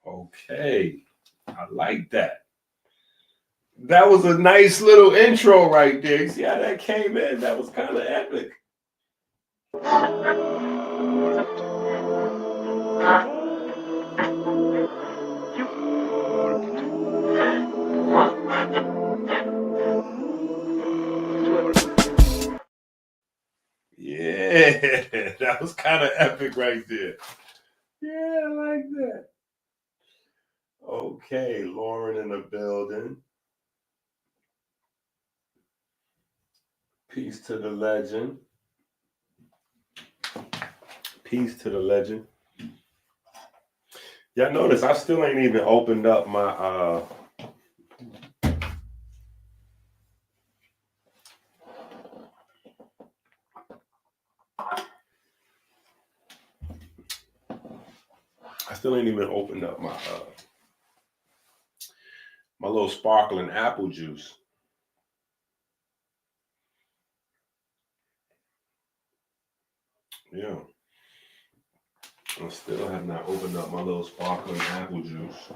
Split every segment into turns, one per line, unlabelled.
Okay. I like that. That was a nice little intro right there. You see how that came in? That was kind of epic. Yeah, that was kind of epic right there. Yeah, I like that. Okay, Lauren in the building. Peace to the legend. Peace to the legend. Y'all notice I still ain't even opened up my I still ain't even opened up my little sparkling apple juice. Yeah. I still have not opened up my little sparkling apple juice.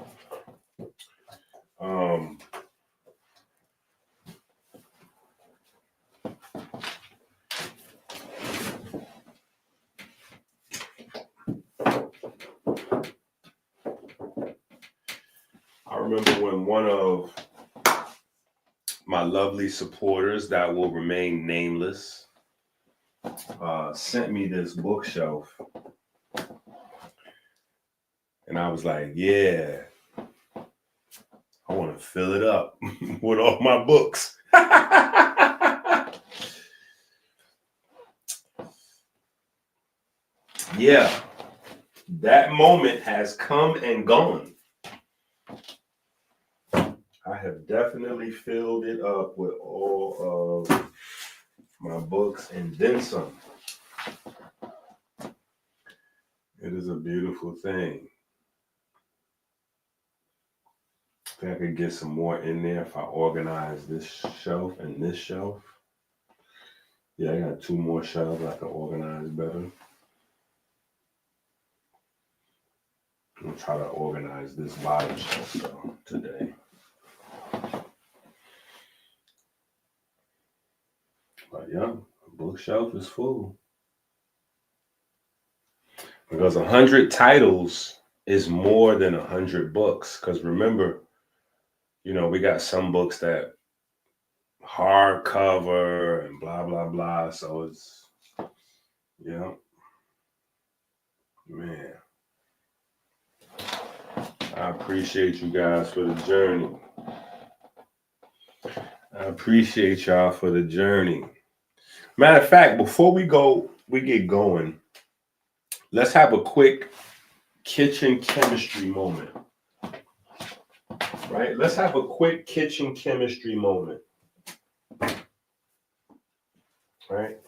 I remember when one of my lovely supporters that will remain nameless sent me this bookshelf. And I was like, yeah, I want to fill it up with all my books. Yeah, that moment has come and gone. I have definitely filled it up with all of my books and then some. It is a beautiful thing. I think I could get some more in there if I organize this shelf and this shelf. Yeah, I got 2 more shelves I can organize better. I'm gonna try to organize this bottom shelf though today. But yeah, the bookshelf is full. Because 100 titles is more than 100 books. Because remember, we got some books that hardcover and blah, blah, blah. So it's, man. I appreciate you guys for the journey. I appreciate y'all for the journey. Matter of fact, before we get going, let's have a quick kitchen chemistry moment. Right? Let's have a quick kitchen chemistry moment. Right?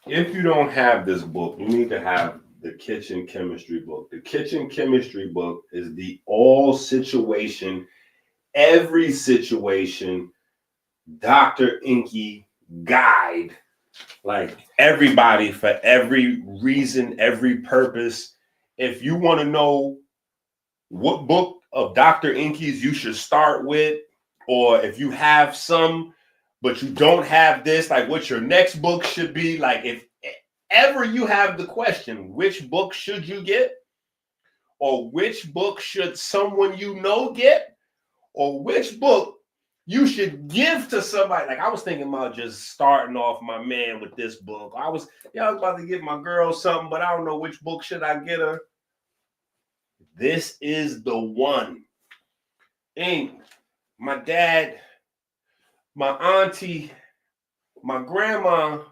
If you don't have this book, you need to have the kitchen chemistry book. The kitchen chemistry book is the all situation, every situation, Dr. EnQi guide. Like everybody for every reason, every purpose. If you want to know what book of Dr. EnQi's you should start with, or if you have some, but you don't have this, like what your next book should be, like if ever you have the question, which book should you get? Or which book should someone get? Or which book you should give to somebody? Like I was thinking about just starting off my man with this book. I was about to get my girl something, but I don't know which book should I get her. This is the one. My dad, my auntie, my grandma,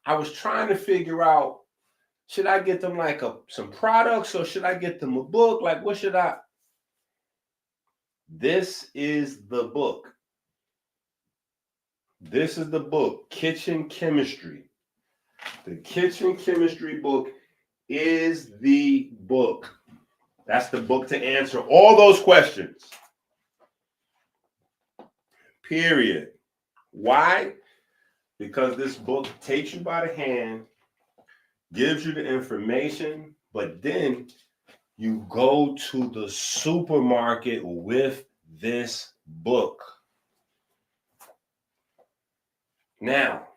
I was trying to figure out, should I get them like some products or should I get them a book? Like, what should I? This is the book. This is the book, Kitchen Chemistry. The Kitchen Chemistry book is the book. That's the book to answer all those questions. Period. Why? Because this book takes you by the hand, gives you the information, but then You go to the supermarket with this book. Now,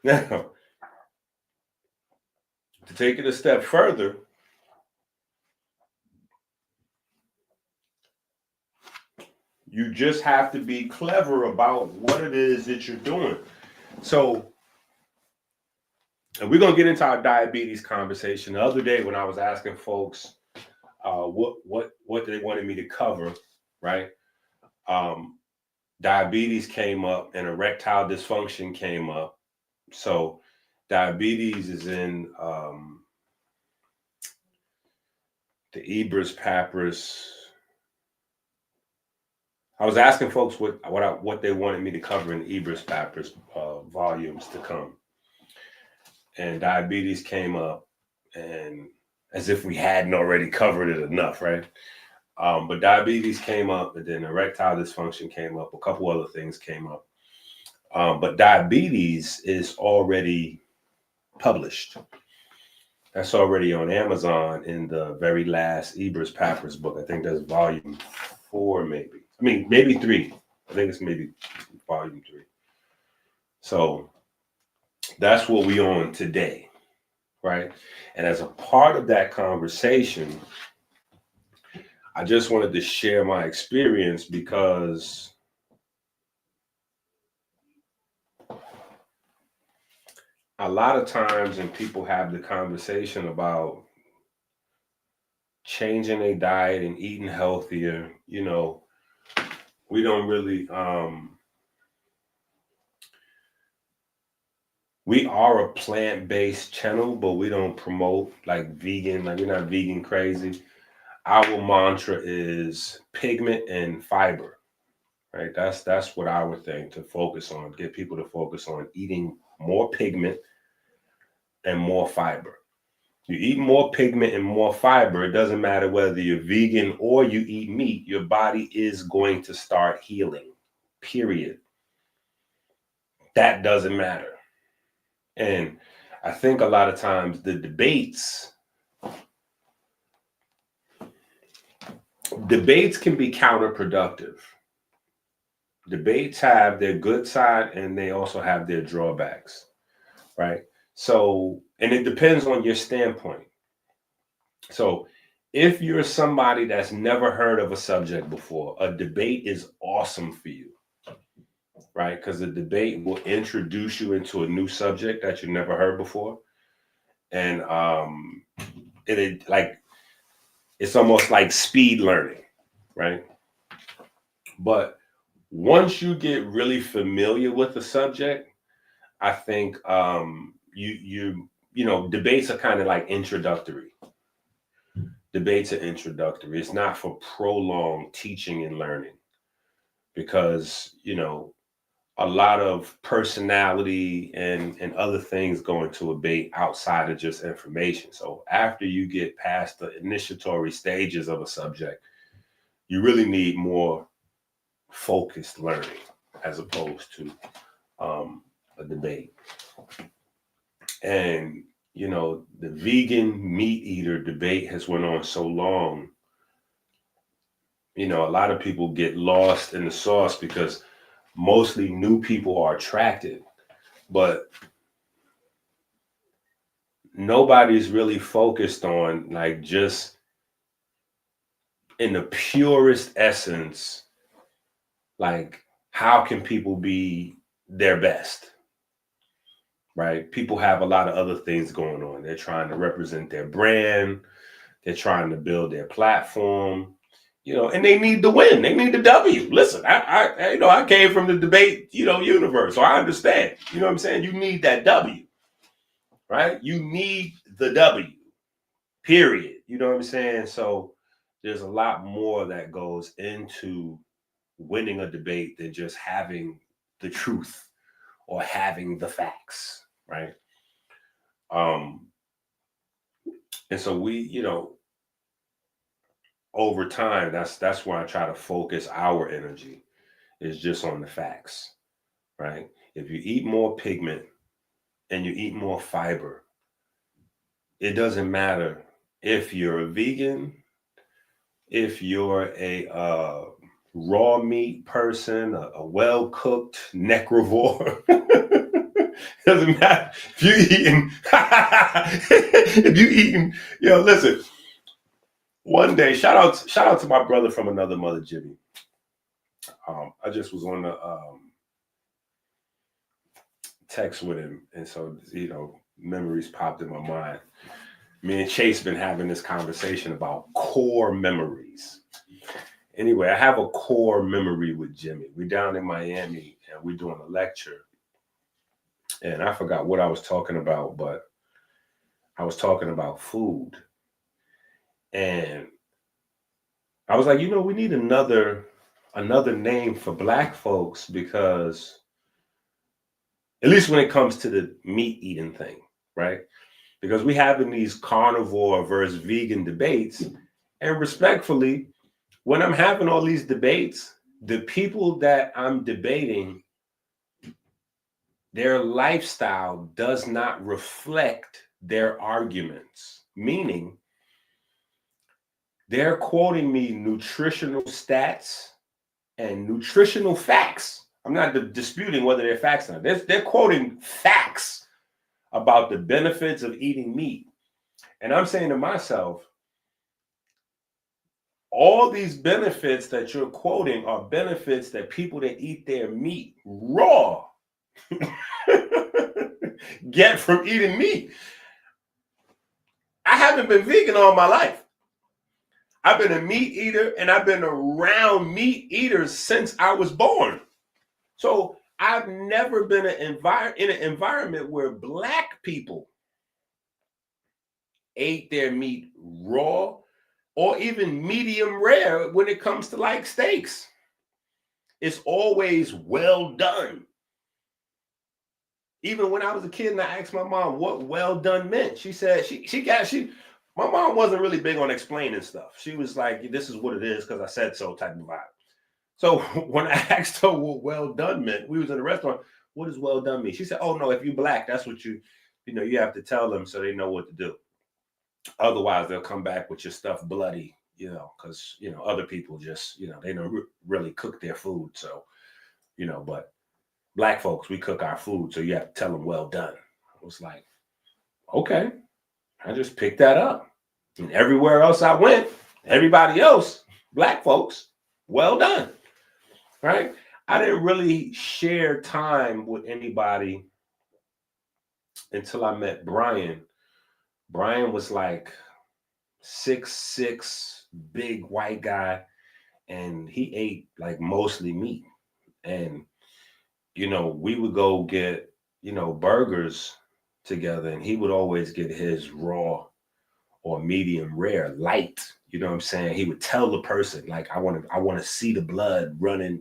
now, to take it a step further, you just have to be clever about what it is that you're doing. So, and we're gonna get into our diabetes conversation. The other day, when I was asking folks what they wanted me to cover, right? Diabetes came up and erectile dysfunction came up. So, diabetes is in the Ebers Papyrus. I was asking folks what they wanted me to cover in the Ebers Papyrus volumes to come, and diabetes came up, and as if we hadn't already covered it enough, right? But diabetes came up, and then erectile dysfunction came up. A couple other things came up, but diabetes is already published. That's already on Amazon in the very last Ebers Papyrus book. I think that's volume 4, maybe. I mean, maybe 3. I think it's maybe volume 3. So that's what we on today, right? And as a part of that conversation, I just wanted to share my experience because a lot of times when people have the conversation about changing a diet and eating healthier, we don't really we are a plant-based channel, but we don't promote like vegan, like we're not vegan crazy. Our mantra is pigment and fiber, right? That's what our thing to focus on, get people to focus on eating more pigment and more fiber. You eat more pigment and more fiber, it doesn't matter whether you're vegan or you eat meat, your body is going to start healing. Period. That doesn't matter. And I think a lot of times the debates can be counterproductive. Debates have their good side and they also have their drawbacks, right? So, and it depends on your standpoint. So, if you're somebody that's never heard of a subject before, a debate is awesome for you, right? Because the debate will introduce you into a new subject that you never heard before. And it like it's almost like speed learning, right? But once you get really familiar with the subject, I think debates are kind of like introductory. Debates are introductory. It's not for prolonged teaching and learning because a lot of personality and other things go into a debate outside of just information. So after you get past the initiatory stages of a subject, you really need more focused learning as opposed to a debate. And the vegan meat eater debate has went on so long. A lot of people get lost in the sauce because mostly new people are attracted, but nobody's really focused on like just in the purest essence, like how can people be their best, right? People have a lot of other things going on. They're trying to represent their brand. They're trying to build their platform, and they need the win. They need the W. Listen, I came from the debate, universe, so I understand. You know what I'm saying? You need that W, right? You need the W, period. You know what I'm saying? So there's a lot more that goes into winning a debate than just having the truth or having the facts, right? Um, and so we, over time, that's where I try to focus our energy is just on the facts, right? If you eat more pigment and you eat more fiber, it doesn't matter if you're a vegan, if you're a raw meat person, a well cooked necrovore. Doesn't matter if you eating. If you eating, listen. One day, shout out to my brother from another mother, Jimmy. I just was on the text with him, and so memories popped in my mind. Me and Chase been having this conversation about core memories. Anyway, I have a core memory with Jimmy. We're down in Miami and we're doing a lecture. And I forgot what I was talking about, but I was talking about food. And I was like, we need another name for Black folks, because at least when it comes to the meat eating thing, right? Because we having these carnivore versus vegan debates, and respectfully, when I'm having all these debates, the people that I'm debating, their lifestyle does not reflect their arguments. Meaning, they're quoting me nutritional stats and nutritional facts. I'm not disputing whether they're facts or not. They're quoting facts about the benefits of eating meat. And I'm saying to myself, all these benefits that you're quoting are benefits that people that eat their meat raw get from eating meat. I haven't been vegan all my life. I've been a meat eater, and I've been around meat eaters since I was born. So I've never been in an environment where Black people ate their meat raw or even medium rare when it comes to like steaks. It's always well done. Even when I was a kid and I asked my mom what well done meant, she said my mom wasn't really big on explaining stuff. She was like, this is what it is because I said so type of vibe. So when I asked her what well done meant, we was in a restaurant. What does well done mean? She said, oh no, if you Black, that's what you have to tell them so they know what to do. Otherwise, they'll come back with your stuff bloody, because, other people just, they don't really cook their food. So, but Black folks, we cook our food. So you have to tell them well done. I was like, okay. I just picked that up. And everywhere else I went, everybody else, Black folks, well done. Right? I didn't really share time with anybody until I met Brian. Brian was like 6'6", big white guy, and he ate like mostly meat. And we would go get burgers together, and he would always get his raw or medium rare, light. You know what I'm saying? He would tell the person, like, I want to see the blood running,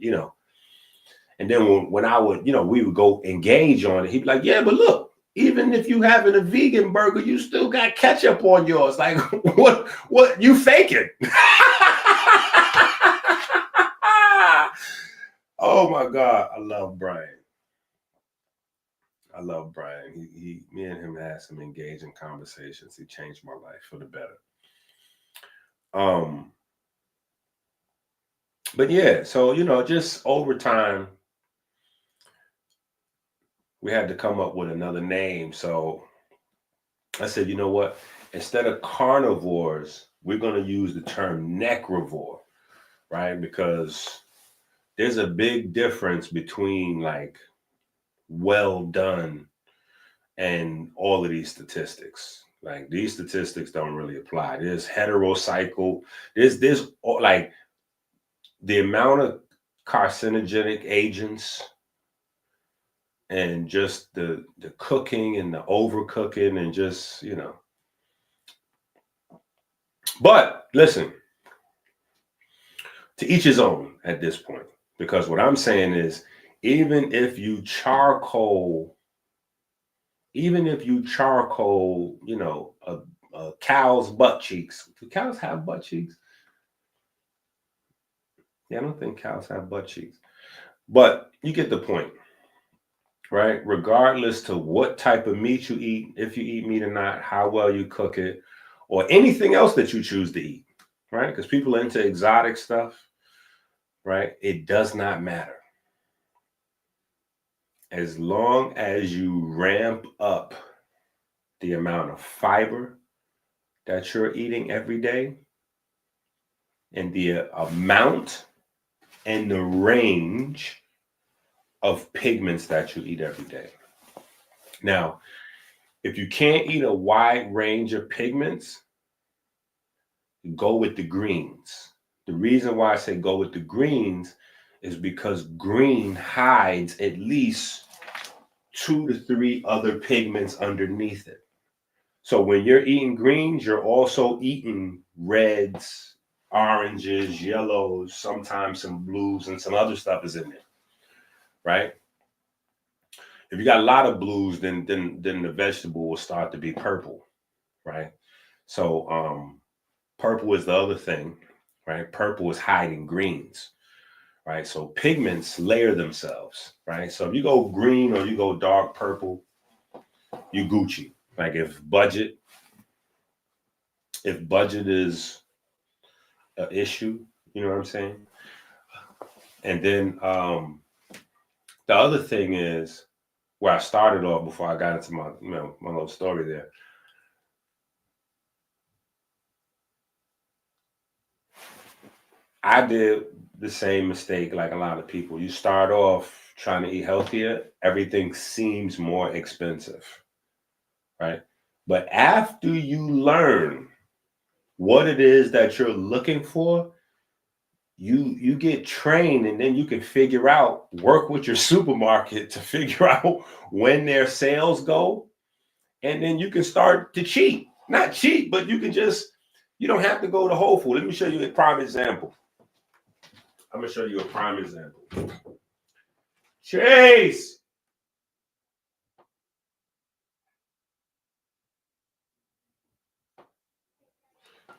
And then when I would, we would go engage on it. He'd be like, yeah, but look, even if you having a vegan burger, you still got ketchup on yours. Like, what you faking? Oh my God, I love Brian. Me and him had some engaging conversations. He changed my life for the better. But yeah, so just over time, we had to come up with another name. So I said, you know what? Instead of carnivores, we're going to use the term necrovore, right? Because there's a big difference between like well done and all of these statistics. Like these statistics don't really apply. There's heterocycle. There's like the amount of carcinogenic agents and just the cooking and the overcooking and just, But listen, to each his own at this point, because what I'm saying is, even if you charcoal, a cow's butt cheeks. Do cows have butt cheeks? Yeah, I don't think cows have butt cheeks. But you get the point, right? Regardless to what type of meat you eat, if you eat meat or not, how well you cook it, or anything else that you choose to eat, right? Because people are into exotic stuff, right? It does not matter. As long as you ramp up the amount of fiber that you're eating every day and the amount and the range of pigments that you eat every day. Now, if you can't eat a wide range of pigments, go with the greens. The reason why I say go with the greens is because green hides at least 2 to 3 other pigments underneath it. So when you're eating greens, you're also eating reds, oranges, yellows, sometimes some blues, and some other stuff is in there, right? If you got a lot of blues, then the vegetable will start to be purple, right? So purple is the other thing, right? Purple is hiding greens, right? So pigments layer themselves, right? So if you go green or you go dark purple, you Gucci. Like if budget is an issue, you know what I'm saying? And then the other thing is where I started off before I got into my my little story there. I did the same mistake like a lot of people. You start off trying to eat healthier, everything seems more expensive, right? But after you learn what it is that you're looking for, you get trained, and then you can figure out, work with your supermarket to figure out when their sales go, and then you can start to cheat. Not cheat, but you can just, you don't have to go to Whole Foods. Let me show you a prime example. I'm gonna show you a prime example. Chase.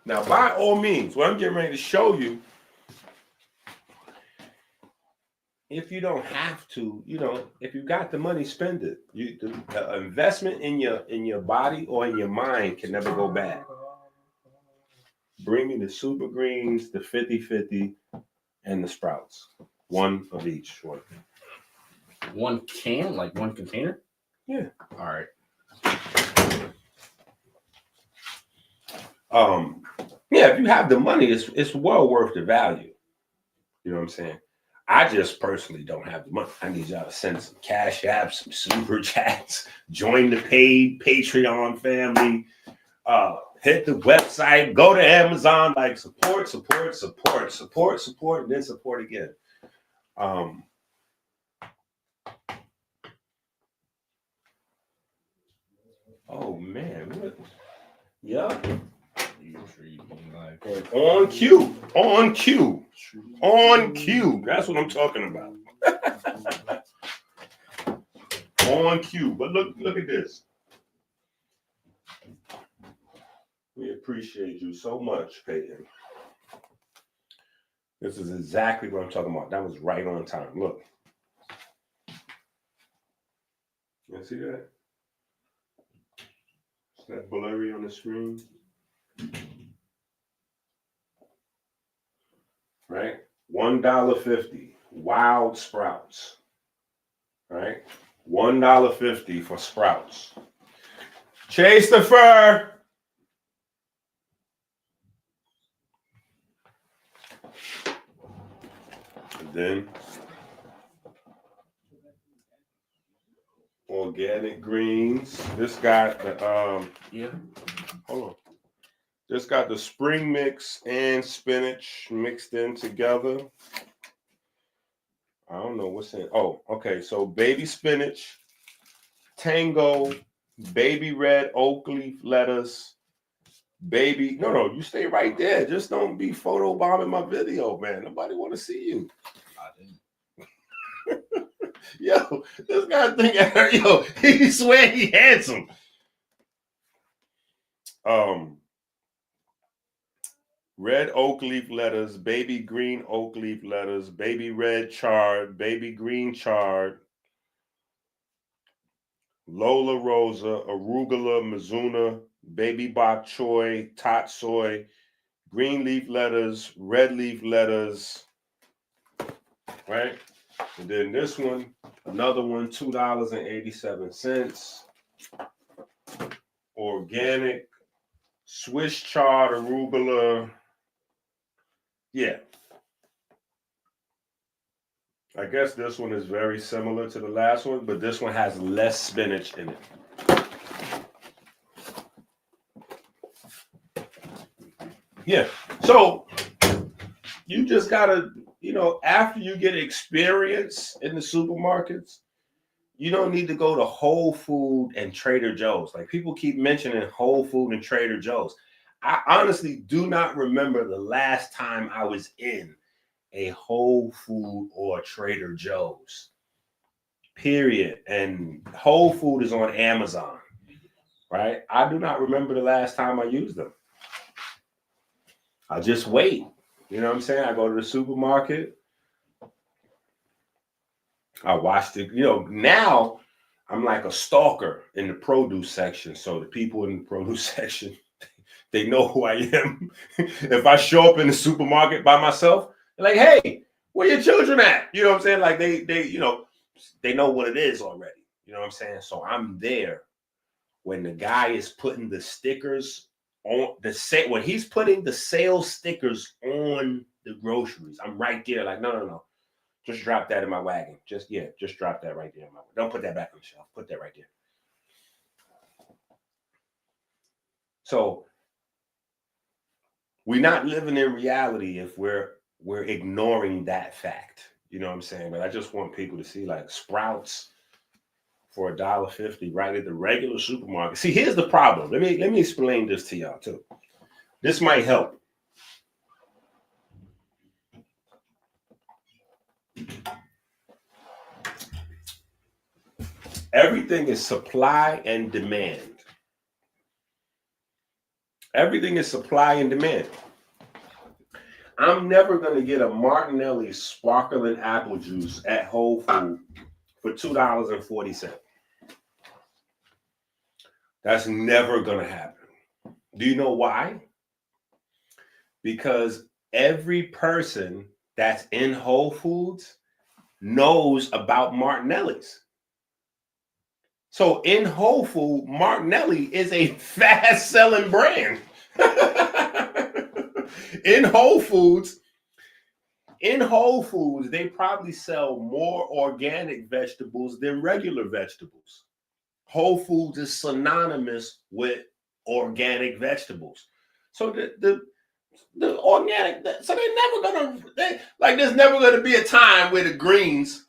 Now, by all means, what I'm getting ready to show you, if you don't have to, if you got the money, spend it. The investment in your body or in your mind can never go bad. Bring me the super greens, the 50-50, and the sprouts. One of each.
One can, like one container?
Yeah.
All right.
Yeah, if you have the money, it's well worth the value. You know what I'm saying? I just personally don't have the money. I need y'all to send some cash apps, some super chats, join the paid Patreon family, hit the website, go to Amazon, like support, and then support again. Oh man, what? Yeah. On cue. That's what I'm talking about. On cue. But look at this. We appreciate you so much, Peyton. This is exactly what I'm talking about. That was right on time. Look. You see that? Is that blurry on the screen? Right? $1.50. Wild sprouts. Right? $1.50 for sprouts. Chase the fur. And then organic greens. This got the hold on. This got the spring mix and spinach mixed in together. I don't know what's in. Oh, okay. So baby spinach, tango, baby red oak leaf lettuce, baby. No, you stay right there. Just don't be photobombing my video, man. Nobody want to see you. I didn't. Yo, this guy think, he swear he handsome. Red oak leaf lettuce, baby green oak leaf lettuce, baby red chard, baby green chard, Lola Rosa, arugula, mizuna, baby bok choy, tot soy, green leaf lettuce, red leaf lettuce, right? And then this one, another one, $2.87. Organic Swiss chard arugula. Yeah. I guess this one is very similar to the last one, but this one has less spinach in it. Yeah. So you just gotta, after you get experience in the supermarkets, you don't need to go to Whole Food and Trader Joe's. Like people keep mentioning Whole Food and Trader Joe's. I honestly do not remember the last time I was in a Whole Food or Trader Joe's. Period. And Whole Food is on Amazon, right? I do not remember the last time I used them. I just wait. You know what I'm saying? I go to the supermarket. I watch the, now I'm like a stalker in the produce section. So the people in the produce section, they know who I am. If I show up in the supermarket by myself, they're like, hey, where your children at? You know what I'm saying? Like they know what it is already. You know what I'm saying? So I'm there when the guy is putting the stickers on when he's putting the sales stickers on the groceries. I'm right there, like, no. Just drop that in my wagon. Just drop that right there in my wagon. Don't put that back on the shelf. Put that right there. So we're not living in reality if we're ignoring that fact. You know what I'm saying? But I just want people to see like Sprouts for $1.50 right at the regular supermarket. See, here's the problem. Let me explain this to y'all too. This might help. Everything is supply and demand. Everything is supply and demand. I'm never going to get a Martinelli sparkling apple juice at Whole Foods for $2.40. That's never going to happen. Do you know why? Because every person that's in Whole Foods knows about Martinelli's. So in Whole Foods, Martinelli is a fast-selling brand. In Whole Foods, they probably sell more organic vegetables than regular vegetables. Whole Foods is synonymous with organic vegetables. So the organic, so there's never gonna be a time where the greens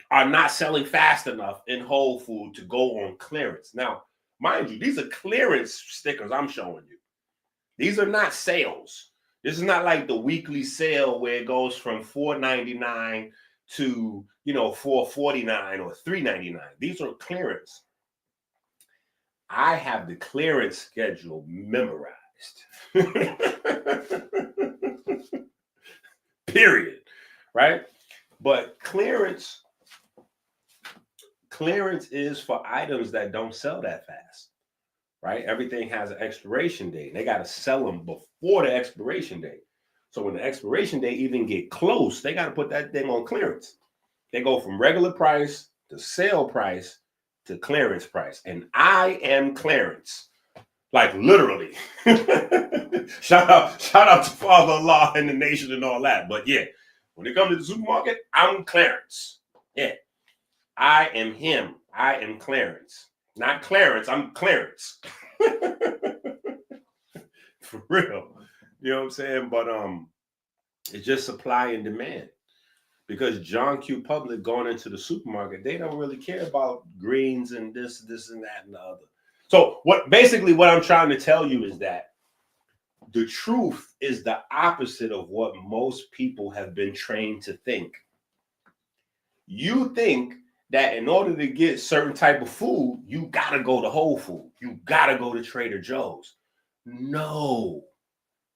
are not selling fast enough in Whole Foods to go on clearance. Now, mind you, these are clearance stickers I'm showing you. These are not sales. This is not like the weekly sale where it goes from $4.99 to $4.49 or $3.99. These are clearance. I have the clearance schedule memorized. Period. Right? But clearance is for items that don't sell that fast. Right? Everything has an expiration date. They got to sell them before the expiration date. So when the expiration date even get close, they got to put that thing on clearance. They go from regular price to sale price to clearance price. And I am clearance. Like literally. Shout out to Father Allah and the nation and all that. But yeah, when it comes to the supermarket, I'm clearance. Yeah. I am him. I am clearance. Not Clarence, I'm Clarence. For real. You know what I'm saying? But it's just supply and demand. Because John Q. Public going into the supermarket, they don't really care about greens and this and that and the other. So what I'm trying to tell you is that the truth is the opposite of what most people have been trained to think. You think that in order to get certain type of food, you gotta go to Whole Foods. You gotta go to Trader Joe's. No.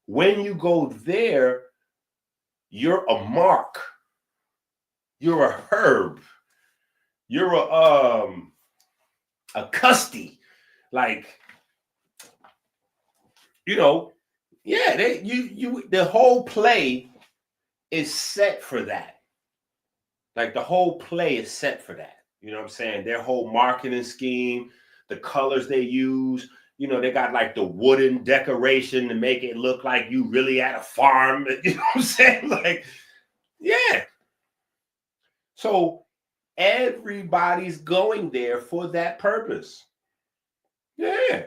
When you go there, you're a Mark. You're a Herb. You're a Custy. Like, you know, yeah, the whole play is set for that. Like the whole play is set for that. You know what I'm saying? Their whole marketing scheme, the colors they use, they got like the wooden decoration to make it look like you really at a farm. You know what I'm saying? Like, yeah. So everybody's going there for that purpose. Yeah.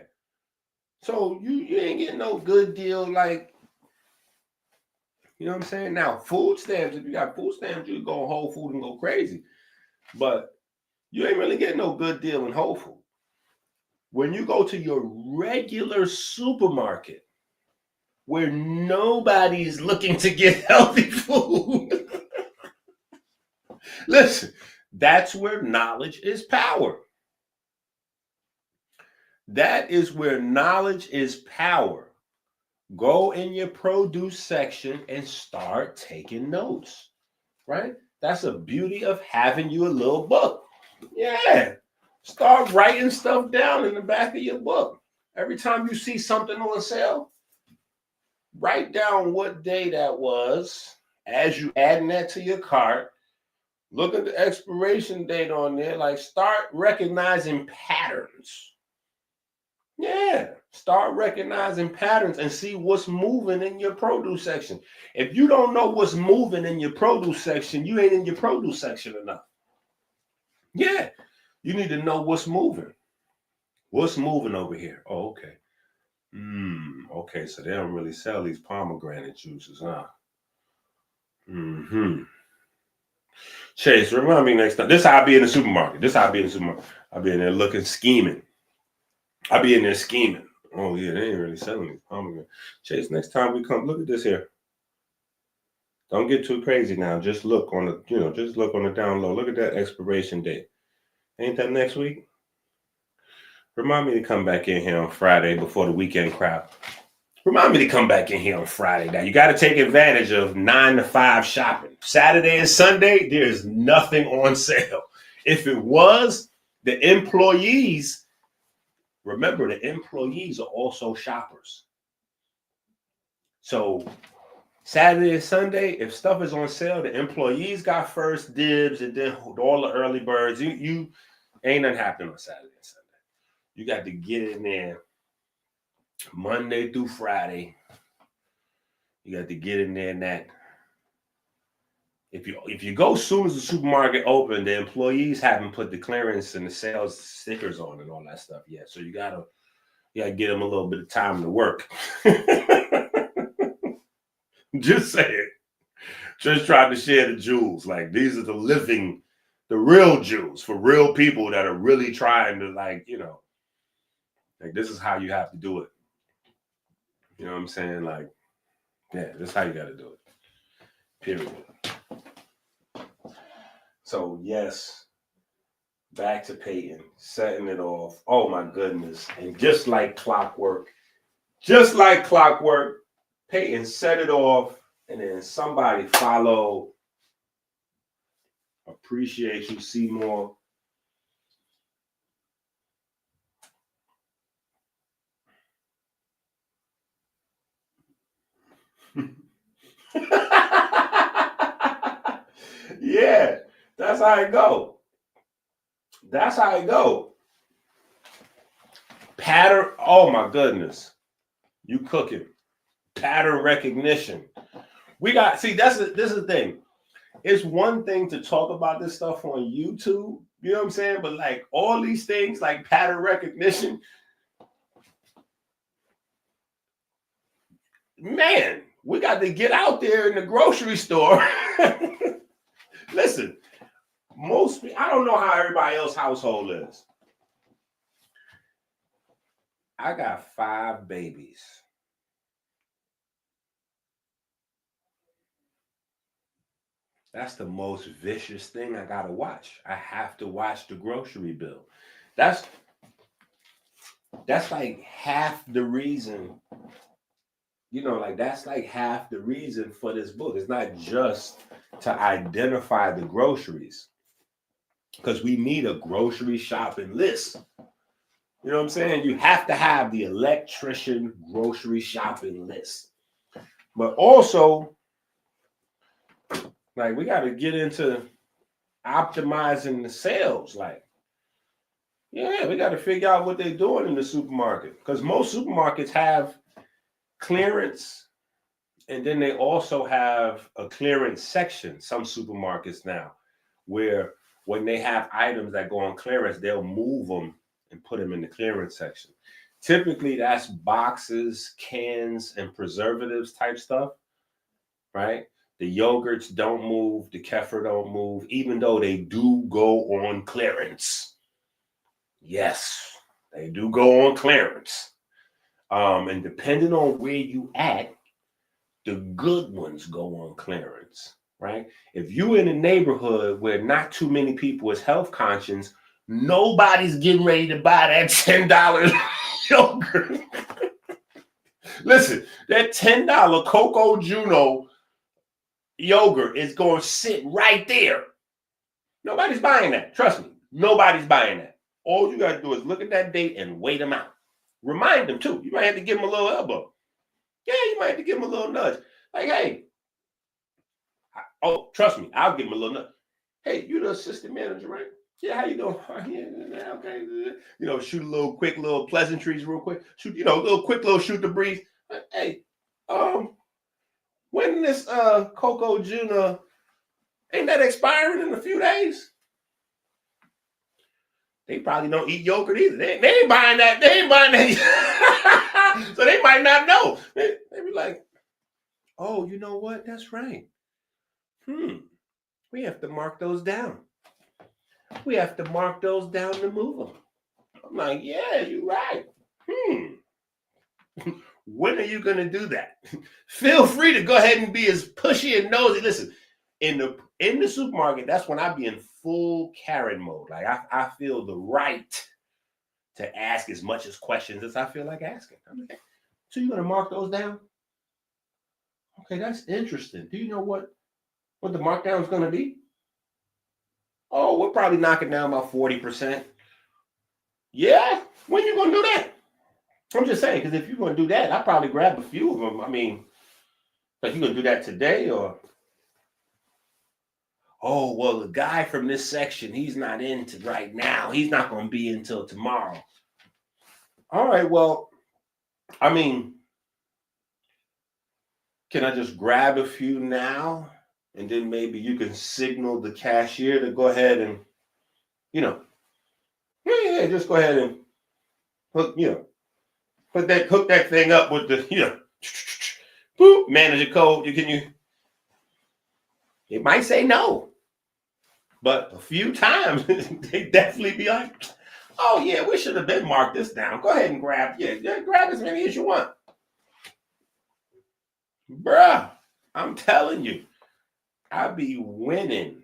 So you ain't getting no good deal like, you know what I'm saying? Now, food stamps, if you got food stamps, you go Whole Food and go crazy. But you ain't really getting no good deal in Whole Food. When you go to your regular supermarket where nobody's looking to get healthy food, listen, that's where knowledge is power. That is where knowledge is power. Go in your produce section and start taking notes, right? That's the beauty of having you a little book. Yeah. Start writing stuff down in the back of your book. Every time you see something on sale, write down what day that was as you adding that to your cart. Look at the expiration date on there. Like, start recognizing patterns. Yeah, start recognizing patterns and see what's moving in your produce section. If you don't know what's moving in your produce section, you ain't in your produce section enough. Yeah, you need to know what's moving. What's moving over here? Oh, okay. Okay, so they don't really sell these pomegranate juices, huh? Chase, remind me next time. This is how I be in the supermarket. I be in there looking, scheming. I be in there scheming. Oh yeah, they ain't really selling these pomegranates. Chase, next time we come, look at this here. Don't get too crazy now. Just look on the down low. Look at that expiration date. Ain't that next week? Remind me to come back in here on Friday before the weekend crowd. Remind me to come back in here on Friday. Now, you got to take advantage of 9 to 5 shopping. Saturday and Sunday, there's nothing on sale. If it was, the employees, remember, the employees are also shoppers. So Saturday and Sunday, if stuff is on sale, the employees got first dibs, and then all the early birds. You ain't nothing happening on Saturday and Sunday. You got to get in there Monday through Friday. You got to get in there and that. If you go as soon as the supermarket open, the employees haven't put the clearance and the sales stickers on and all that stuff yet. So you gotta get them a little bit of time to work. Just saying. Just trying to share the jewels. Like, these are the real jewels for real people that are really trying to, like this is how you have to do it. You know what I'm saying? Like, yeah, this is how you got to do it. Period. So, yes, back to Peyton, setting it off. Oh, my goodness. And just like clockwork, Peyton set it off, and then somebody followed. Appreciate you, Seymour. Yeah, that's how it go. Pattern. Oh my goodness, you cooking? Pattern recognition. This is the thing. It's one thing to talk about this stuff on YouTube. You know what I'm saying? But like all these things, like pattern recognition, man, we got to get out there in the grocery store. Listen, I don't know how everybody else's household is. I got 5 babies. That's the most vicious thing I gotta watch. I have to watch the grocery bill. That's like half the reason. That's like half the reason for this book. It's not just to identify the groceries, because we need a grocery shopping list. You know what I'm saying? You have to have the electrician grocery shopping list. But also, like, we got to get into optimizing the sales. Like, yeah, we got to figure out what they're doing in the supermarket, because most supermarkets have clearance, and then they also have a clearance section. Some supermarkets now, where when they have items that go on clearance, they'll move them and put them in the clearance section. Typically, that's boxes, cans, and preservatives type stuff, right? The yogurts don't move, the kefir don't move, even though they do go on clearance. Yes, they do go on clearance. And depending on where you at, the good ones go on clearance, right? If you in a neighborhood where not too many people is health conscious, nobody's getting ready to buy that $10 yogurt. Listen, that $10 Coco Juno yogurt is going to sit right there. Nobody's buying that. Trust me, nobody's buying that. All you got to do is look at that date and wait them out. Remind them too. You might have to give them a little elbow. Yeah, you might have to give them a little nudge. Like, hey, oh, trust me, I'll give them a little nudge. Hey, you the assistant manager, right? Yeah, how you doing? Yeah, okay. You know, shoot a little quick little pleasantries real quick. Shoot, you know, a little quick little shoot the breeze. Hey, when this Coco Juno, ain't that expiring in a few days? They probably don't eat yogurt either. They ain't buying that. They ain't buying that. So they might not know. They be like, oh, you know what? That's right. We have to mark those down. We have to mark those down to move them. I'm like, yeah, you're right. When are you going to do that? Feel free to go ahead and be as pushy and nosy. Listen, in the supermarket, that's when I be in full Karen mode. Like, I feel the right to ask as much as questions as I feel like asking. I'm like, so you're going to mark those down? Okay, that's interesting. Do you know what the markdown is going to be? Oh, we're probably knocking down about 40%. Yeah? When you going to do that? I'm just saying, because if you're going to do that, I'll probably grab a few of them. I mean, but you going to do that today or? Oh, well, the guy from this section, he's not in right now. He's not going to be until tomorrow. All right, well, I mean, can I just grab a few now? And then maybe you can signal the cashier to go ahead and, you know, yeah, just go ahead and hook that thing up with the, you know, boop, manager code. It might say no, but a few times they definitely be like, oh yeah, we should have been marked this down. Go ahead and grab as many as you want. Bruh, I'm telling you, I be winning.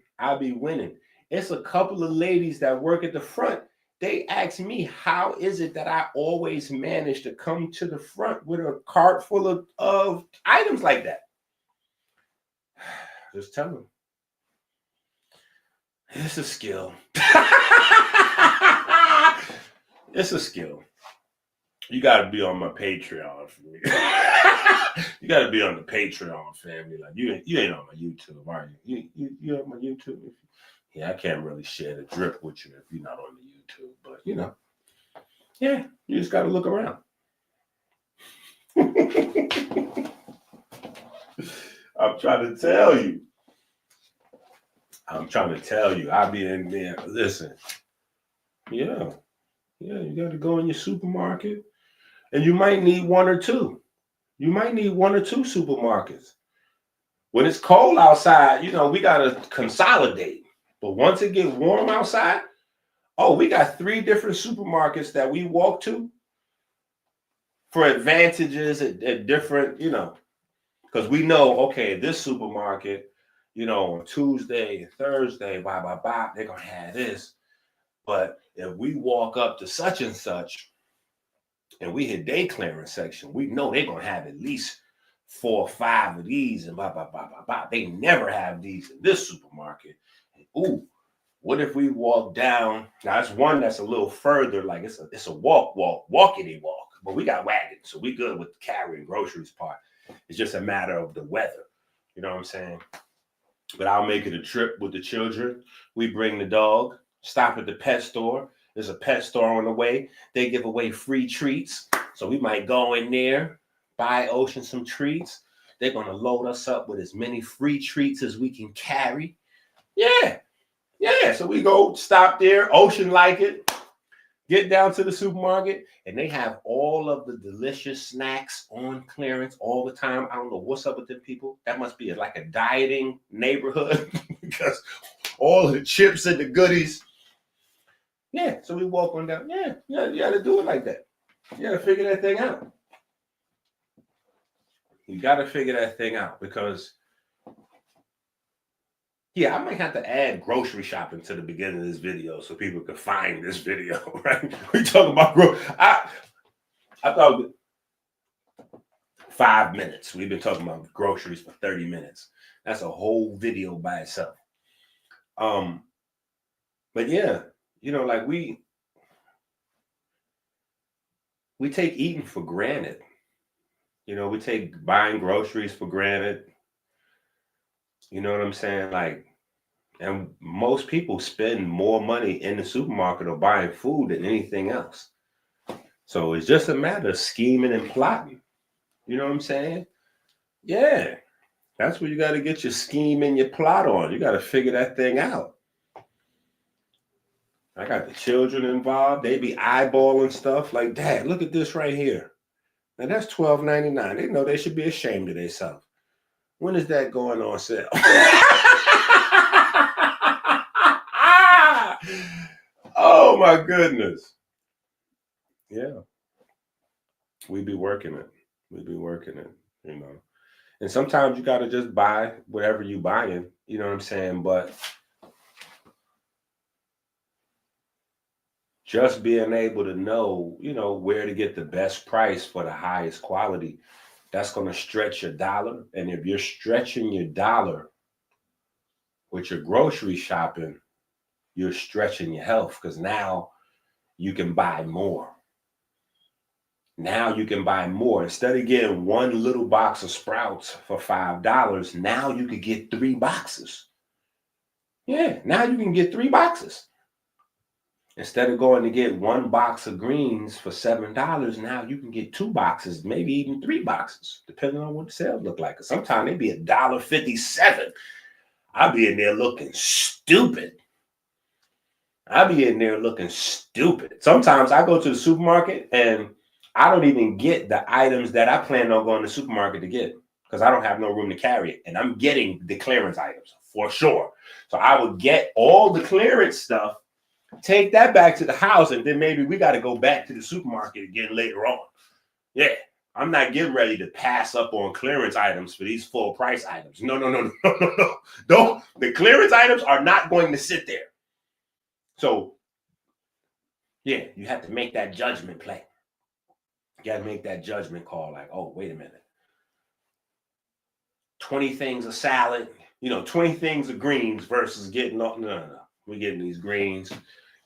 It's a couple of ladies that work at the front. They ask me, how is it that I always manage to come to the front with a cart full of items like that? Just tell them. It's a skill. It's a skill. You got to be on my Patreon for me. You got to be on the Patreon, family. Like you ain't on my YouTube, are you? You on my YouTube? Yeah, I can't really share the drip with you if you're not on the YouTube. But you know, yeah, you just got to look around. I'm trying to tell you. I be in there. Listen, yeah, you got to go in your supermarket, and you might need one or two. You might need one or two supermarkets. When it's cold outside, you know, we got to consolidate. But once it gets warm outside, oh, we got 3 different supermarkets that we walk to for advantages at different, you know, because we know, okay, this supermarket, you know, on Tuesday and Thursday, they're going to have this. But if we walk up to such and such and we hit day clearance section, we know they're going to have at least 4 or 5 of these and They never have these in this supermarket. And, ooh, What if we walk down? Now it's one that's a little further, like it's a walkity walk. But we got wagons, so we good with the carrying groceries part. It's just a matter of the weather. You know what I'm saying? But I'll make it a trip with the children. We bring the dog, stop at the pet store. There's a pet store on the way. They give away free treats. So we might go in there, buy Ocean some treats. They're going to load us up with as many free treats as we can carry. Yeah. Yeah. So we go stop there. Ocean like it. Get down to the supermarket, and they have all of the delicious snacks on clearance all the time. I don't know what's up with them people. That must be like a dieting neighborhood because all the chips and the goodies. Yeah, so we walk on down. Yeah, you got to do it like that. You got to figure that thing out. You got to figure that thing out because, yeah, I might have to add grocery shopping to the beginning of this video so people can find this video, right? We talking about I thought 5 minutes. We've been talking about groceries for 30 minutes. That's a whole video by itself. But yeah, like we take eating for granted. We take buying groceries for granted. You know what I'm saying? Like, and most people spend more money in the supermarket or buying food than anything else. So it's just a matter of scheming and plotting. You know what I'm saying? Yeah. That's where you got to get your scheme and your plot on. You got to figure that thing out. I got the children involved. They be eyeballing stuff like, Dad, look at this right here. Now that's $12.99. They know they should be ashamed of themselves. When is that going on sale? Oh my goodness. Yeah. We be working it. And sometimes you got to just buy whatever you buying, you know what I'm saying? But just being able to know, where to get the best price for the highest quality, that's going to stretch your dollar. And if you're stretching your dollar with your grocery shopping, you're stretching your health because now you can buy more. Now you can buy more. Instead of getting one little box of Sprouts for $5, now you could get 3 boxes. Yeah, now you can get 3 boxes. Instead of going to get 1 box of greens for $7, now you can get 2 boxes, maybe even 3 boxes, depending on what the sales look like. Because sometimes they be $1.57. I'll be in there looking stupid. Sometimes I go to the supermarket and I don't even get the items that I plan on going to the supermarket to get because I don't have no room to carry it. And I'm getting the clearance items for sure. So I would get all the clearance stuff, take that back to the house, and then maybe we got to go back to the supermarket again later on. Yeah, I'm not getting ready to pass up on clearance items for these full price items. No. Don't. The clearance items are not going to sit there. So, yeah, you have to make that judgment play. You got to make that judgment call like, oh, wait a minute. 20 things of salad, 20 things of greens versus getting, no. We're getting these greens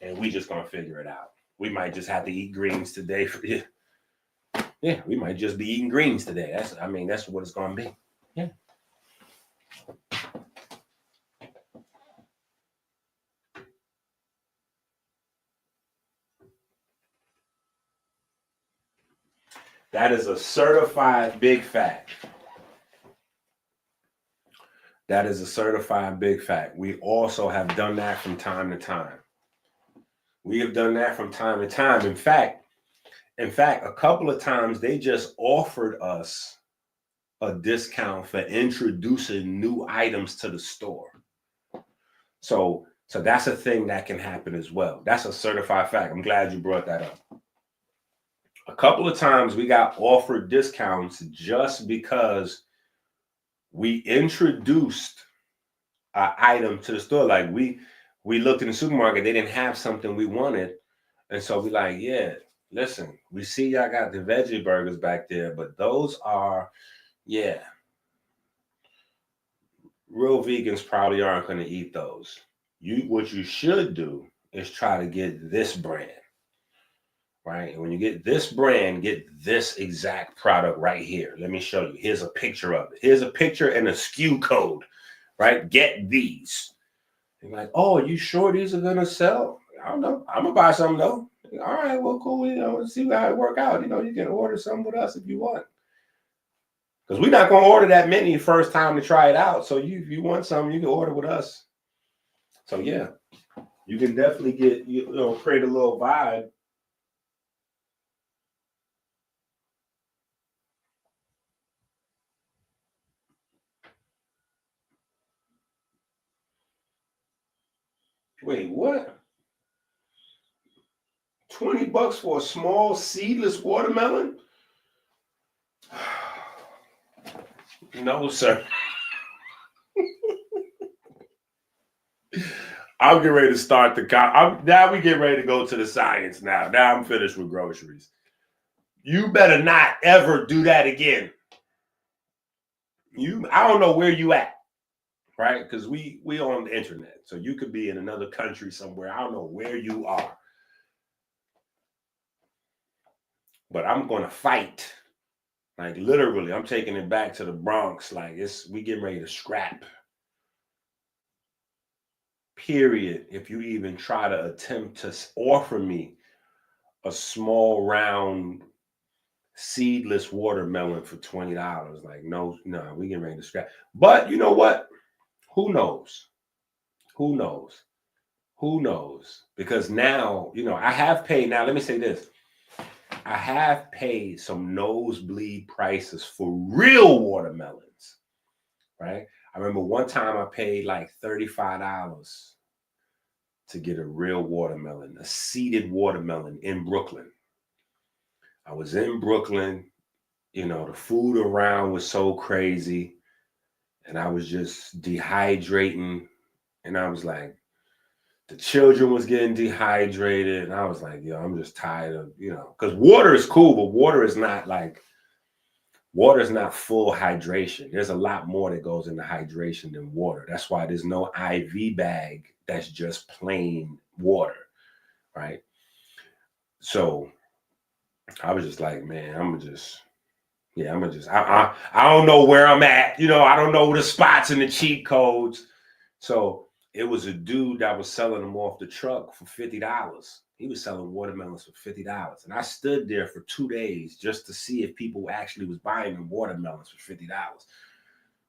and we just going to figure it out. We might just have to eat greens today. Yeah, we might just be eating greens today. That's what it's going to be. Yeah. That is a certified big fact. That is a certified big fact. We also have done that from time to time. In fact, a couple of times they just offered us a discount for introducing new items to the store. So that's a thing that can happen as well. That's a certified fact. I'm glad you brought that up. A couple of times we got offered discounts just because we introduced an item to the store. Like we looked in the supermarket, they didn't have something we wanted. And so we like, yeah, listen, we see y'all got the veggie burgers back there, but those are, real vegans probably aren't going to eat those. What you should do is try to get this brand, right? And when you get this brand, get this exact product right here. Let me show you. Here's a picture of it. Here's a picture and a SKU code, right? Get these. You're like, oh, are you sure these are gonna sell? I don't know. I'm gonna buy some though. All right, well, cool. Let's see how it work out. You can order some with us if you want. Because we're not gonna order that many first time to try it out. So if you want some, you can order with us. So yeah, you can definitely get create a little vibe. Wait, what? $20 for a small seedless watermelon? No, sir. I'm getting ready to start now we get ready to go to the science now. Now I'm finished with groceries. You better not ever do that again. I don't know where you at, right? Because we on the internet. So you could be in another country somewhere. I don't know where you are. But I'm gonna fight. Like literally, I'm taking it back to the Bronx. Like we getting ready to scrap. Period. If you even try to attempt to offer me a small round seedless watermelon for $20, like no, we getting ready to scrap. But you know what? Who knows? Who knows? Who knows? Because now, I have paid. Now, let me say this. I have paid some nosebleed prices for real watermelons, right? I remember one time I paid like $35 to get a real watermelon, a seeded watermelon in Brooklyn. I was in Brooklyn, the food around was so crazy, and I was just dehydrating, and I was like, the children was getting dehydrated, and I was like, I'm just tired of, because water is cool, but water is not full hydration. There's a lot more that goes into hydration than water. That's why there's no IV bag that's just plain water, right? So I was just like, man, I don't know where I'm at. I don't know the spots and the cheat codes. So it was a dude that was selling them off the truck for $50. He was selling watermelons for $50. And I stood there for 2 days just to see if people actually was buying them watermelons for $50.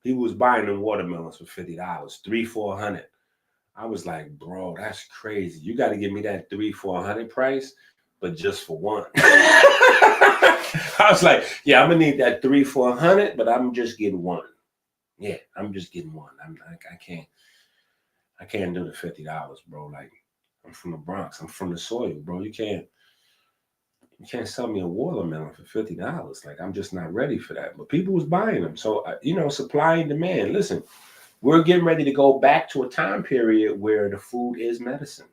People was buying them watermelons for $50, $300-400. I was like, bro, that's crazy. You got to give me that $300-400 price, but just for one. I was like, yeah, I'm gonna need that $300-400, but I'm just getting one. Yeah, I'm just getting one. I can't do the $50, bro. Like, I'm from the Bronx. I'm from the soil, bro. You can't sell me a watermelon for $50. Like, I'm just not ready for that. But people was buying them. So, supply and demand. Listen, we're getting ready to go back to a time period where the food is medicine.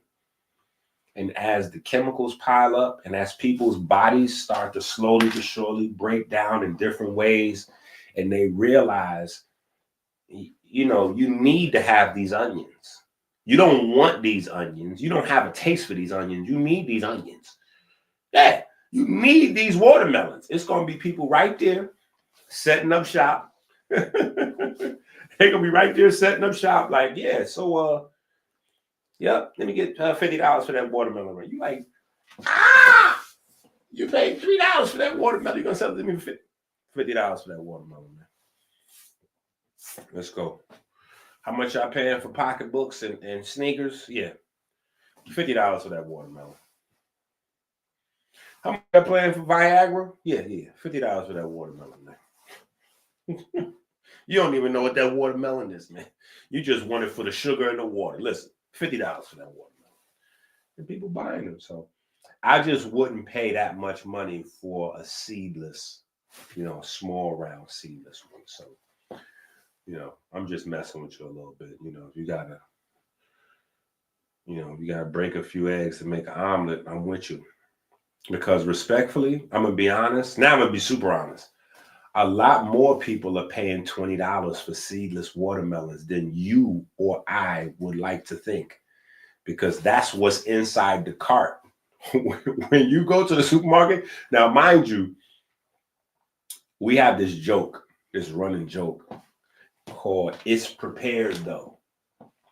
And as the chemicals pile up and as people's bodies start to slowly but surely break down in different ways, and they realize, you need to have these onions. You don't want these onions. You don't have a taste for these onions. You need these onions. Yeah, you need these watermelons. It's going to be people right there setting up shop. They're going to be right there setting up shop like, yeah, so, yep, let me get $50 for that watermelon. You like, you paid $3 for that watermelon. You're going to sell it to me for $50 for that watermelon, man. Let's go. How much y'all paying for pocketbooks and sneakers? Yeah, $50 for that watermelon. How much y'all paying for Viagra? Yeah, $50 for that watermelon, man. You don't even know what that watermelon is, man. You just want it for the sugar and the water. Listen, $50 for that watermelon. And people buying them. So I just wouldn't pay that much money for a seedless, small round seedless one. So, I'm just messing with you a little bit. You gotta break a few eggs to make an omelet. I'm with you. Because respectfully, I'm gonna be honest. Now I'm gonna be super honest. A lot more people are paying $20 for seedless watermelons than you or I would like to think. because that's what's inside the cart. When you go to the supermarket, now mind you, we have this joke, this running joke called "It's prepared though,"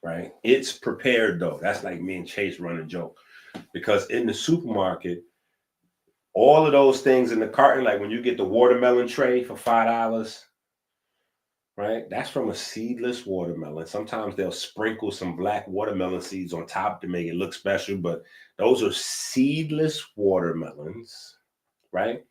right? It's prepared though. That's like me and Chase running joke, because in the supermarket, all of those things in the carton, like when you get the watermelon tray for $5, right? That's from a seedless watermelon. Sometimes they'll sprinkle some black watermelon seeds on top to make it look special, but those are seedless watermelons, right?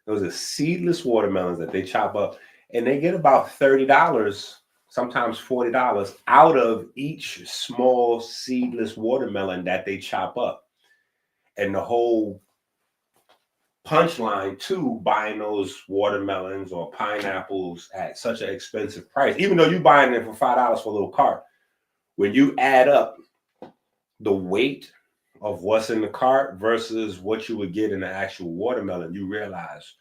Those are seedless watermelons that they chop up, and they get about $30, sometimes $40 out of each small seedless watermelon that they chop up. And the whole punchline to buying those watermelons or pineapples at such an expensive price, even though you're buying them for $5 for a little cart, when you add up the weight of what's in the cart versus what you would get in the actual watermelon, you realize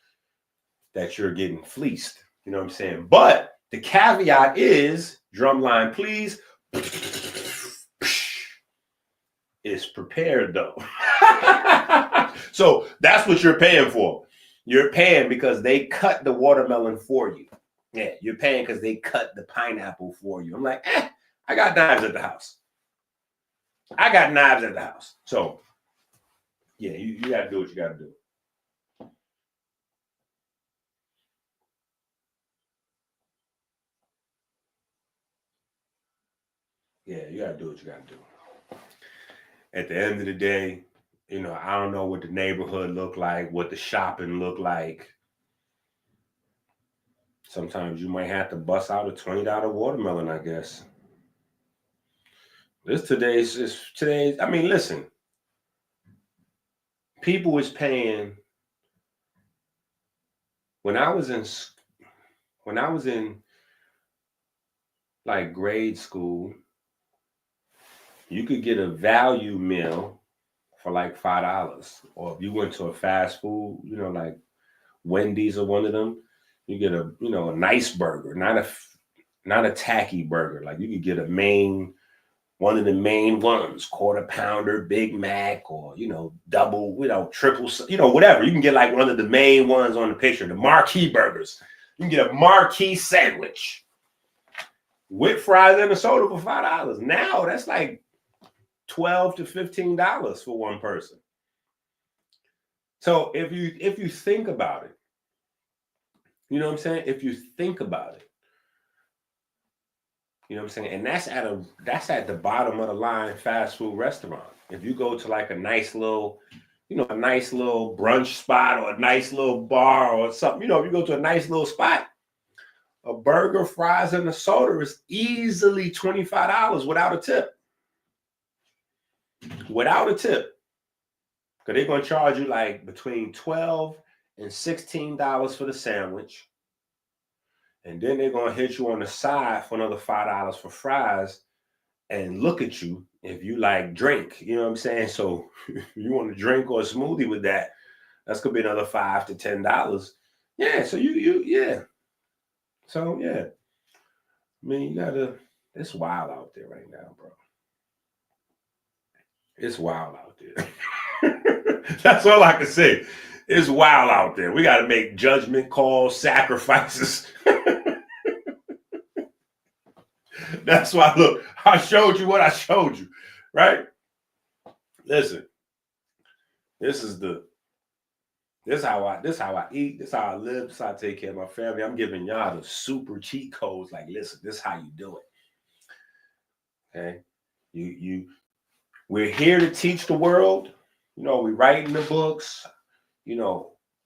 that you're getting fleeced. You know what I'm saying? But the caveat is, drumline please, it's prepared though. So that's what you're paying for. You're paying because they cut the watermelon for you. Yeah, you're paying because they cut the pineapple for you. I'm like, I got knives at the house. I got knives at the house. So yeah, you got to do what you got to do. Yeah, you got to do what you got to do. At the end of the day, you know, I don't know what the neighborhood look like, what the shopping look like. Sometimes you might have to bust out a $20 watermelon, I guess. Today's. I mean, listen, people was paying when I was in like grade school. You could get a value meal for like $5, or if you went to a fast food, you know, like Wendy's or one of them, you get a nice burger, not a tacky burger. Like you could get one of the main ones, quarter pounder, Big Mac, or double, triple, whatever. You can get like one of the main ones on the picture, the marquee burgers. You can get a marquee sandwich with fries and a soda for $5. Now that's like $12 to $15 for one person. So if you think about it, you know what I'm saying? If you think about it, you know what I'm saying? And that's at the bottom of the line fast food restaurant. If you go to like a nice little brunch spot or a nice little bar or something, if you go to a nice little spot, a burger, fries, and a soda is easily $25 without a tip. Without a tip. Because they're going to charge you like between $12 and $16 for the sandwich. And then they're going to hit you on the side for another $5 for fries and look at you if you like drink. You know what I'm saying? So if you want to drink or a smoothie with that, that's going to be another $5 to $10. Yeah, so yeah. So yeah. I mean, it's wild out there right now, bro. It's wild out there. That's all I can say. It's wild out there. We got to make judgment calls, sacrifices. That's why, look, I showed you what I showed you, right? Listen, this is how I eat, this is how I live, this is how I take care of my family. I'm giving y'all the super cheat codes. Like, listen, this is how you do it. Okay? We're here to teach the world. We writing the books.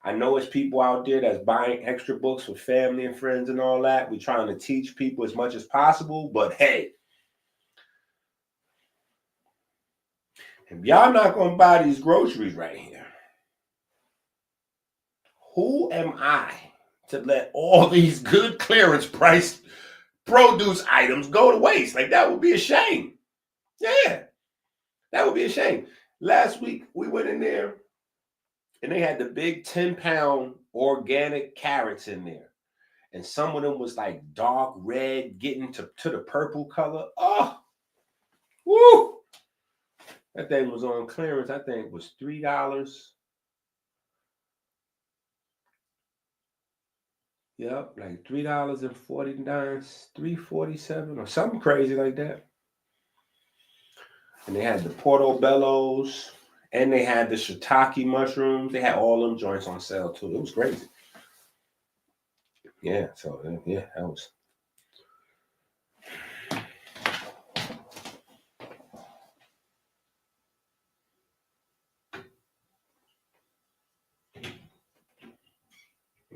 I know it's people out there that's buying extra books for family and friends and all that. We're trying to teach people as much as possible, but hey, if y'all not gonna buy these groceries right here, who am I to let all these good clearance price produce items go to waste? Like, that would be a shame. Yeah, that would be a shame. Last week we went in there and they had the big 10-pound organic carrots in there. And some of them was like dark red, getting to the purple color. Oh, woo! That thing was on clearance. I think it was $3. Yep, like $3.49, $3.47 or something crazy like that. And they had the portobellos, and they had the shiitake mushrooms. They had all them joints on sale too. It was crazy. Yeah, so yeah, that was.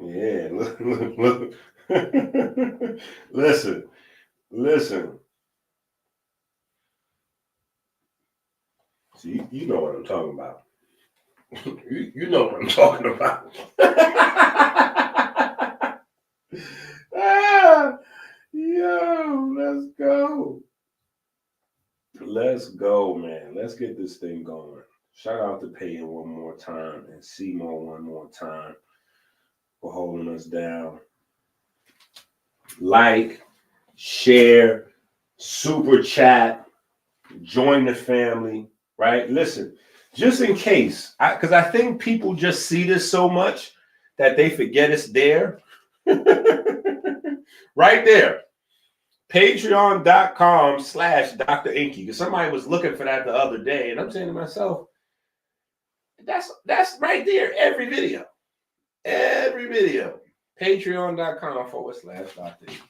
Yeah, look. Listen. See, you know what I'm talking about. you know what I'm talking about. Yo, let's go. Let's go, man. Let's get this thing going. Shout out to Peyton one more time and Seymour one more time for holding us down. Like, share, super chat, join the family, right? Listen, just in case, because I think people just see this so much that they forget it's there. Right there. Patreon.com/Dr. EnQi. Because somebody was looking for that the other day, and I'm saying to myself, that's right there. Every video. Patreon.com/Dr. EnQi.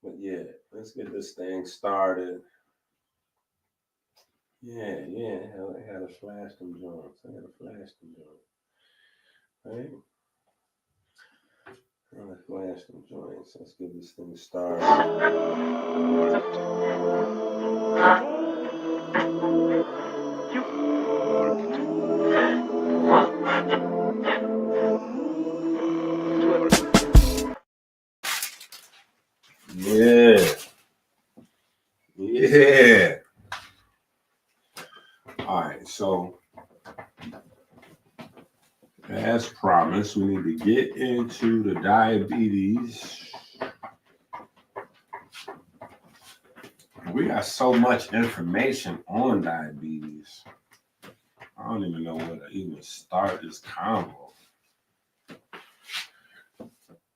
But yeah, let's get this thing started. Yeah. I gotta flash them joints. Right? I gotta flash them joints. Let's get this thing started. Yeah. All right, so as promised, we need to get into the diabetes. We got so much information on diabetes. I don't even know where to even start this convo.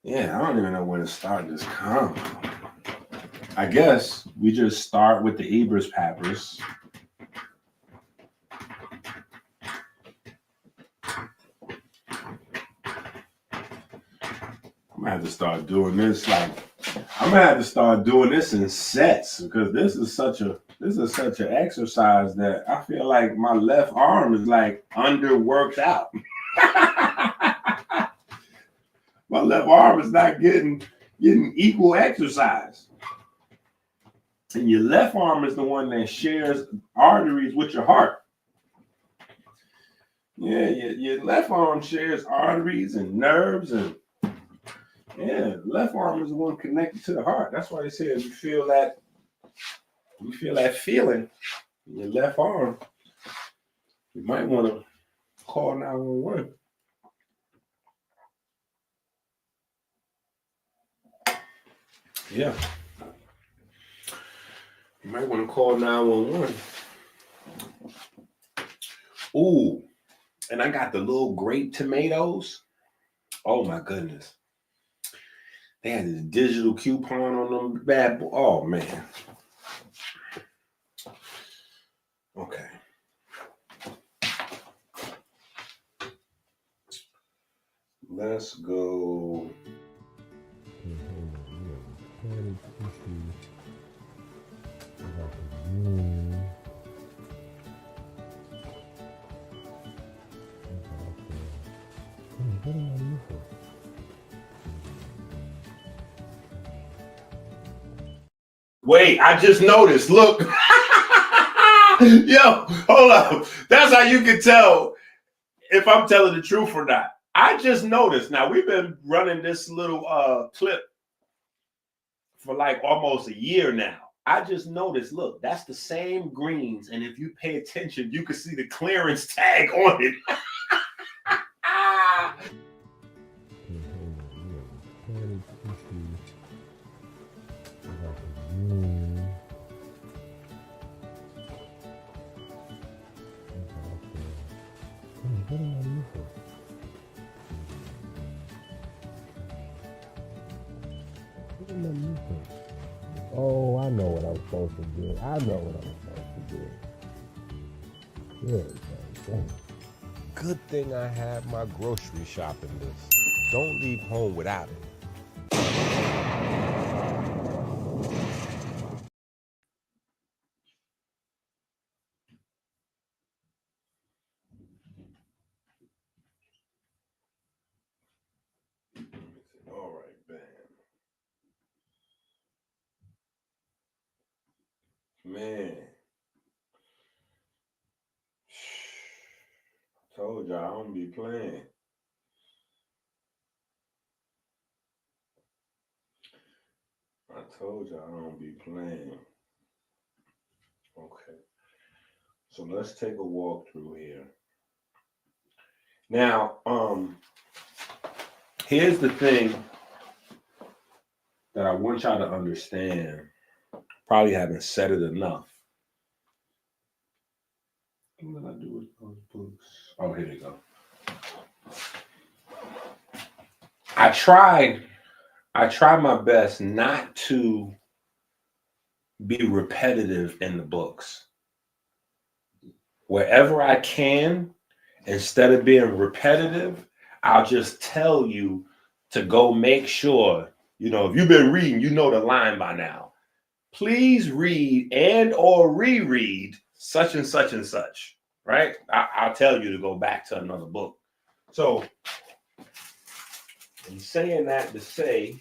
Yeah, I don't even know where to start this convo. I guess we just start with the Ebers Pappers. I'm gonna have to start doing this in sets because this is such an exercise that I feel like my left arm is like underworked out. My left arm is not getting equal exercise. And your left arm is the one that shares arteries with your heart. Yeah, your left arm shares arteries and nerves, and yeah, left arm is the one connected to the heart. That's why they say if you feel that feeling in your left arm, you might want to call 911. Yeah. You might want to call 911. Ooh, and I got the little grape tomatoes. Oh my goodness. They had this digital coupon on them bad boy. Oh man. Okay. Let's go. Wait, I just noticed. Look. Yo, hold up. That's how you can tell if I'm telling the truth or not. I just noticed. Now, we've been running this little clip for like almost a year now. I just noticed, look, that's the same greens. And if you pay attention, you can see the clearance tag on it.
Oh, I know what I'm supposed to do. I know what I'm supposed to do. Good, man. Good thing I have my grocery shopping list. Don't leave home without it.
All right, bam. Man. Told y'all I don't be playing. I told y'all I don't be playing. Okay. So let's take a walk through here. Now, here's the thing that I want y'all to understand. Probably haven't said it enough. What did I do with those books? Oh, here they go. I tried my best not to be repetitive in the books. Wherever I can, instead of being repetitive, I'll just tell you to go make sure, if you've been reading, you know the line by now. Please read and or reread such and such and such, right? I'll tell you to go back to another book. So I'm saying that to say,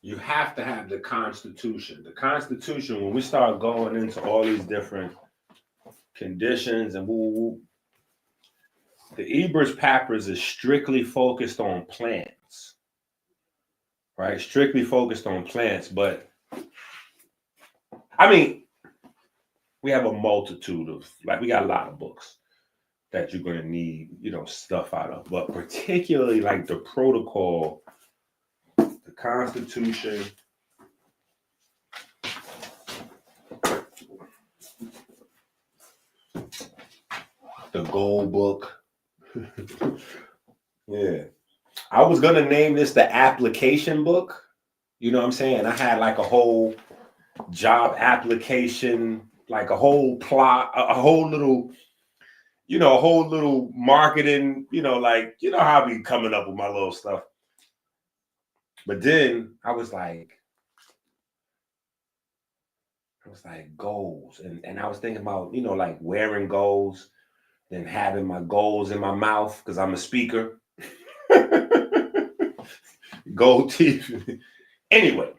you have to have the Constitution. The Constitution, when we start going into all these different conditions and the Ebers Papers is strictly focused on plants, right? Strictly focused on plants. But I mean, we have a multitude of, we got a lot of books that you're going to need, stuff out of. But particularly like the protocol, the Constitution, the Gold Book. Yeah. I was going to name this the application book. You know what I'm saying? I had like a whole job application, like a whole plot, a whole little, a whole little marketing, how I be coming up with my little stuff. But then I was like goals. And I was thinking about, like wearing goals, then having my goals in my mouth because I'm a speaker. Gold teeth. Anyway,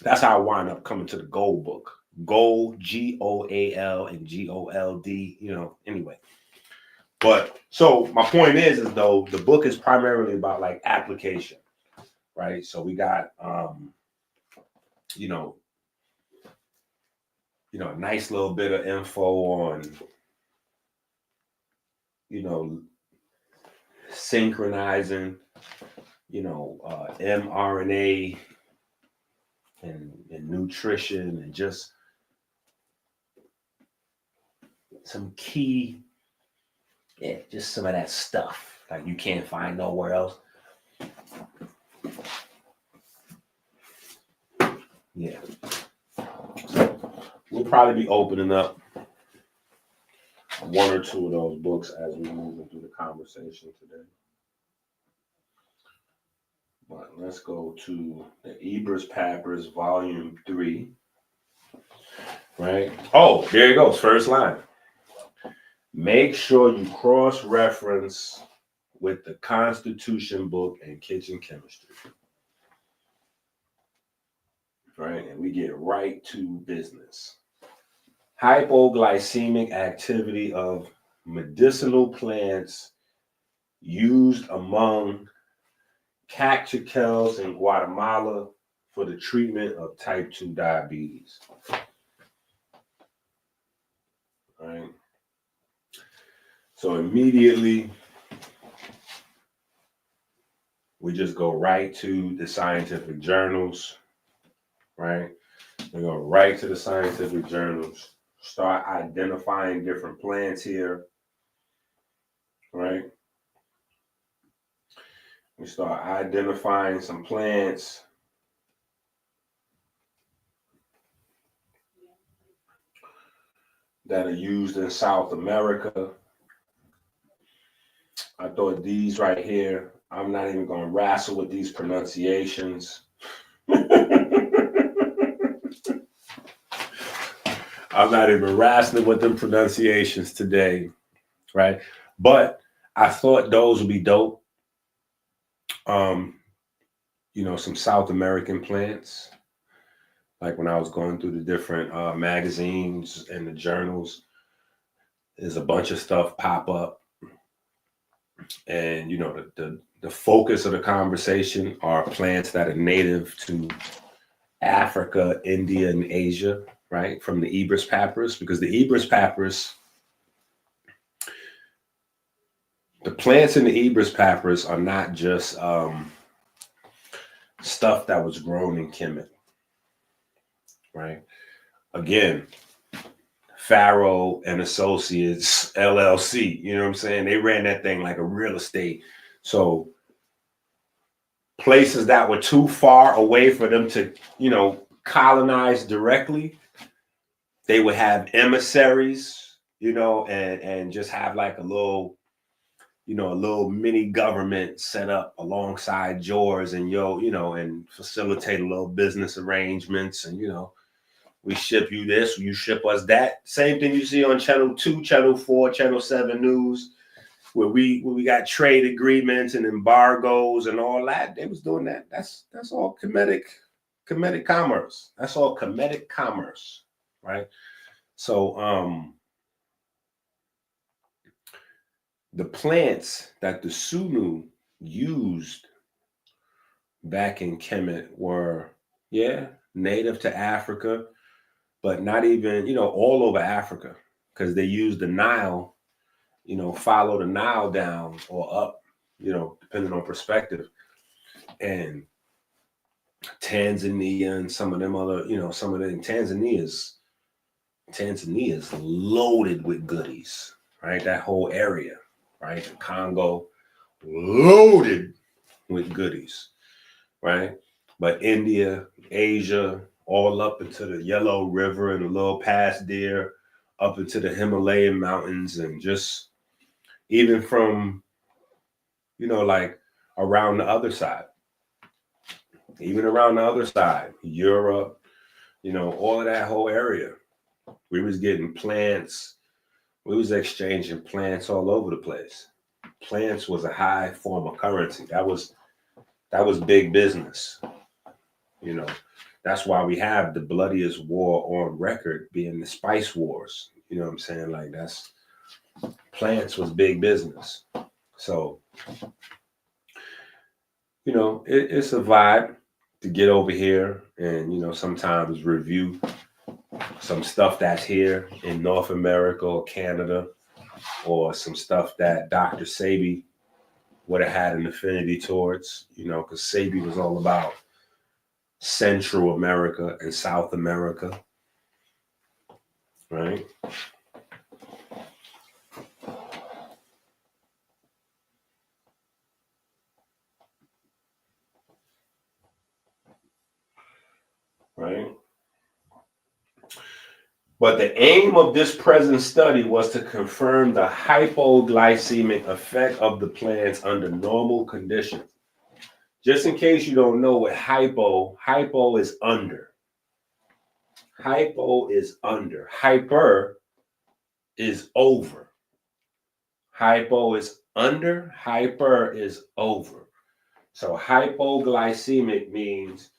that's how I wind up coming to the Gold Book. Gold, Goal, and GOLD, anyway. But so my point is though, the book is primarily about like application, right? So we got, a nice little bit of info on, synchronizing, mRNA and nutrition and just some key, just some of that stuff like you can't find nowhere else. Yeah. So we'll probably be opening up one or two of those books as we move into the conversation today. But let's go to the Ebers Papers, Volume 3. Right? Oh, there it goes. First line. Make sure you cross-reference with the Constitution book and kitchen chemistry. Right? And we get right to business. Hypoglycemic activity of medicinal plants used among Cachucals in Guatemala for the treatment of type 2 diabetes. Right? So immediately, we just go right to the scientific journals, right? We go right to the scientific journals, start identifying different plants here, right? We start identifying some plants that are used in South America. I thought these right here, I'm not even going to wrestle with these pronunciations. I'm not even wrestling with them pronunciations today, right? But I thought those would be dope. Some South American plants. Like when I was going through the different magazines and the journals, there's a bunch of stuff pop up. And, the focus of the conversation are plants that are native to Africa, India, and Asia, right? From the Ebers papyrus, because the Ebers papyrus, the plants in the Ebers papyrus are not just stuff that was grown in Kemet, right? Again, Farrow and Associates LLC, you know what I'm saying? They ran that thing like a real estate. So places that were too far away for them to, colonize directly, they would have emissaries, and just have like a little mini government set up alongside yours and and facilitate a little business arrangements. And, we ship you this, you ship us that. Same thing you see on Channel 2, Channel 4, Channel 7 News, where we got trade agreements and embargoes and all that. They was doing that. That's all Kemetic commerce. That's all Kemetic commerce, right? So the plants that the Sunu used back in Kemet were, native to Africa, but not even, all over Africa, because they used the Nile, follow the Nile down or up, depending on perspective. And Tanzania and some of them other, Tanzania's loaded with goodies, right? That whole area, right? The Congo, loaded with goodies, right? But India, Asia, all up into the Yellow River and a little past there, up into the Himalayan mountains, and just even from, like around the other side, Europe, all of that whole area. We was getting plants. We was exchanging plants all over the place. Plants was a high form of currency. That was big business. That's why we have the bloodiest war on record being the Spice Wars. You know what I'm saying? Like plants was big business. So, it's a vibe to get over here and, sometimes review some stuff that's here in North America or Canada, or some stuff that Dr. Sebi would have had an affinity towards, because Sebi was all about Central America and South America, right? Right? But the aim of this present study was to confirm the hypoglycemic effect of the plants under normal conditions. Just in case you don't know what hypo is under. Hypo is under. Hyper is over. Hypo is under. Hyper is over. So hypoglycemic means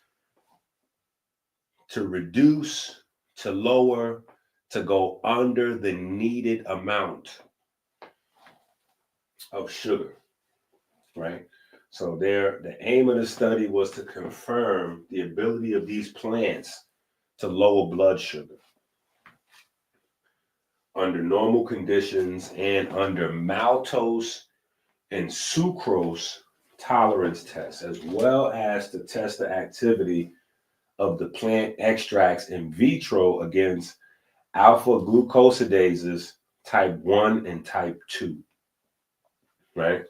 to reduce, to lower, to go under the needed amount of sugar, right? So the aim of the study was to confirm the ability of these plants to lower blood sugar under normal conditions and under maltose and sucrose tolerance tests, as well as to test the activity of the plant extracts in vitro against alpha glucosidases type 1 and type 2. right?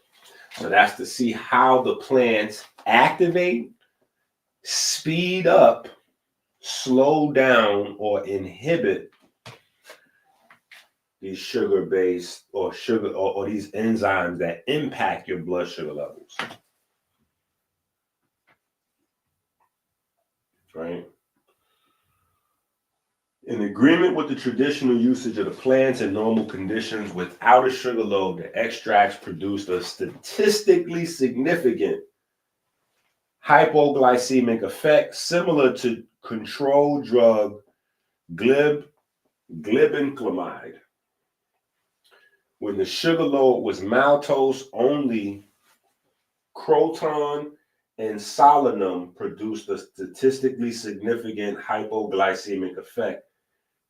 So that's to see how the plants activate, speed up, slow down, or inhibit these sugar-based or sugar or these enzymes that impact your blood sugar levels, right? In agreement with the traditional usage of the plants in normal conditions without a sugar load, the extracts produced a statistically significant hypoglycemic effect similar to control drug glibenclamide. When the sugar load was maltose only, croton and solanum produced a statistically significant hypoglycemic effect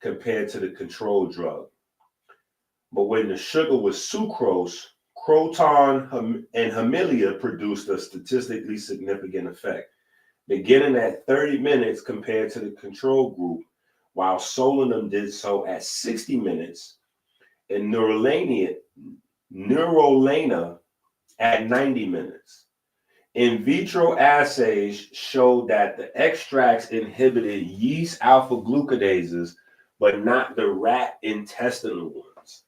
compared to the control drug. But when the sugar was sucrose, croton and hemilia produced a statistically significant effect, beginning at 30 minutes compared to the control group, while solanum did so at 60 minutes and neurolana at 90 minutes. In vitro assays showed that the extracts inhibited yeast alpha glucadases, but not the rat intestinal ones.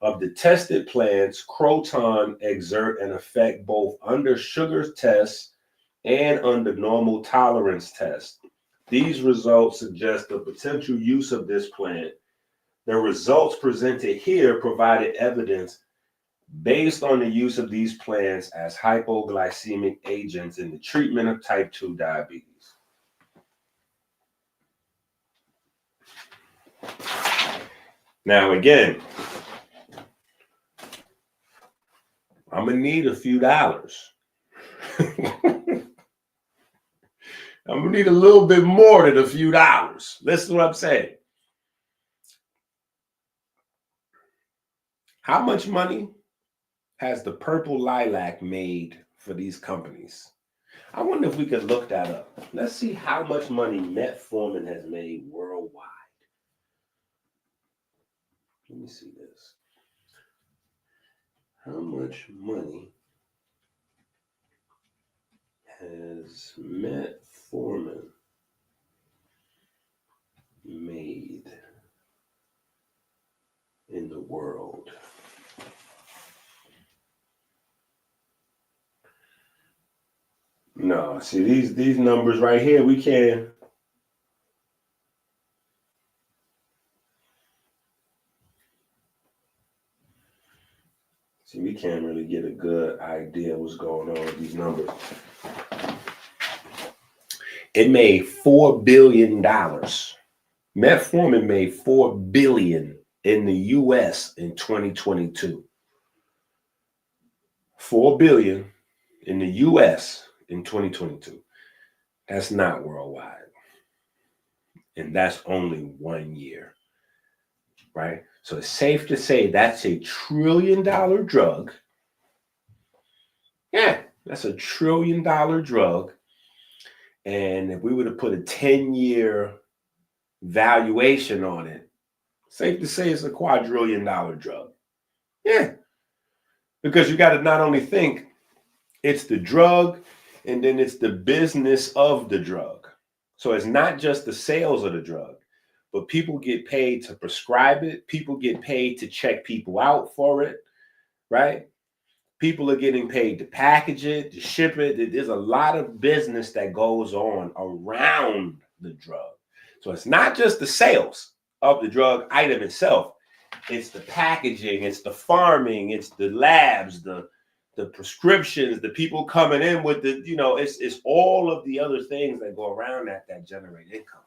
Of the tested plants, croton exert an effect both under sugar tests and under normal tolerance tests. These results suggest the potential use of this plant. The results presented here provided evidence based on the use of these plants as hypoglycemic agents in the treatment of type 2 diabetes. Now, again, I'm going to need a few dollars. I'm going to need a little bit more than a few dollars. Listen to what I'm saying. How much money has the purple lilac made for these companies? I wonder if we could look that up. Let's see how much money metformin has made worldwide. Let me see this. How much money has metformin made in the world? No, see these numbers right here, we can't. See, we can't really get a good idea what's going on with these numbers. It made $4 billion. Metformin made $4 billion in the US in 2022. $4 billion in the US in 2022. That's not worldwide. And that's only 1 year, right? So it's safe to say that's a $1 trillion drug. Yeah, that's a $1 trillion drug. And if we were to put a 10-year valuation on it, safe to say it's a $250 million drug. Yeah. Because you got to not only think it's the drug and then it's the business of the drug. So it's not just the sales of the drug, but people get paid to prescribe it. People get paid to check people out for it, right? People are getting paid to package it, to ship it. There's a lot of business that goes on around the drug. So it's not just the sales of the drug item itself. It's the packaging, it's the farming, it's the labs, the prescriptions, the people coming in with the, it's all of the other things that go around that generate income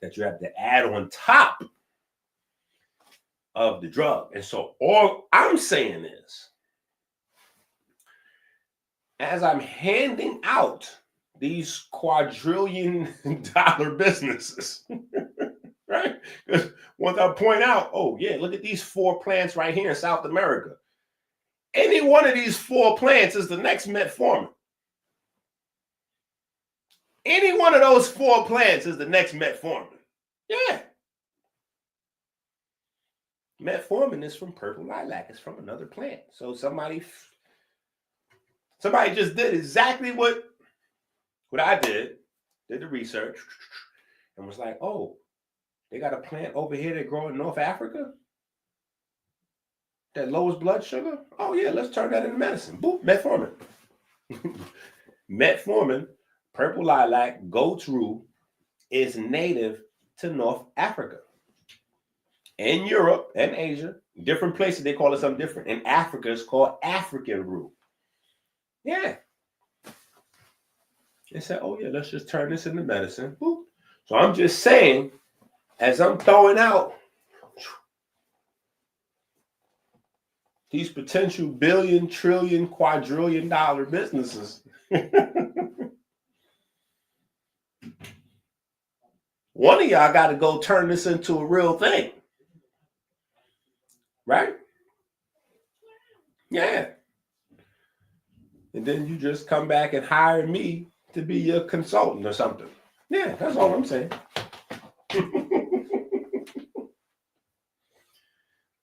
that you have to add on top of the drug. And so all I'm saying is, as I'm handing out these $250 million businesses, right? Because once I point out, oh yeah, look at these 4 plants right here in South America. Any one of these 4 plants is the next metformin. Any one of those 4 plants is the next metformin. Yeah. Metformin is from purple lilac. It's from another plant. So somebody Somebody just did exactly what I did the research, and was like, oh, they got a plant over here that grow in North Africa that lowers blood sugar. Oh yeah, let's turn that into medicine. Boop, metformin. Metformin, purple lilac, goat's rue, is native to North Africa. In Europe and Asia, different places they call it something different. In Africa, it's called African rue. Yeah. They said, oh yeah, let's just turn this into medicine. Boop. So I'm just saying, as I'm throwing out these potential billion, trillion, quadrillion dollar businesses, one of y'all got to go turn this into a real thing. Right? Yeah. And then you just come back and hire me to be your consultant or something. Yeah, that's all I'm saying.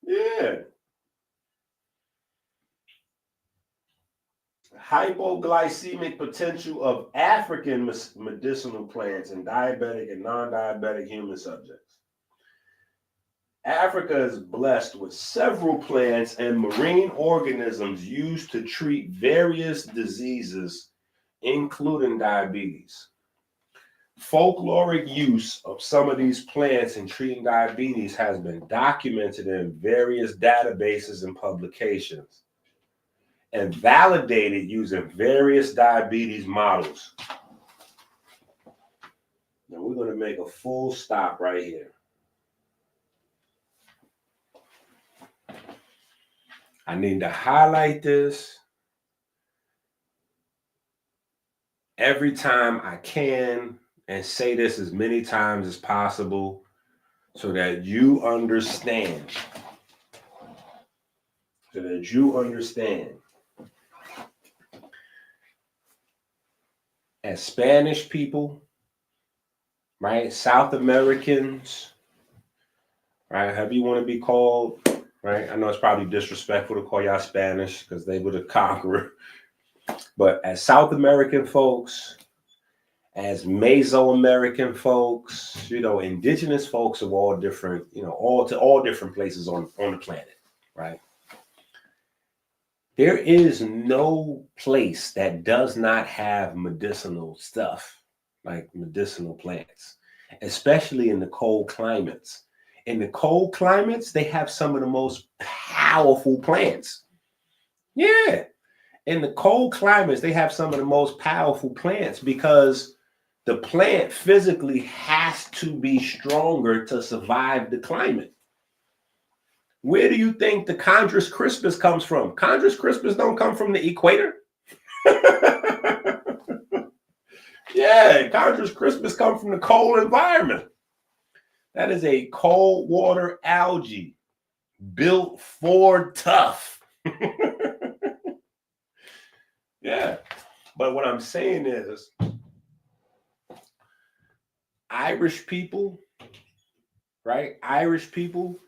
Yeah. Hypoglycemic potential of African medicinal plants in diabetic and non-diabetic human subjects. Africa is blessed with several plants and marine organisms used to treat various diseases, including diabetes. Folkloric use of some of these plants in treating diabetes has been documented in various databases and publications and validated using various diabetes models. Now we're going to make a full stop right here. I need to highlight this every time I can and say this as many times as possible so that you understand. So that you understand. As Spanish people, right? South Americans, right? However you want to be called, right? I know it's probably disrespectful to call y'all Spanish because they were the conqueror. But as South American folks, as Mesoamerican folks, indigenous folks of all different, all different places on the planet, right? There is no place that does not have medicinal stuff, like medicinal plants, especially in the cold climates. In the cold climates, they have some of the most powerful plants. Yeah. In the cold climates, they have some of the most powerful plants because the plant physically has to be stronger to survive the climate. Where do you think the Chondrus crispus comes from? Chondrus crispus don't come from the equator. Yeah, Chondrus crispus come from the cold environment. That is a cold water algae built for tough. Yeah, but what I'm saying is Irish people, right? Irish people,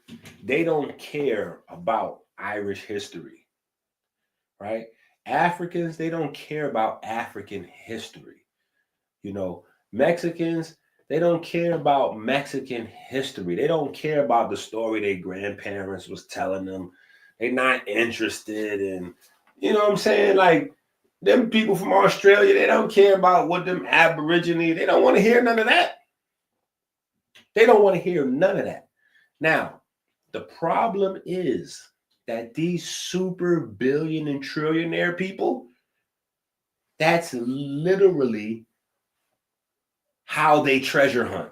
they don't care about Irish history, right? Africans, they don't care about African history. Mexicans, they don't care about Mexican history. They don't care about the story their grandparents was telling them. They're not interested in, what I'm saying? Like, them people from Australia, they don't care about what them Aborigine, they don't want to hear none of that. They don't want to hear none of that. Now, the problem is that these super billion and trillionaire people, that's literally how they treasure hunt.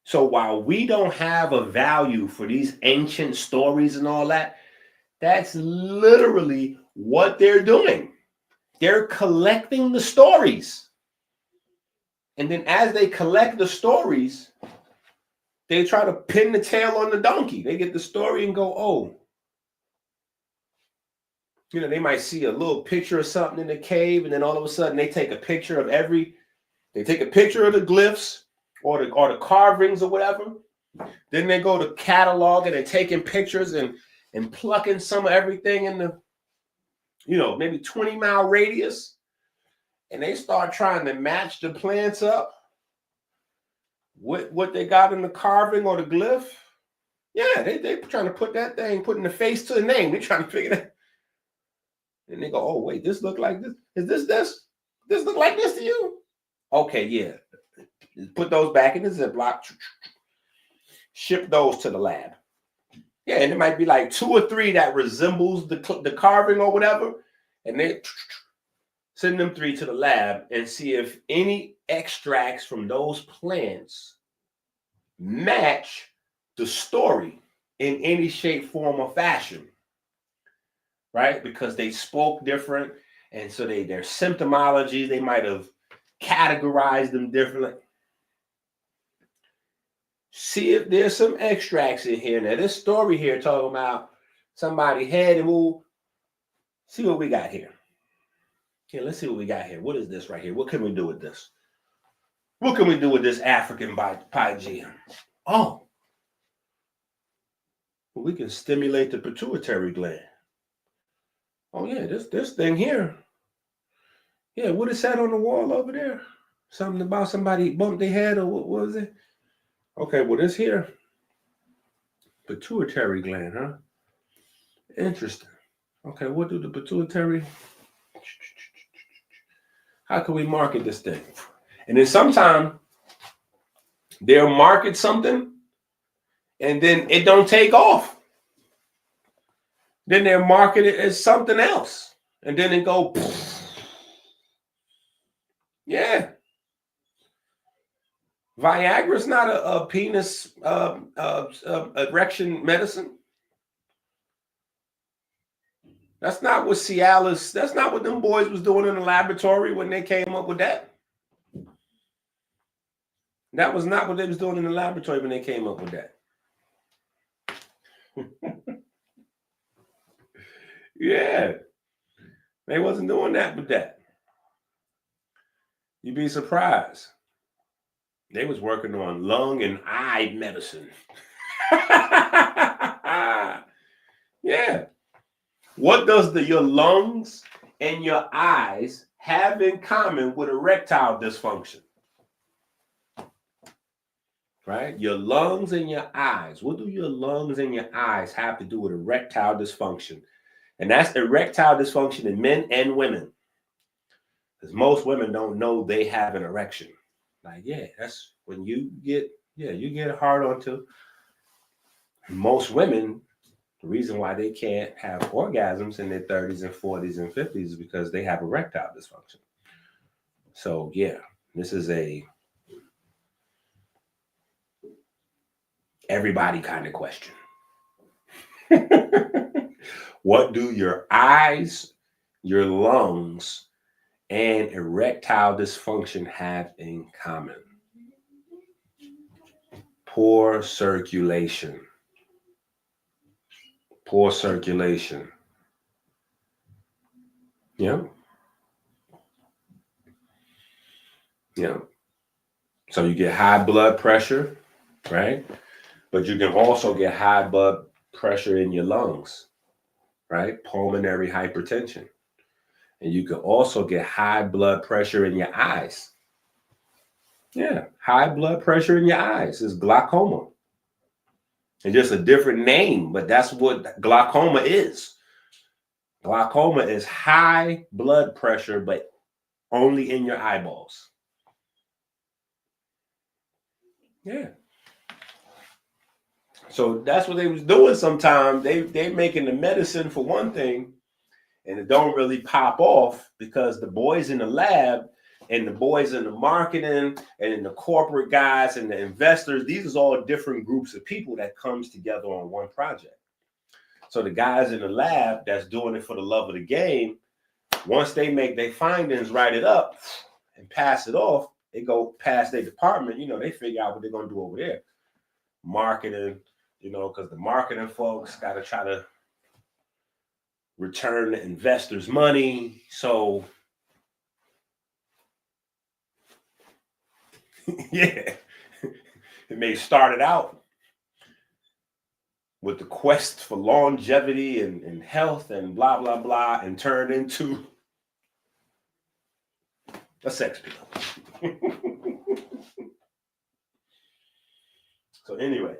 So while we don't have a value for these ancient stories and all that, that's literally what they're doing. They're collecting the stories. And then as they collect the stories, they try to pin the tail on the donkey. They get the story and go, oh. They might see a little picture of something in the cave, and then all of a sudden they take a picture of the glyphs or the carvings or whatever. Then they go to catalog and they're taking pictures and plucking some of everything in the maybe 20-mile radius, and they start trying to match the plants up with what they got in the carving or the glyph. Yeah, they trying to put that thing, putting the face to the name. They trying to figure that. And they go, oh, wait, this look like this. Is this? This look like this to you? Okay, yeah. Put those back in the Ziploc. Ship those to the lab. Yeah, and it might be like 2 or 3 that resembles the carving or whatever. And they send them 3 to the lab and see if any extracts from those plants match the story in any shape, form, or fashion. Right? Because they spoke different. And so their symptomology, they might have categorized them differently. See if there's some extracts in here. Now, this story here talking about somebody head and we'll see what we got here. Okay, let's see what we got here. What is this right here? What can we do with this? What can we do with this African Pygeum? Oh, well, we can stimulate the pituitary gland. Oh yeah, this thing here. Yeah, what is that on the wall over there? Something about somebody bumped their head or what was it? Okay, well this here, pituitary gland, huh? Interesting. Okay, what do the pituitary? How can we market this thing? And then sometimes they'll market something and then it don't take off. Then they'll market it as something else. And then it go, yeah. Viagra's not a penis erection medicine. That's not what Cialis, that's not what them boys was doing in the laboratory when they came up with that. That was not what they was doing in the laboratory when they came up with that. Yeah. They wasn't doing that with that. You'd be surprised. They was working on lung and eye medicine. Yeah. What does your lungs and your eyes have in common with erectile dysfunction? Right? Your lungs and your eyes. What do your lungs and your eyes have to do with erectile dysfunction? And that's erectile dysfunction in men and women. Because most women don't know they have an erection. Like, yeah, that's when you get hard on too. Most women, the reason why they can't have orgasms in their 30s and 40s and 50s is because they have erectile dysfunction. So yeah, this is a everybody kind of question. What do your eyes, your lungs, and erectile dysfunction have in common? Poor circulation. Poor circulation. Yeah. Yeah. So you get high blood pressure, right? But you can also get high blood pressure in your lungs, right? Pulmonary hypertension. And you can also get high blood pressure in your eyes. Yeah, high blood pressure in your eyes is glaucoma. It's just a different name, but that's what glaucoma is. Glaucoma is high blood pressure, but only in your eyeballs. Yeah. So that's what they was doing sometimes. They making the medicine for one thing, and it don't really pop off because the boys in the lab and the boys in the marketing and in the corporate guys and the investors, these are all different groups of people that comes together on one project. So the guys in the lab that's doing it for the love of the game, once they make their findings, write it up and pass it off, they go past their department, they figure out what they're going to do over there. Marketing, because the marketing folks got to try to return the investors' money. So, yeah, it may start it out with the quest for longevity and health and blah, blah, blah, and turned into a sex pill. So anyway,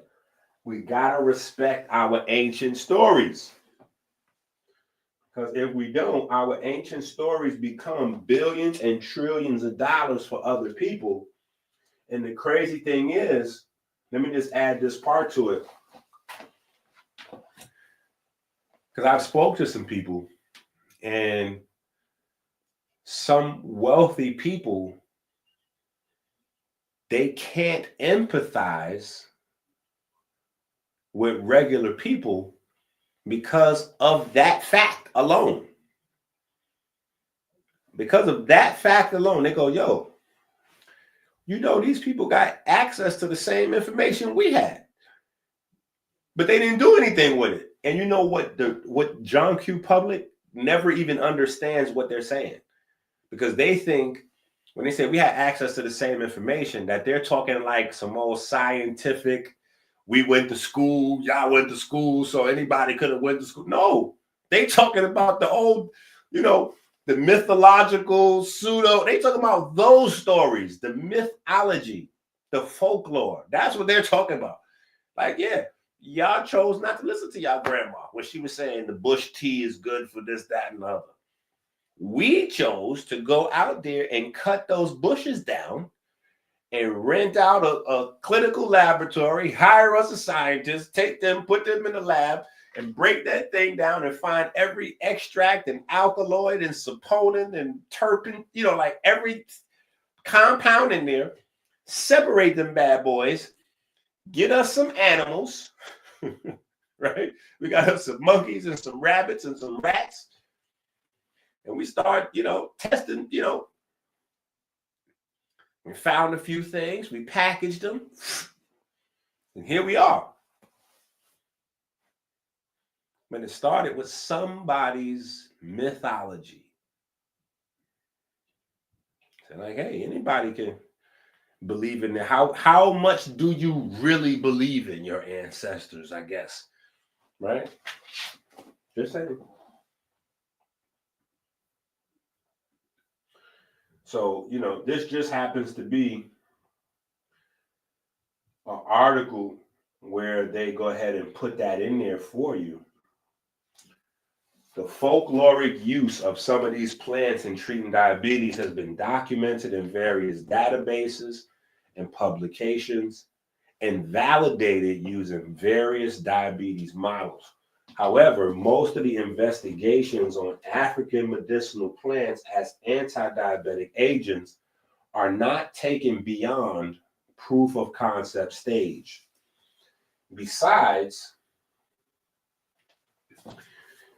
we gotta respect our ancient stories. Because if we don't, our ancient stories become billions and trillions of dollars for other people. And the crazy thing is, let me just add this part to it. Because I've spoke to some people, and some wealthy people, they can't empathize with regular people because of that fact alone. Because of that fact alone, they go, yo, you know, these people got access to the same information we had, but they didn't do anything with it. And you know what John Q. Public never even understands what they're saying, because they think when they say we had access to the same information, that they're talking like some old scientific, we went to school, y'all went to school, so anybody could have went to school. No, they talking about the old, you know, the mythological pseudo. They talking about those stories, the mythology, the folklore. That's what they're talking about. Like, yeah, y'all chose not to listen to y'all grandma when she was saying the bush tea is good for this, that, and the other. We chose to go out there and cut those bushes down and rent out a clinical laboratory, hire us a scientist, take them, put them in the lab, and break that thing down and find every extract and alkaloid and saponin and terpene, you know, like every compound in there, separate them bad boys, get us some animals, right? We got us some monkeys and some rabbits and some rats. And we start, you know, testing, you know, we found a few things, we packaged them, and here we are. But it started with somebody's mythology. So like, hey, anybody can believe in it. How much do you really believe in your ancestors, I guess, right? Just saying. So, you know, this just happens to be an article where they go ahead and put that in there for you. The folkloric use of some of these plants in treating diabetes has been documented in various databases and publications and validated using various diabetes models. However, most of the investigations on African medicinal plants as anti-diabetic agents are not taken beyond proof of concept stage. Besides,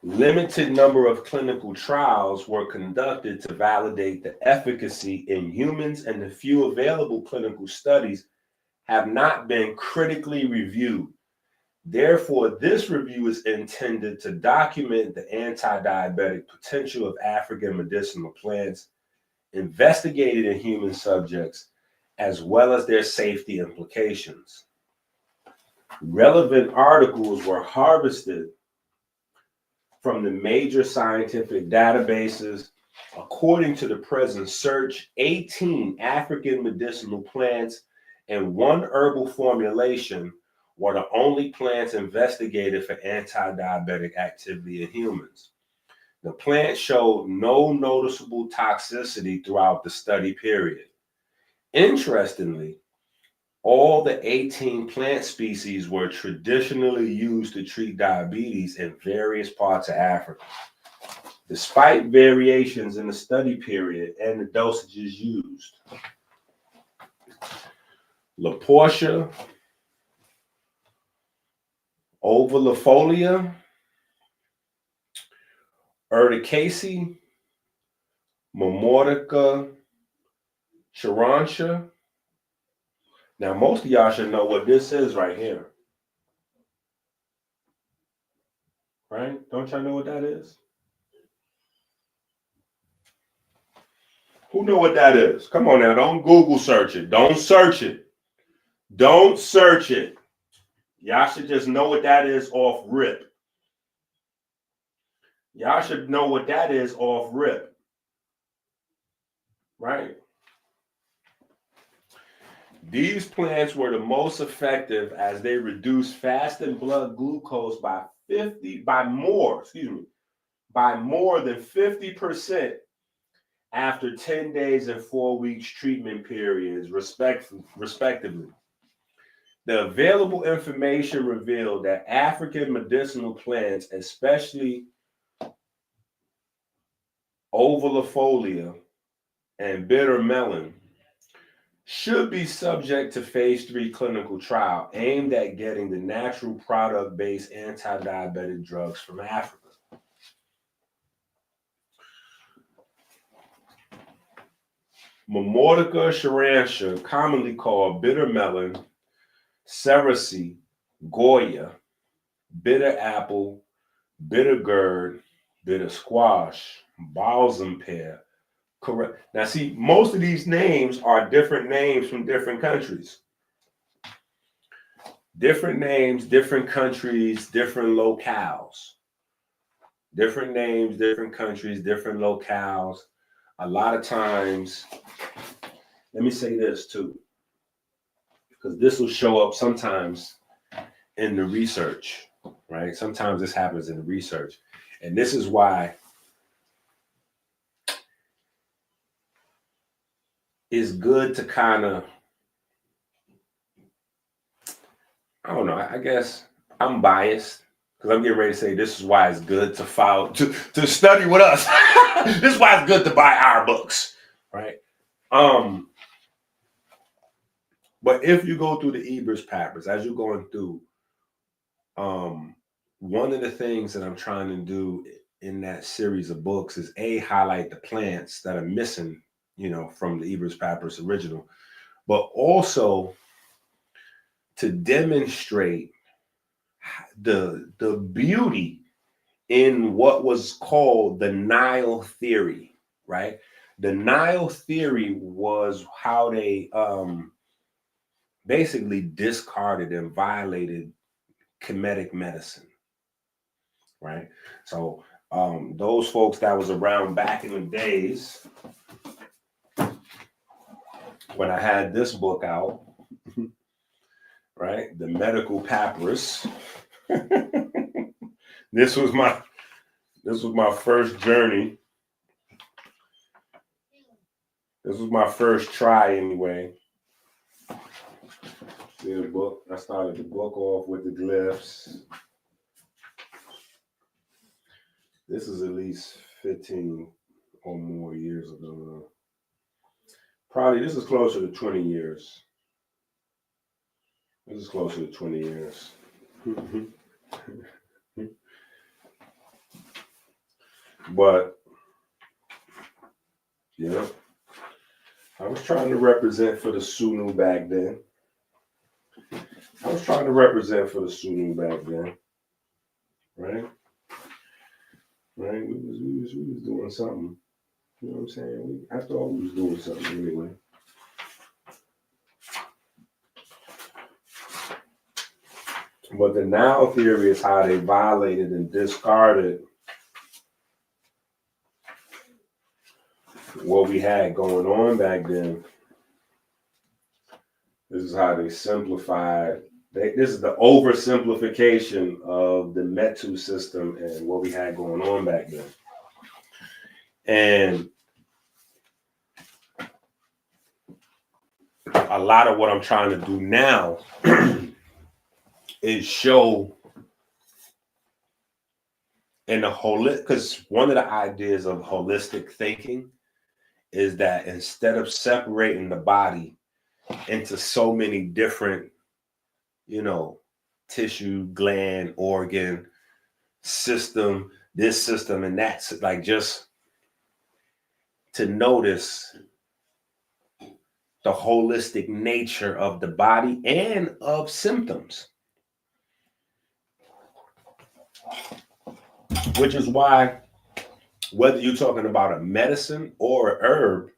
limited number of clinical trials were conducted to validate the efficacy in humans, and the few available clinical studies have not been critically reviewed. Therefore, this review is intended to document the anti-diabetic potential of African medicinal plants investigated in human subjects, as well as their safety implications. Relevant articles were harvested from the major scientific databases. According to the present search, 18 African medicinal plants and one herbal formulation were the only plants investigated for anti-diabetic activity in humans. The plants showed no noticeable toxicity throughout the study period. Interestingly, all the 18 plant species were traditionally used to treat diabetes in various parts of Africa. Despite variations in the study period and the dosages used, Laportia, ovalifolia, urticacea, Momordica charantia. Now, most of y'all should know what this is right here. Right? Don't y'all know what that is? Who know what that is? Come on now, don't Google search it. Don't search it. Don't search it. Y'all should just know what that is off rip. Y'all should know what that is off rip. Right? These plants were the most effective as they reduced fasting blood glucose by more than 50% after 10 days and 4 weeks treatment periods, respectively. The available information revealed that African medicinal plants, especially ovalifolia and bitter melon, should be subject to phase 3 clinical trial aimed at getting the natural product-based anti-diabetic drugs from Africa. Momordica charantia, commonly called bitter melon, cerasee, goya, bitter apple, bitter gourd, bitter squash, balsam pear. Correct. Now, see, most of these names are different names from different countries. Different names, different countries, different locales. Different names, different countries, different locales. A lot of times, let me say this too, because this will show up sometimes in the research, right? Sometimes this happens in the research. And this is why it's good to kind of, I don't know, I guess I'm biased because I'm getting ready to say this is why it's good to follow, to study with us. This is why it's good to buy our books, right? But if you go through the Ebers papers, as you're going through, one of the things that I'm trying to do in that series of books is highlight the plants that are missing, from the Ebers papers original, but also to demonstrate the beauty in what was called the Nile theory, right? The Nile theory was how they basically discarded and violated Kemetic medicine, right? So those folks that was around back in the days when I had this book out, right? The Medical Papyrus. This was my first journey. This was my first try anyway. See the book? I started the book off with the glyphs. This is at least 15 or more years ago. Probably this is closer to 20 years. This is closer to 20 years. But, yeah, I was trying to represent for the Sunu back then. Right? Right? We was doing something. You know what I'm saying? I thought we was doing something anyway. But the Nile theory is how they violated and discarded what we had going on back then. This is how they simplified. This is the oversimplification of the Metu system and what we had going on back then. And a lot of what I'm trying to do now is show in the holistic, because one of the ideas of holistic thinking is that instead of separating the body into so many different, tissue, gland, organ, system, this system and that, like just to notice the holistic nature of the body and of symptoms. Which is why, whether you're talking about a medicine or a herb,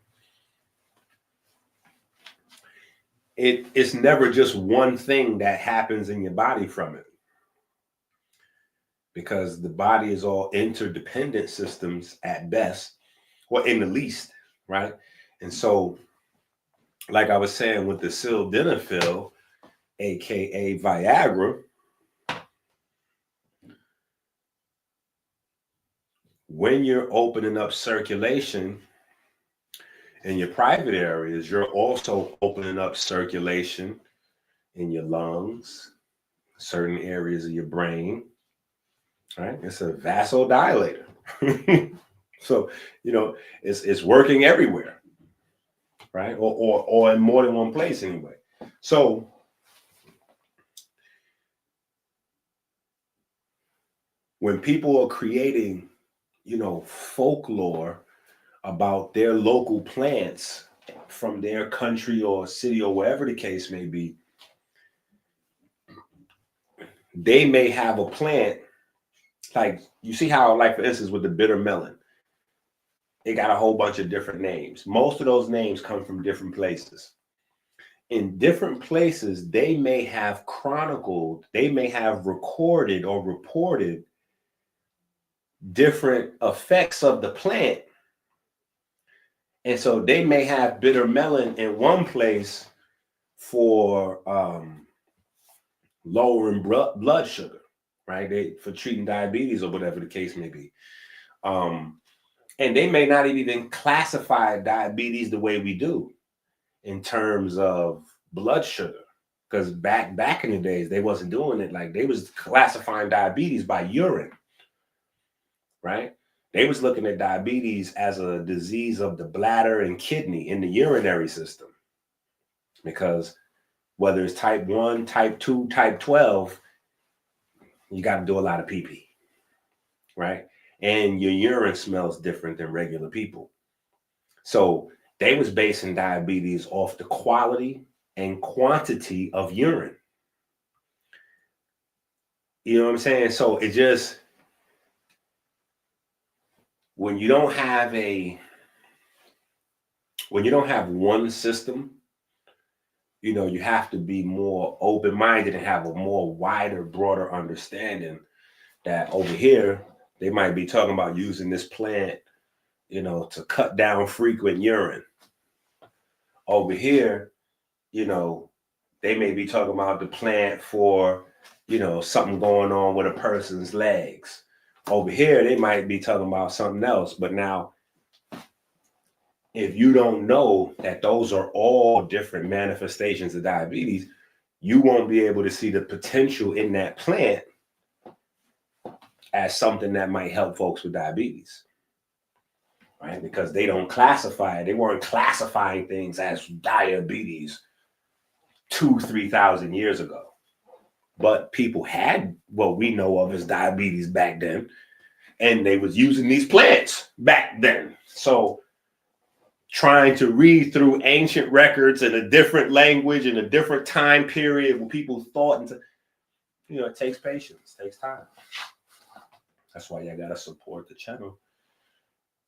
it's never just one thing that happens in your body from it, because the body is all interdependent systems at best, or in the least, right? And so, like I was saying with the sildenafil, aka Viagra, when you're opening up circulation in your private areas, you're also opening up circulation in your lungs, certain areas of your brain, right? It's a vasodilator. So, it's working everywhere, right? Or in more than one place anyway. So when people are creating, folklore about their local plants from their country or city or wherever the case may be, they may have a plant, like you see how, like for instance, with the bitter melon, it got a whole bunch of different names. Most of those names come from different places. In different places, they may have chronicled, they may have recorded or reported different effects of the plant. And so they may have bitter melon in one place for lowering blood sugar, right? For treating diabetes or whatever the case may be. And they may not even classify diabetes the way we do in terms of blood sugar, because back in the days they wasn't doing it. Like, they was classifying diabetes by urine, right? They was looking at diabetes as a disease of the bladder and kidney in the urinary system, because whether it's type 1, type 2, type 12, you got to do a lot of pee-pee, right? And your urine smells different than regular people. So they was basing diabetes off the quality and quantity of urine. You know what I'm saying? So it just, when you don't have one system, you have to be more open-minded and have a more wider, broader understanding that over here, they might be talking about using this plant, to cut down frequent urine. Over here, they may be talking about the plant for, something going on with a person's legs. Over here, they might be talking about something else. But now, if you don't know that those are all different manifestations of diabetes, you won't be able to see the potential in that plant as something that might help folks with diabetes, right? Because they don't classify it. They weren't classifying things as diabetes 2,000-3,000 years ago. But people had what we know of as diabetes back then, and they was using these plants back then. So trying to read through ancient records in a different language in a different time period where people thought, it takes patience, takes time. That's why you gotta support the channel.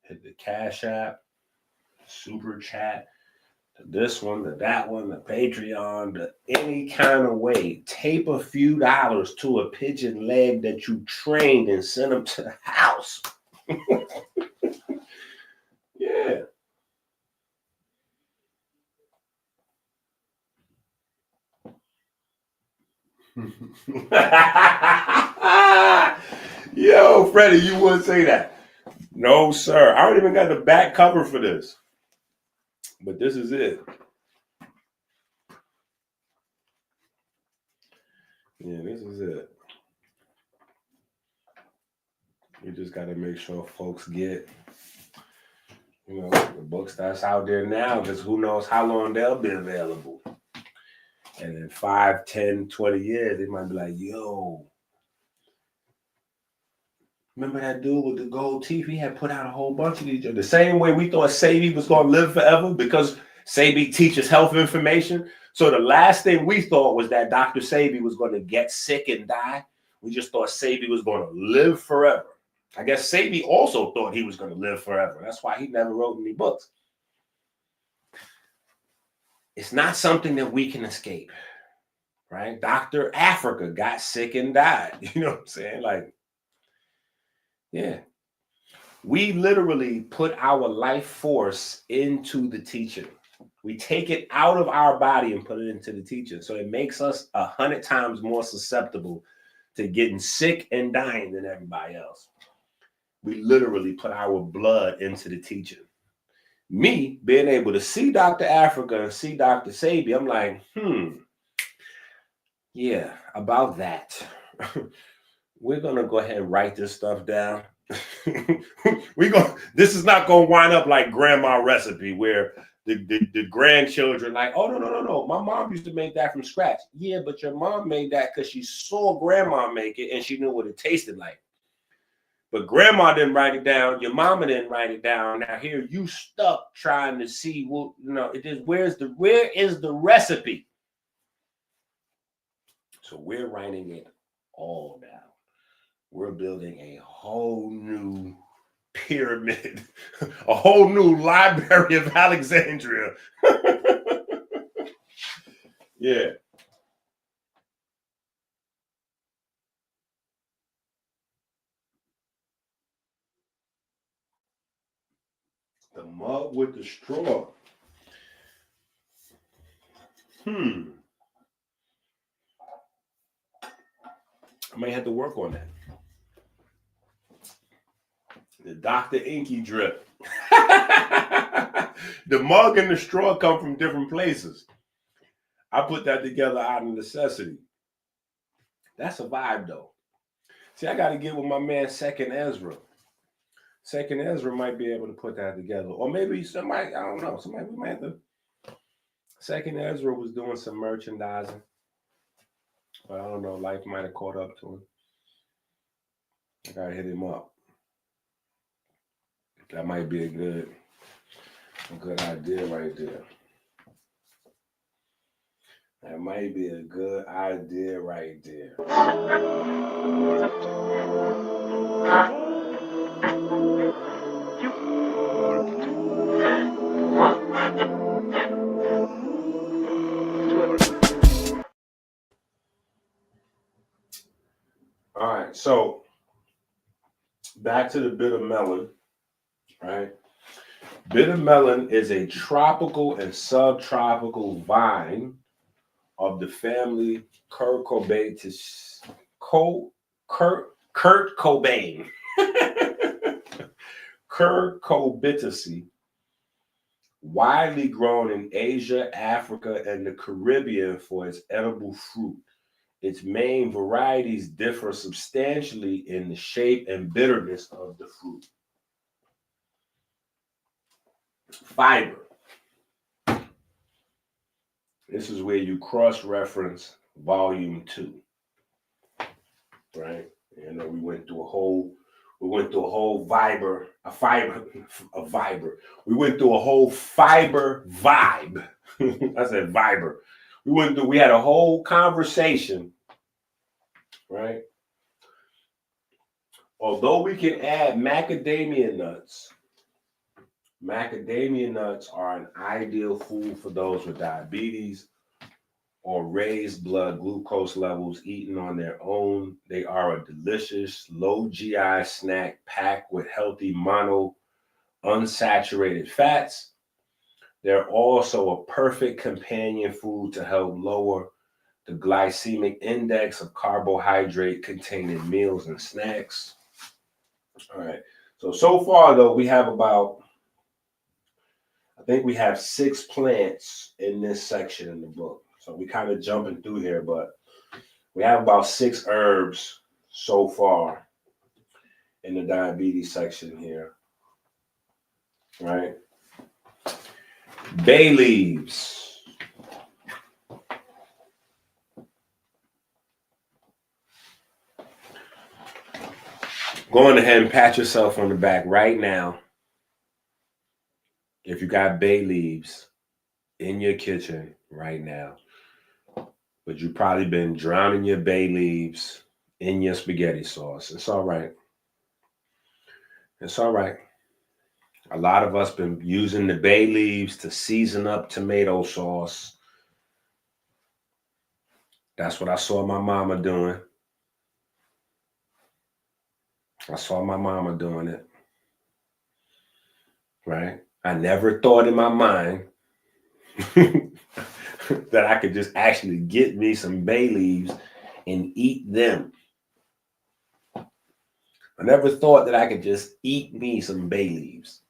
Hit the Cash App, Super Chat, this one, to that one, the Patreon, to any kind of way. Tape a few dollars to a pigeon leg that you trained and send them to the house. Yeah. Yo, Freddie, you wouldn't say that. No, sir. I don't even got the back cover for this. But this is it. Yeah, this is it. You just got to make sure folks get, the books that's out there now, because who knows how long they'll be available. And in 5, 10, 20 years, they might be like, yo, remember that dude with the gold teeth? He had put out a whole bunch of these. The same way we thought Sadie was going to live forever because Sadie teaches health information. So the last thing we thought was that Dr. Sadie was going to get sick and die. We just thought Sadie was going to live forever. I guess Sadie also thought he was going to live forever. That's why he never wrote any books. It's not something that we can escape, right? Dr. Africa got sick and died. You know what I'm saying? Like, yeah. We literally put our life force into the teaching. We take it out of our body and put it into the teaching. So it makes us 100 times more susceptible to getting sick and dying than everybody else. We literally put our blood into the teaching. Me being able to see Dr. Africa and see Dr. Sabi, I'm like, yeah, about that. We're gonna go ahead and write this stuff down. This is not gonna wind up like grandma recipe where the grandchildren like, oh no. My mom used to make that from scratch. Yeah, but your mom made that because she saw grandma make it and she knew what it tasted like. But grandma didn't write it down. Your mama didn't write it down. Now here you stuck trying to see what it is. Where is the recipe? So we're writing it all down. We're building a whole new pyramid, a whole new Library of Alexandria. Yeah. The mug with the straw. I may have to work on that. The Dr. EnQi drip. The mug and the straw come from different places. I put that together out of necessity. That's a vibe, though. See, I got to get with my man Second Ezra. Second Ezra might be able to put that together. Or maybe somebody, I don't know, somebody we might have to. Second Ezra was doing some merchandising. But I don't know, life might have caught up to him. I got to hit him up. That might be a good idea right there. That might be a good idea right there. All right, so back to the bitter melon, right? Bitter melon is a tropical and subtropical vine of the family Cucurbitaceae. Kurt Cobain. Cucurbitaceae, widely grown in Asia, Africa, and the Caribbean for its edible fruit. Its main varieties differ substantially in the shape and bitterness of the fruit. Fiber. This is where you cross-reference volume 2, right? We went through a whole fiber. We went through a whole fiber vibe. I said viber. We had a whole conversation, right? Although we can add macadamia nuts are an ideal food for those with diabetes or raised blood glucose levels eaten on their own. They are a delicious, low GI snack packed with healthy unsaturated fats. They're also a perfect companion food to help lower the glycemic index of carbohydrate-containing meals and snacks. All right. So far, though, we have I think we have 6 plants in this section in the book. So we kind of jumping through here, but we have about 6 herbs so far in the diabetes section here, right? Bay leaves. Go on ahead and pat yourself on the back right now. If you got bay leaves in your kitchen right now, but you've probably been drowning your bay leaves in your spaghetti sauce. It's all right. It's all right. A lot of us been using the bay leaves to season up tomato sauce. That's what I saw my mama doing. I saw my mama doing it. Right? I never thought in my mind that I could just actually get me some bay leaves and eat them. I never thought that I could just eat me some bay leaves,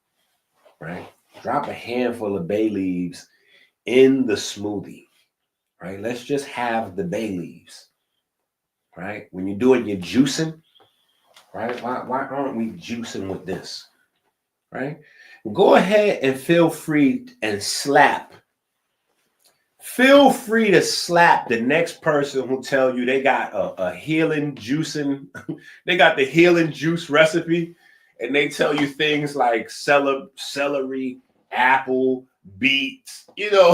right? Drop a handful of bay leaves in the smoothie, right? Let's just have the bay leaves, right? When you're doing your juicing, right? Why aren't we juicing with this, right? Go ahead and feel free and slap. Feel free to slap the next person who tell you they got a healing juicing, they got the healing juice recipe, and they tell you things like celery, apple, beets, you know.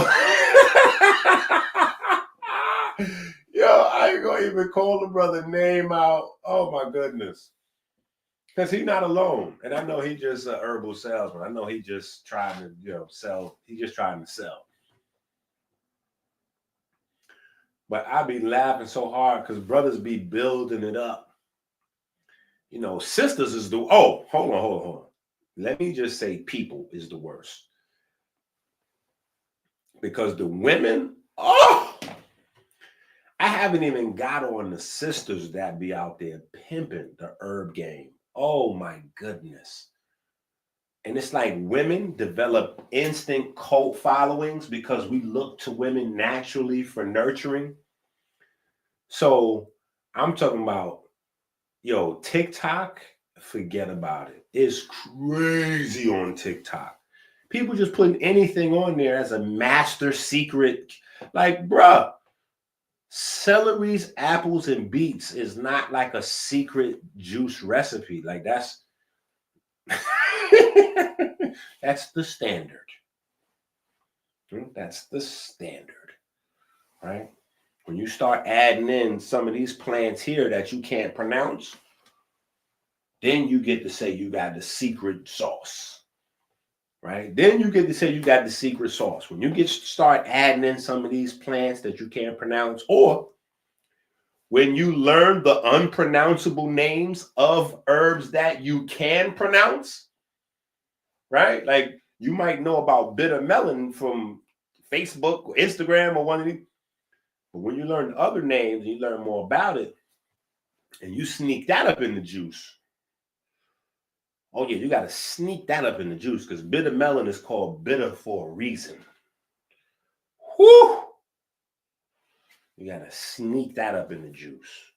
Yo, I ain't gonna even call the brother name out. Oh my goodness. Because he's not alone. And I know he just an herbal salesman. I know he just trying to, sell. He's just trying to sell. But I be laughing so hard because brothers be building it up. Sisters is hold on. Let me just say people is the worst. Because the women, I haven't even got on the sisters that be out there pimping the herb game. Oh my goodness. And it's like women develop instant cult followings because we look to women naturally for nurturing. So I'm talking about, TikTok, forget about it. It's crazy on TikTok. People just putting anything on there as a master secret. Like, bruh, celeries, apples, and beets is not like a secret juice recipe. Like that's that's the standard. That's the standard, right? When you start adding in some of these plants here that you can't pronounce, then you get to say you got the secret sauce, right? Then you get to say you got the secret sauce. When you start adding in some of these plants that you can't pronounce, or when you learn the unpronounceable names of herbs that you can pronounce, right? Like you might know about bitter melon from Facebook or Instagram or one of these. But when you learn other names and you learn more about it, and you sneak that up in the juice, oh yeah, you got to sneak that up in the juice because bitter melon is called bitter for a reason. Whew! You got to sneak that up in the juice.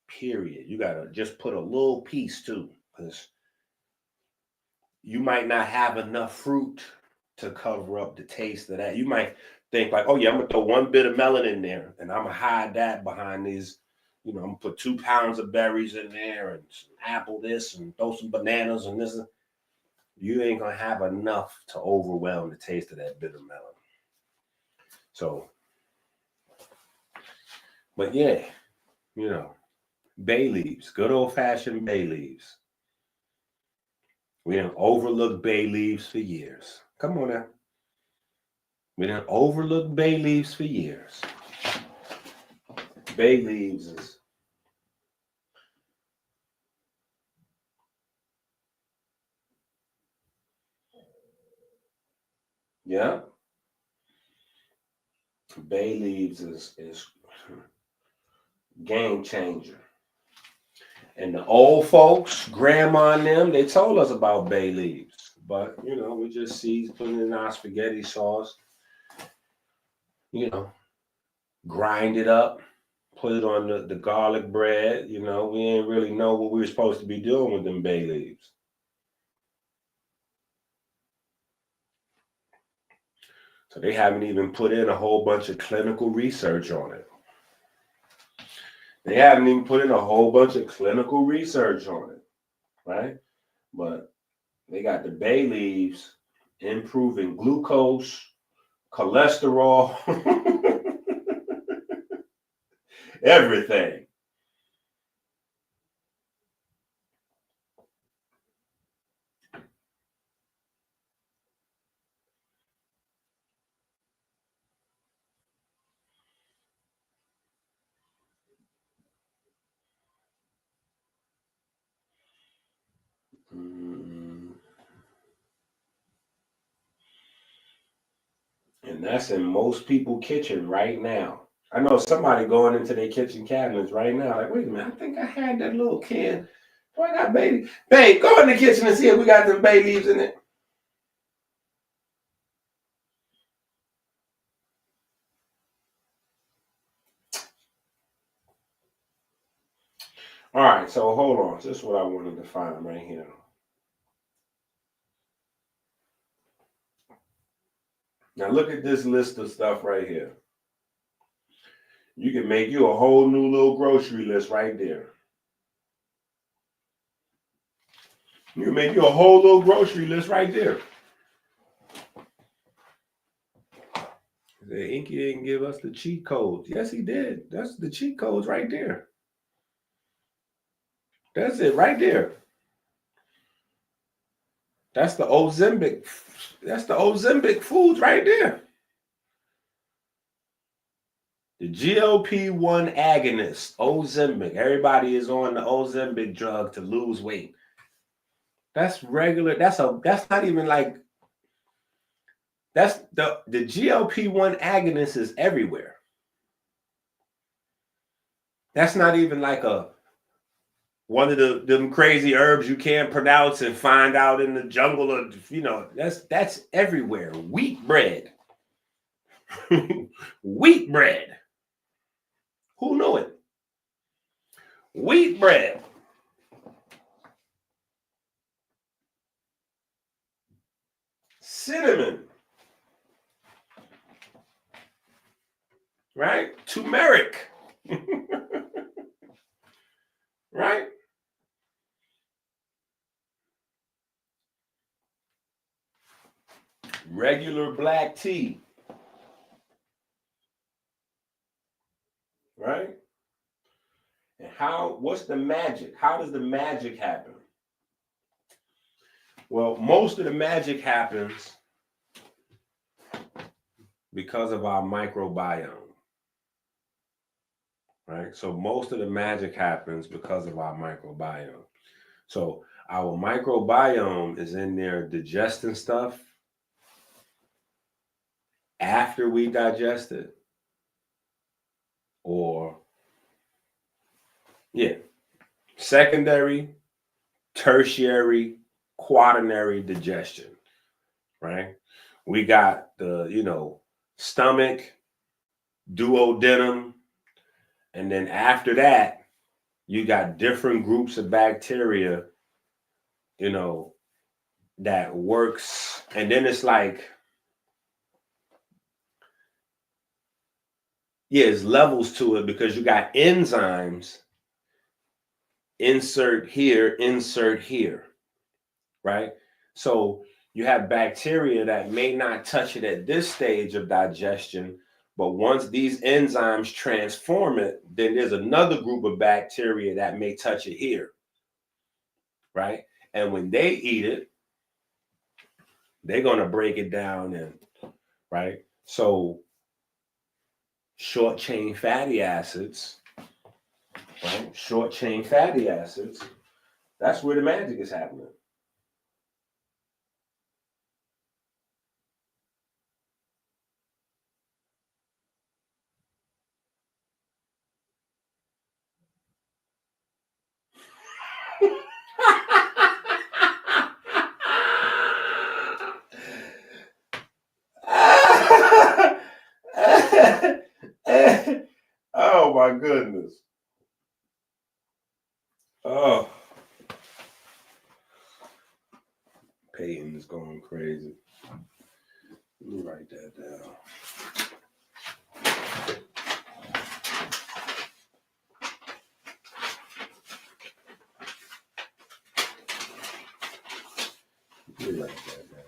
Period. You got to just put a little piece too because you might not have enough fruit to cover up the taste of that. You might think like, oh yeah, I'm gonna throw one bit of melon in there and I'm gonna hide that behind these, I'm gonna put 2 pounds of berries in there and some apple this and throw some bananas and this. You ain't gonna have enough to overwhelm the taste of that bitter melon. So, but yeah, bay leaves, good old fashioned bay leaves. We didn't overlook bay leaves for years. Come on now. We didn't overlook bay leaves for years. Bay leaves is yeah. Bay leaves is game changer. And the old folks, grandma and them, they told us about bay leaves. But we just see putting in our spaghetti sauce, grind it up, put it on the garlic bread. We didn't really know what we were supposed to be doing with them bay leaves. So they haven't even put in a whole bunch of clinical research on it. They haven't even put in a whole bunch of clinical research on it, right? But they got the bay leaves improving glucose, cholesterol, everything. And that's in most people's kitchen right now. I know somebody going into their kitchen cabinets right now, like, wait a minute, I think I had that little can. Do I got bay? Babe, go in the kitchen and see if we got them bay leaves in it. All right, so hold on. This is what I wanted to find right here. Now look at this list of stuff right here. You can make you a whole new little grocery list right there. You can make you a whole little grocery list right there. The EnQi didn't give us the cheat codes. Yes, he did. That's the cheat codes right there. That's it right there. That's the Ozempic. That's the Ozempic foods right there. The GLP-1 agonist, Ozempic. Everybody is on the Ozempic drug to lose weight. That's regular. That's not even like, that's the GLP-1 agonist is everywhere. That's not even like one of them crazy herbs you can't pronounce and find out in the jungle of, that's everywhere. Wheat bread. Wheat bread. Who knew it? Wheat bread. Cinnamon. Right? Turmeric. Right? Regular black tea. Right? And what's the magic? How does the magic happen? Well, most of the magic happens because of our microbiome. Right? So most of the magic happens because of our microbiome. So our microbiome is in there digesting stuff after we digest it. Or, secondary, tertiary, quaternary digestion, right? We got the, stomach, duodenum, and then after that, you got different groups of bacteria, that works. And then it's like, it's levels to it because you got enzymes, insert here, right? So you have bacteria that may not touch it at this stage of digestion, but once these enzymes transform it, then there's another group of bacteria that may touch it here, right? And when they eat it, they're going to break it down, and right? So short chain fatty acids, right? Short chain fatty acids, that's where the magic is happening. Oh my goodness. Oh. Peyton is going crazy. Let me write that down. Let me write that down.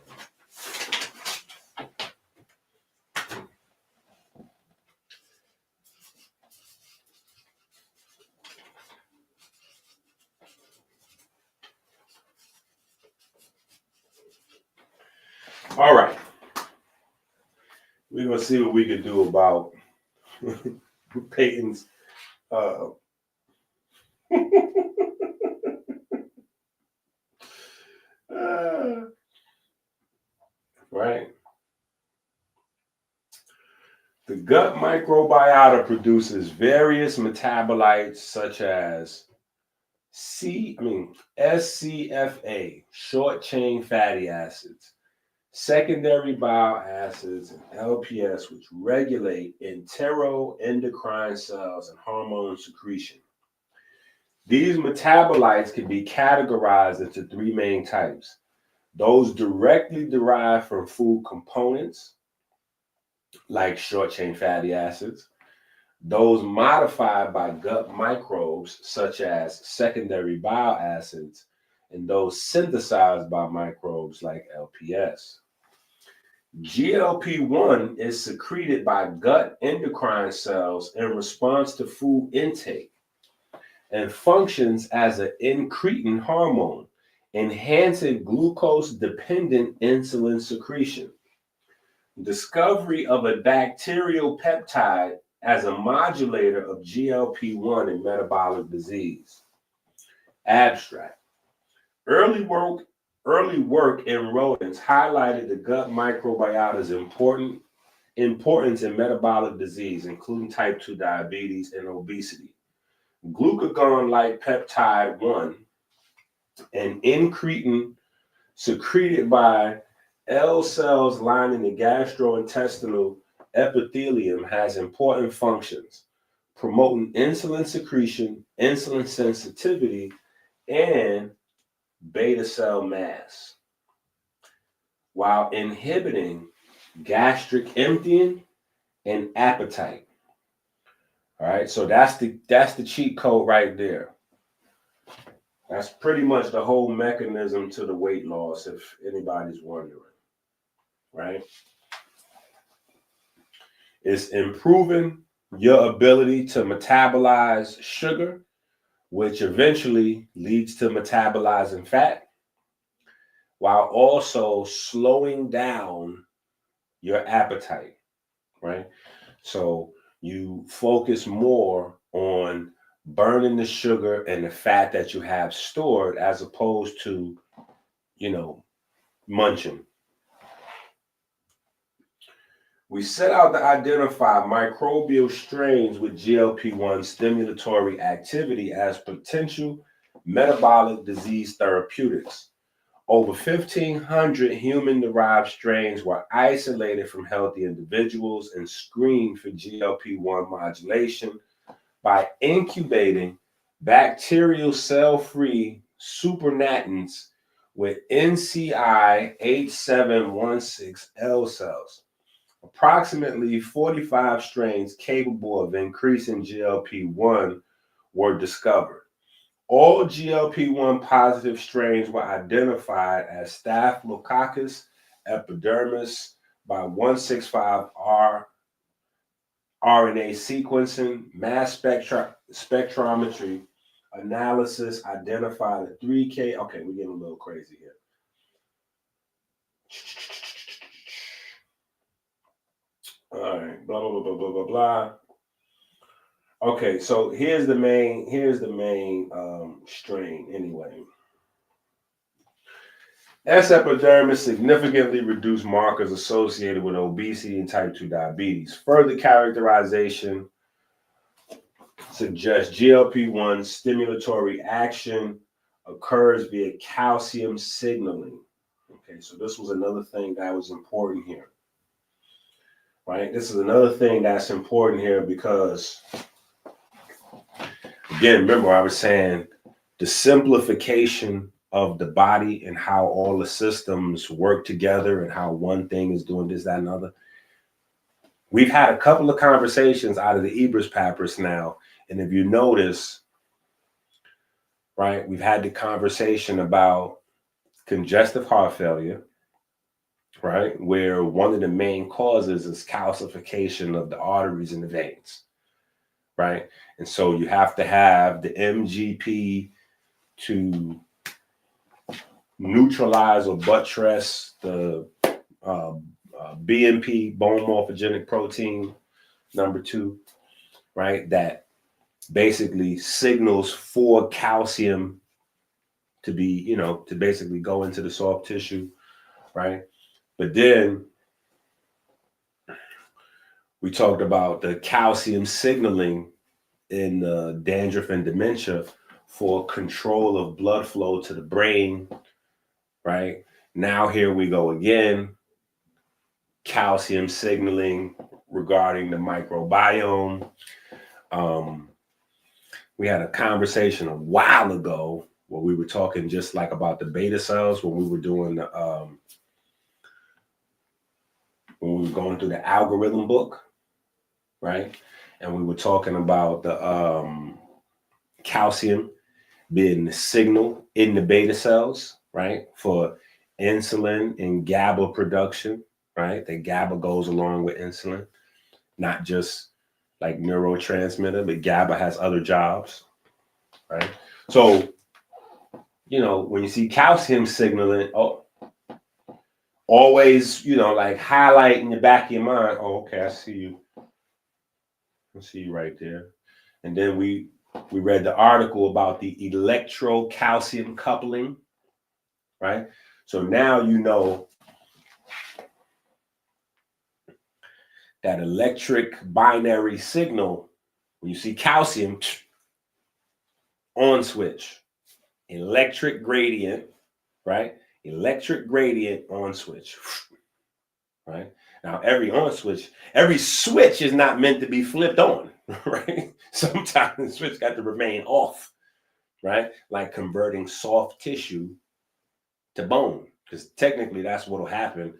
All right. We're going to see what we can do about Peyton's right? The gut microbiota produces various metabolites such as SCFA, short chain fatty acids, secondary bile acids, and LPS, which regulate enteroendocrine cells and hormone secretion. These metabolites can be categorized into three main types: those directly derived from food components, like short chain fatty acids, those modified by gut microbes, such as secondary bile acids, and those synthesized by microbes like LPS. GLP-1 is secreted by gut endocrine cells in response to food intake and functions as an incretin hormone, enhancing glucose-dependent insulin secretion. Discovery of a bacterial peptide as a modulator of GLP-1 in metabolic disease. Abstract. Early work in rodents highlighted the gut microbiota's importance in metabolic disease, including type 2 diabetes and obesity. Glucagon-like peptide 1, an incretin secreted by L cells lining the gastrointestinal epithelium, has important functions, promoting insulin secretion, insulin sensitivity, and beta cell mass, while inhibiting gastric emptying and appetite. All right, so that's the cheat code right there. That's pretty much the whole mechanism to the weight loss, if anybody's wondering, right? It's improving your ability to metabolize sugar, which eventually leads to metabolizing fat, while also slowing down your appetite, right? So you focus more on burning the sugar and the fat that you have stored as opposed to, munching. We set out to identify microbial strains with GLP-1 stimulatory activity as potential metabolic disease therapeutics. Over 1,500 human-derived strains were isolated from healthy individuals and screened for GLP-1 modulation by incubating bacterial cell-free supernatants with NCI H716L cells. Approximately 45 strains capable of increasing GLP-1 were discovered. All GLP-1 positive strains were identified as Staphylococcus epidermis by 165R RNA sequencing. Mass spectrometry analysis identified a 3K. Okay, we're getting a little crazy here. All right, blah, blah, blah, blah, blah, blah. Okay, so here's the main strain anyway. S. epidermis significantly reduced markers associated with obesity and type 2 diabetes. Further characterization suggests GLP-1 stimulatory action occurs via calcium signaling. Okay, so this was another thing that was important here. Right? This is another thing that's important here because, again, remember I was saying the simplification of the body and how all the systems work together and how one thing is doing this, that, and other. We've had a couple of conversations out of the Ebers Papyrus now, and if you notice, right, we've had the conversation about congestive heart failure, right, where one of the main causes is calcification of the arteries and the veins, right? And so you have to have the MGP to neutralize or buttress the BMP, bone morphogenic protein, number 2, right? That basically signals for calcium to be, to basically go into the soft tissue, right? But then we talked about the calcium signaling in dandruff and dementia for control of blood flow to the brain, right? Now here we go again, calcium signaling regarding the microbiome. We had a conversation a while ago where we were talking just like about the beta cells when we were doing the when we were going through the algorithm book, right? And we were talking about the calcium being the signal in the beta cells, right? For insulin and GABA production, right? The GABA goes along with insulin, not just like neurotransmitter, but GABA has other jobs, right? So, you know, when you see calcium signaling, oh, always, you know, like highlight in the back of your mind, oh, okay, I see you. I see you right there. And then we read the article about the electrocalcium coupling, right? So now you know that electric binary signal, when you see calcium, on switch, electric gradient, right? Electric gradient on switch, right? Now every switch is not meant to be flipped on, right? Sometimes the switch got to remain off, right? Like converting soft tissue to bone, because technically that's what will happen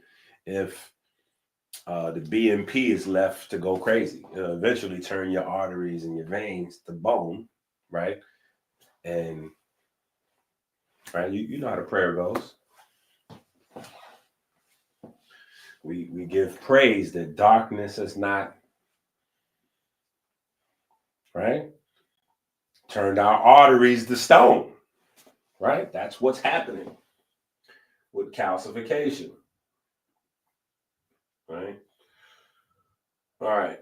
if the BMP is left to go crazy. It'll eventually turn your arteries and your veins to bone, right? And right, you know how the prayer goes. We give praise that darkness is not, right? Turned our arteries to stone, right? That's what's happening with calcification, right? All right.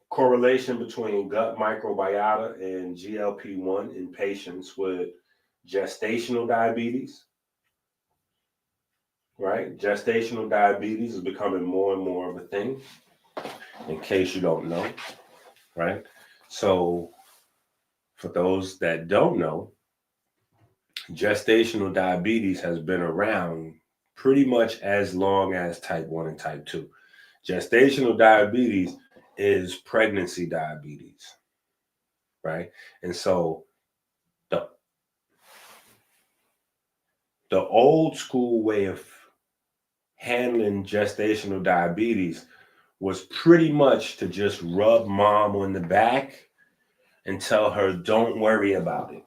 Correlation between gut microbiota and GLP-1 in patients with gestational diabetes, right? Gestational diabetes is becoming more and more of a thing, in case you don't know, right? So, for those that don't know, gestational diabetes has been around pretty much as long as type 1 and type 2. Gestational diabetes is pregnancy diabetes, right? And so the old school way of handling gestational diabetes was pretty much to just rub mom on the back and tell her, don't worry about it.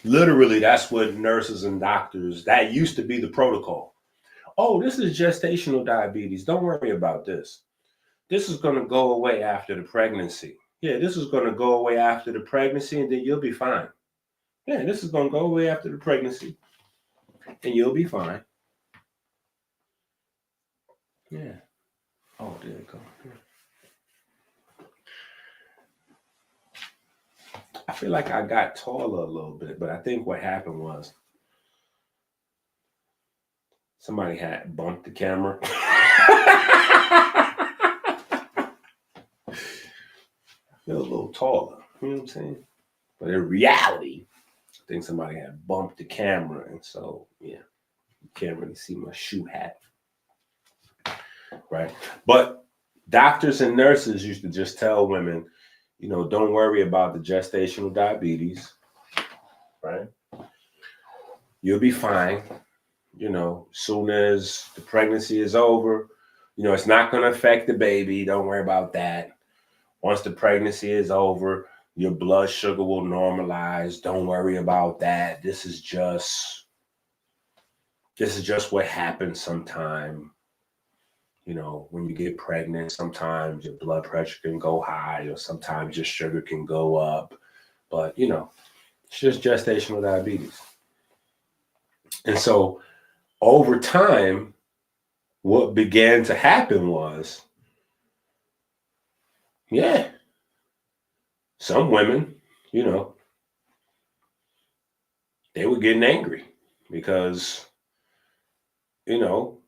Literally, that's what nurses and doctors, that used to be the protocol. Oh, this is gestational diabetes. Don't worry about this. This is going to go away after the pregnancy. Yeah, this is going to go away after the pregnancy and then you'll be fine. Yeah, this is going to go away after the pregnancy and you'll be fine. Yeah. Oh, there you go. I feel like I got taller a little bit, but I think what happened was somebody had bumped the camera. I feel a little taller, you know what I'm saying? But in reality, I think somebody had bumped the camera, and so yeah, you can't really see my shoe hat, right? But doctors and nurses used to just tell women, you know, don't worry about the gestational diabetes, right? You'll be fine. You know, soon as the pregnancy is over, you know, it's not going to affect the baby. Don't worry about that. Once the pregnancy is over, your blood sugar will normalize. Don't worry about that. This is just what happens sometime. You know, when you get pregnant, sometimes your blood pressure can go high or sometimes your sugar can go up. But, you know, it's just gestational diabetes. And so over time, what began to happen was, yeah, some women, you know, they were getting angry because you know,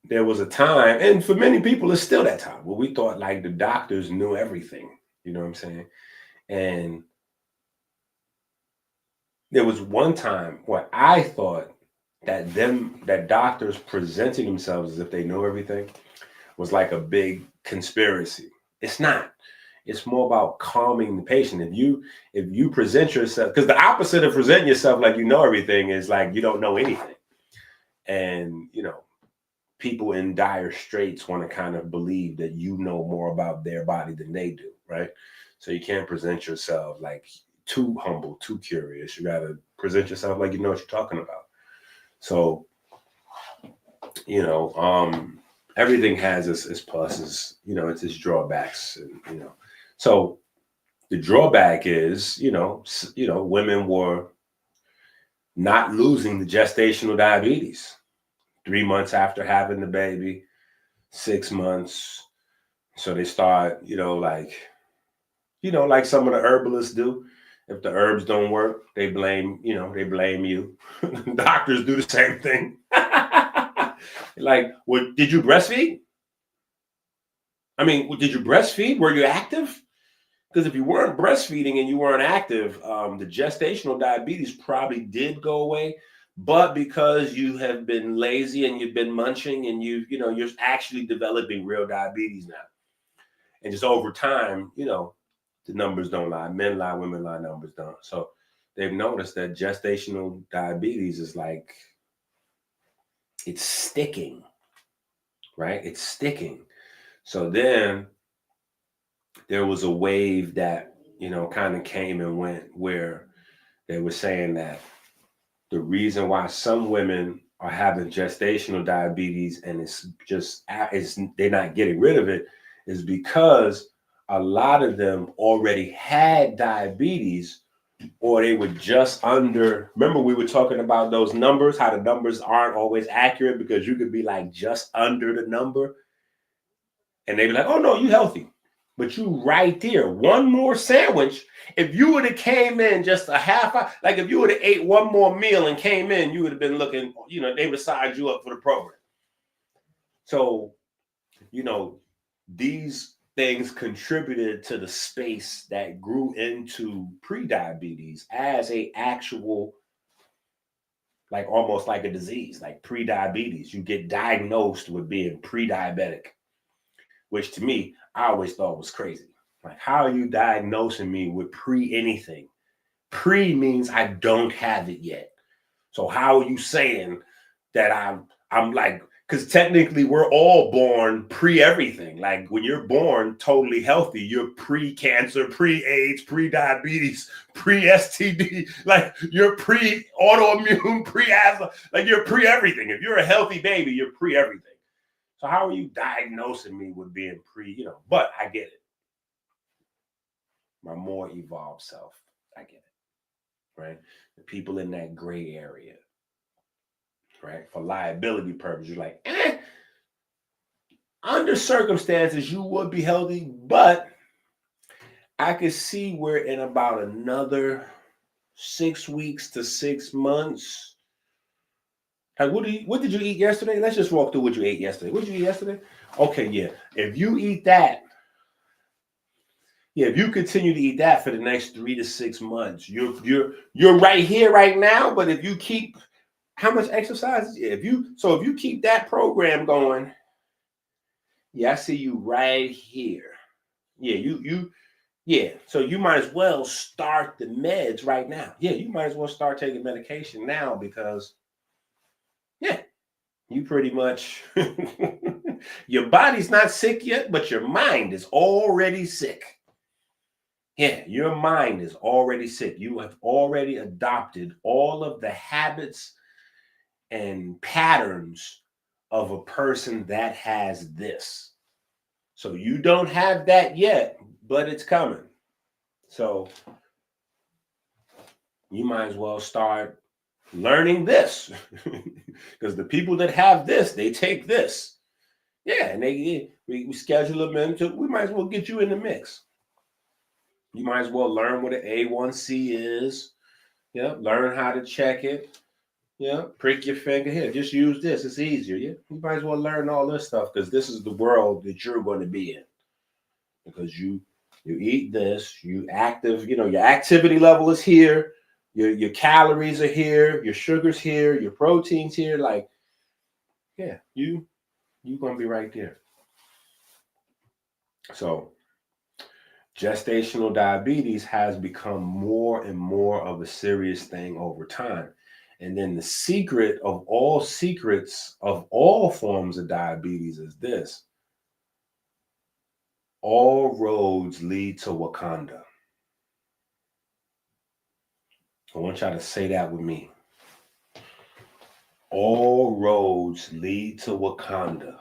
there was a time, and for many people, it's still that time where we thought like the doctors knew everything. You know what I'm saying? And there was one time where I thought that doctors presenting themselves as if they know everything was like a big conspiracy. It's not. It's more about calming the patient. If you present yourself, because the opposite of presenting yourself like you know everything is like you don't know anything. And people in dire straits want to kind of believe that you know more about their body than they do, right? So you can't present yourself like too humble, too curious. You gotta present yourself like you know what you're talking about. So, everything has its pluses, it's its drawbacks, and. So the drawback is, women were not losing the gestational diabetes 3 months after having the baby, 6 months. So they start, like some of the herbalists do. If the herbs don't work, they blame you. Doctors do the same thing. Like, well, did you breastfeed? I mean, did you breastfeed? Were you active? Because if you weren't breastfeeding and you weren't active, the gestational diabetes probably did go away. But because you have been lazy and you've been munching and you're actually developing real diabetes now. And just over time, the numbers don't lie. Men lie, women lie, numbers don't. So they've noticed that gestational diabetes is like, it's sticking, right? It's sticking. So then there was a wave that, kind of came and went where they were saying that the reason why some women are having gestational diabetes and they're not getting rid of it is because a lot of them already had diabetes, or they were just under. Remember, we were talking about those numbers, how the numbers aren't always accurate because you could be like just under the number and they'd be like, oh no, you healthy. But you right there, one more sandwich. If you would have came in just a half hour, like if you would have ate one more meal and came in, you would have been looking, they would have signed you up for the program. So, these things contributed to the space that grew into pre-diabetes as a actual, like almost like a disease, like pre-diabetes. You get diagnosed with being pre-diabetic, which to me, I always thought was crazy. Like, how are you diagnosing me with pre anything? Pre means I don't have it yet. So how are you saying that I'm like, because technically we're all born pre everything. Like when you're born totally healthy, you're pre-cancer, pre-AIDS, pre-diabetes, pre-STD, like you're pre-autoimmune, pre-asthma, like you're pre-everything. If you're a healthy baby, you're pre-everything. So how are you diagnosing me with being but I get it. My more evolved self, I get it, right? The people in that gray area, right? For liability purposes, you're like, under circumstances, you would be healthy, but I could see where in about another 6 weeks to 6 months. Like, what did you eat yesterday? Let's just walk through what you ate yesterday. What did you eat yesterday? Okay, yeah. If you eat that, if you continue to eat that for the next 3 to 6 months, you're right here right now. But if you keep, how much exercise? If you keep that program going, I see you right here. So you might as well start the meds right now. You might as well start taking medication now because you pretty much your body's not sick yet, but your mind is already sick. Your mind is already sick. You have already adopted all of the habits and patterns of a person that has this. So you don't have that yet, but it's coming. So you might as well start learning this because the people that have this, they take this. And we schedule them into, we might as well get you in the mix. You might as well learn what an A1C is. Learn how to check it. Yeah, prick your finger here. Just use this. It's easier. Yeah, you might as well learn all this stuff because this is the world that you're going to be in. Because you eat this, you active. You know your activity level is here. Your calories are here. Your sugars here. Your proteins here. Like, yeah, you're going to be right there. So, gestational diabetes has become more and more of a serious thing over time. And then the secret of all secrets of all forms of diabetes is this: all roads lead to Wakanda. I want y'all to say that with me. All roads lead to Wakanda.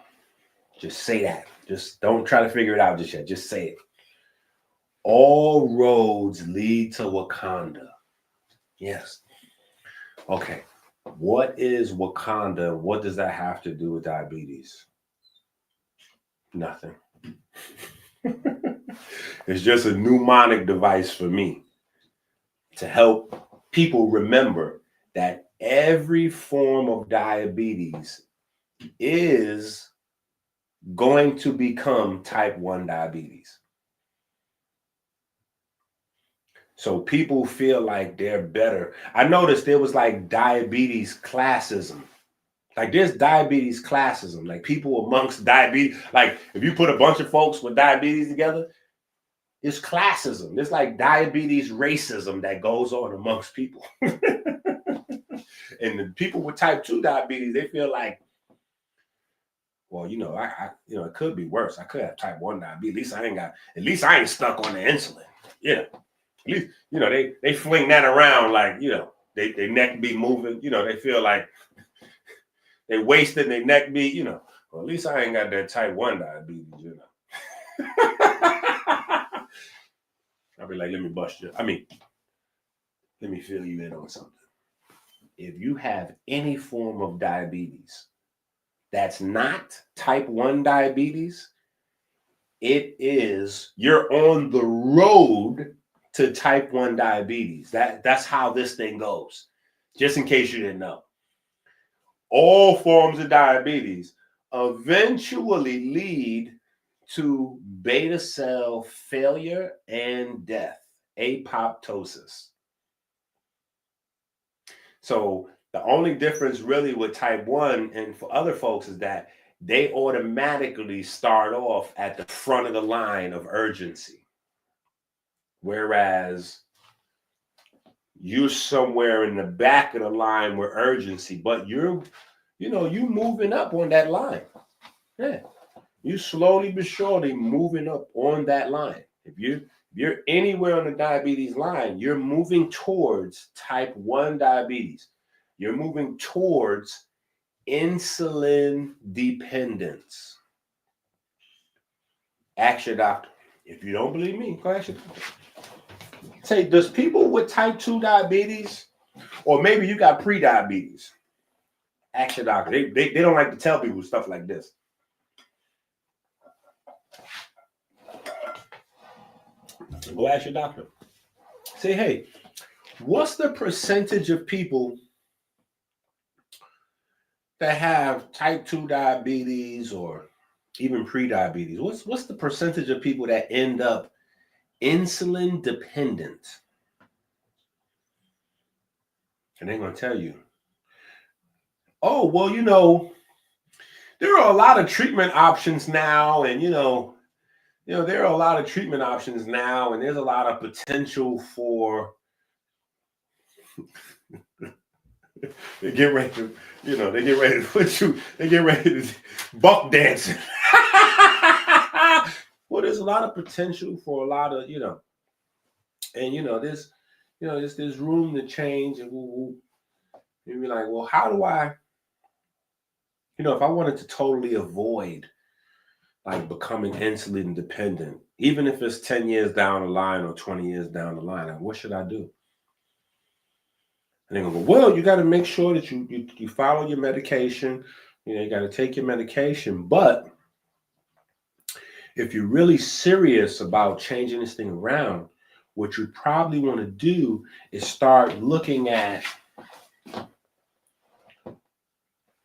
Just say that. Just don't try to figure it out just yet. Just say it. All roads lead to Wakanda. Yes. Okay. What is Wakanda? What does that have to do with diabetes? Nothing. It's just a mnemonic device for me to help people remember that every form of diabetes is going to become type 1 diabetes. So people feel like they're better. I noticed there was like diabetes classism. Like there's diabetes classism. Like people amongst diabetes, like if you put a bunch of folks with diabetes together, it's classism. There's like diabetes racism that goes on amongst people. And the people with type 2 diabetes, they feel like, well, it could be worse. I could have type 1 diabetes. At least I ain't stuck on the insulin. Yeah. At least, they fling that around like, they neck be moving, they feel like they wasted their neck be, well, at least I ain't got that type 1 diabetes, I'll be like, let me fill you in on something. If you have any form of diabetes that's not type 1 diabetes, you're on the road to type 1 diabetes. That's how this thing goes. Just in case you didn't know. All forms of diabetes eventually lead to beta cell failure and death, apoptosis. So the only difference really with type 1 and for other folks is that they automatically start off at the front of the line of urgency. Whereas you're somewhere in the back of the line with urgency, but you moving up on that line. Yeah. You slowly but surely moving up on that line. If you're anywhere on the diabetes line, you're moving towards type 1 diabetes. You're moving towards insulin dependence. Ask your doctor. If you don't believe me, go ask your doctor. Say, does people with type 2 diabetes, or maybe you got pre-diabetes, ask your doctor. They don't like to tell people stuff like this. Go ask your doctor. Say, hey, what's the percentage of people that have type 2 diabetes or even pre-diabetes? What's the percentage of people that end up insulin dependent? And they're going to tell you, oh, well, there are a lot of treatment options now. And, there are a lot of treatment options now. And there's a lot of potential for, they get ready to put you, they get ready to buck dancing. Well, there's a lot of potential for a lot of, and, there's room to change. And you'll be like, well, how do I, if I wanted to totally avoid like becoming insulin dependent, even if it's 10 years down the line or 20 years down the line, like, what should I do? And they're gonna go, well, you got to make sure that you follow your medication. You got to take your medication. But if you're really serious about changing this thing around, what you probably want to do is start looking at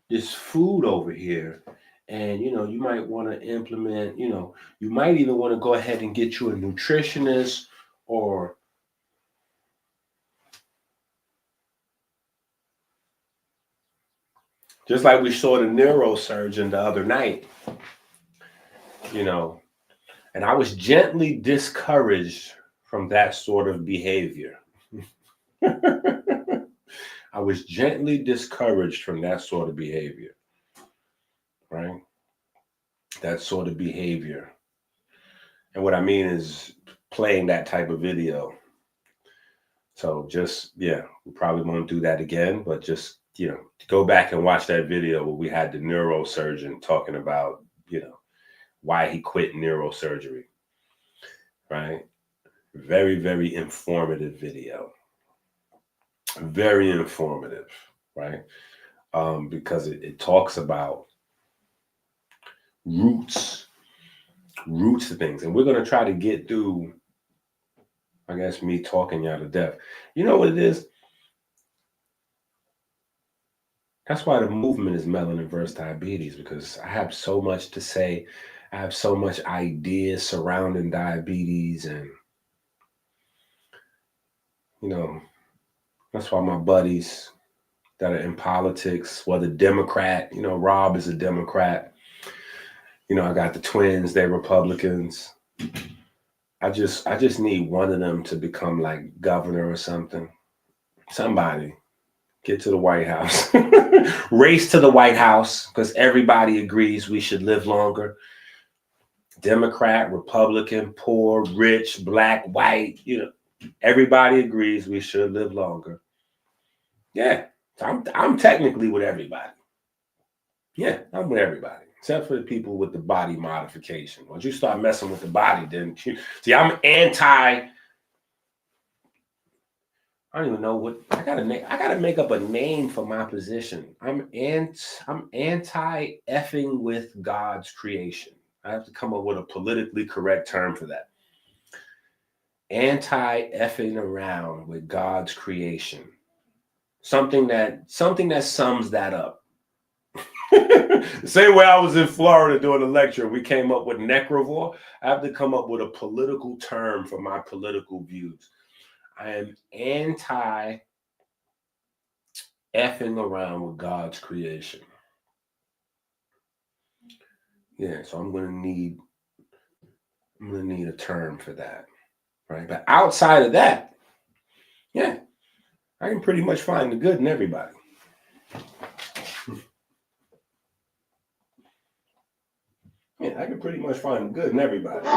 this food over here, and you might want to implement, you might even want to go ahead and get you a nutritionist, or just like we saw the neurosurgeon the other night, and I was gently discouraged from that sort of behavior. I was gently discouraged from that sort of behavior, right? That sort of behavior. And what I mean is playing that type of video. So just, we probably won't do that again, but just, go back and watch that video where we had the neurosurgeon talking about, why he quit neurosurgery, right? Very, very informative video. Very informative, right? Because it talks about roots of things. And we're going to try to get through, I guess, me talking you out of death. You know what it is? That's why the movement is Melanin versus Diabetes, because I have so much to say. I have so much ideas surrounding diabetes, and that's why my buddies that are in politics, whether Democrat, Rob is a Democrat. I got the twins, they're Republicans. I just need one of them to become like governor or something. Somebody get to the White House. Race to the White House, because everybody agrees we should live longer. Democrat, Republican, poor, rich, black, white, everybody agrees we should live longer. Yeah, I'm technically with everybody. Yeah, I'm with everybody, except for the people with the body modification. Once you start messing with the body, then see, I'm anti. I don't even know what I gotta make. I gotta make up a name for my position. I'm anti effing with God's creation. I have to come up with a politically correct term for that. Anti effing around with God's creation. Something that sums that up. The same way I was in Florida doing a lecture, we came up with necrovore. I have to come up with a political term for my political views. I am anti effing around with God's creation. Yeah, so I'm gonna need a term for that, right? But outside of that, yeah, I can pretty much find the good in everybody. Yeah, I can pretty much find the good in everybody.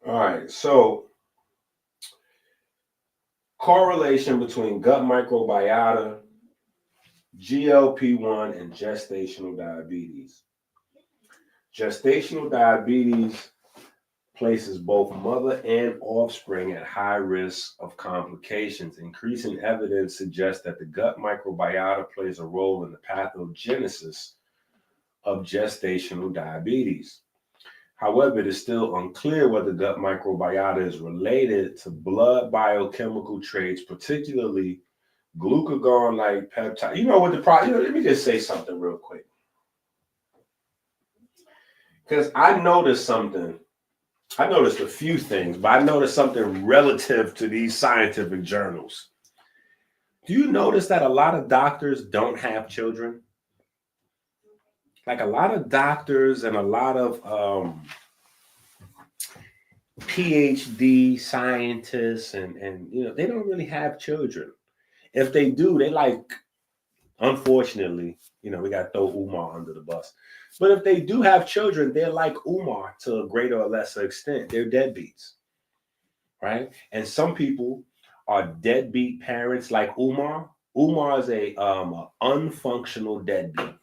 All right, so correlation between gut microbiota, GLP-1, and gestational diabetes. Gestational diabetes places both mother and offspring at high risk of complications. Increasing evidence suggests that the gut microbiota plays a role in the pathogenesis of gestational diabetes. However, it is still unclear whether gut microbiota is related to blood biochemical traits, particularly glucagon-like peptide. You know what the problem? Let me just say something real quick, because I noticed something. I noticed a few things, but I noticed something relative to these scientific journals. Do you notice that a lot of doctors don't have children? Like a lot of doctors and a lot of PhD scientists and they don't really have children. If they do, they unfortunately, we got to throw Umar under the bus. But if they do have children, they're like Umar to a greater or lesser extent. They're deadbeats, right? And some people are deadbeat parents like Umar. Umar is a unfunctional deadbeat,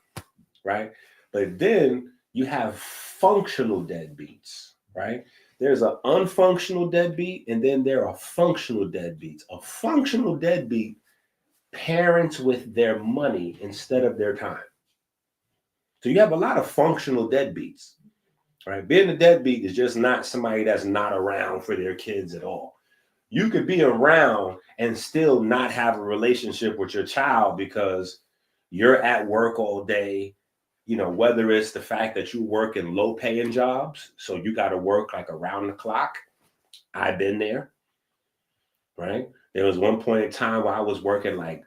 right? But then you have functional deadbeats, right? There's an unfunctional deadbeat, and then there are functional deadbeats. A functional deadbeat parents with their money instead of their time. So you have a lot of functional deadbeats, right? Being a deadbeat is just not somebody that's not around for their kids at all. You could be around and still not have a relationship with your child because you're at work all day, whether it's the fact that you work in low paying jobs, so you got to work like around the clock. I've been there, right? There was one point in time where I was working like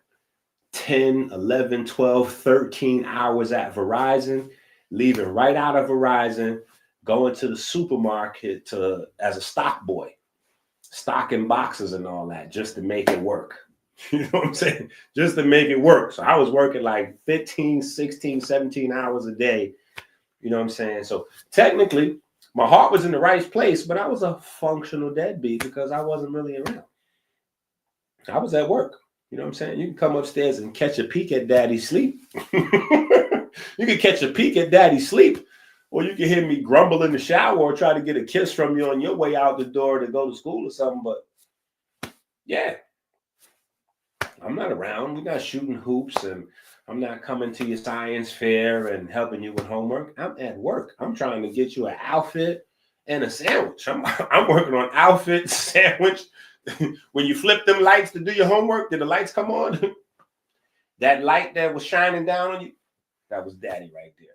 10, 11, 12, 13 hours at Verizon, leaving right out of Verizon, going to the supermarket as a stock boy, stocking boxes and all that just to make it work. You know what I'm saying? Just to make it work. So I was working like 15, 16, 17 hours a day. You know what I'm saying? So technically, my heart was in the right place, but I was a functional deadbeat because I wasn't really around. I was at work. You know what I'm saying? You can come upstairs and catch a peek at daddy's sleep. You can catch a peek at daddy's sleep. Or you can hear me grumble in the shower or try to get a kiss from you on your way out the door to go to school or something. But yeah, I'm not around. We're not shooting hoops, and I'm not coming to your science fair and helping you with homework. I'm at work. I'm trying to get you an outfit and a sandwich. I'm working on outfit, sandwich. When you flip them lights to do your homework, did the lights come on? That light that was shining down on you, that was daddy right there.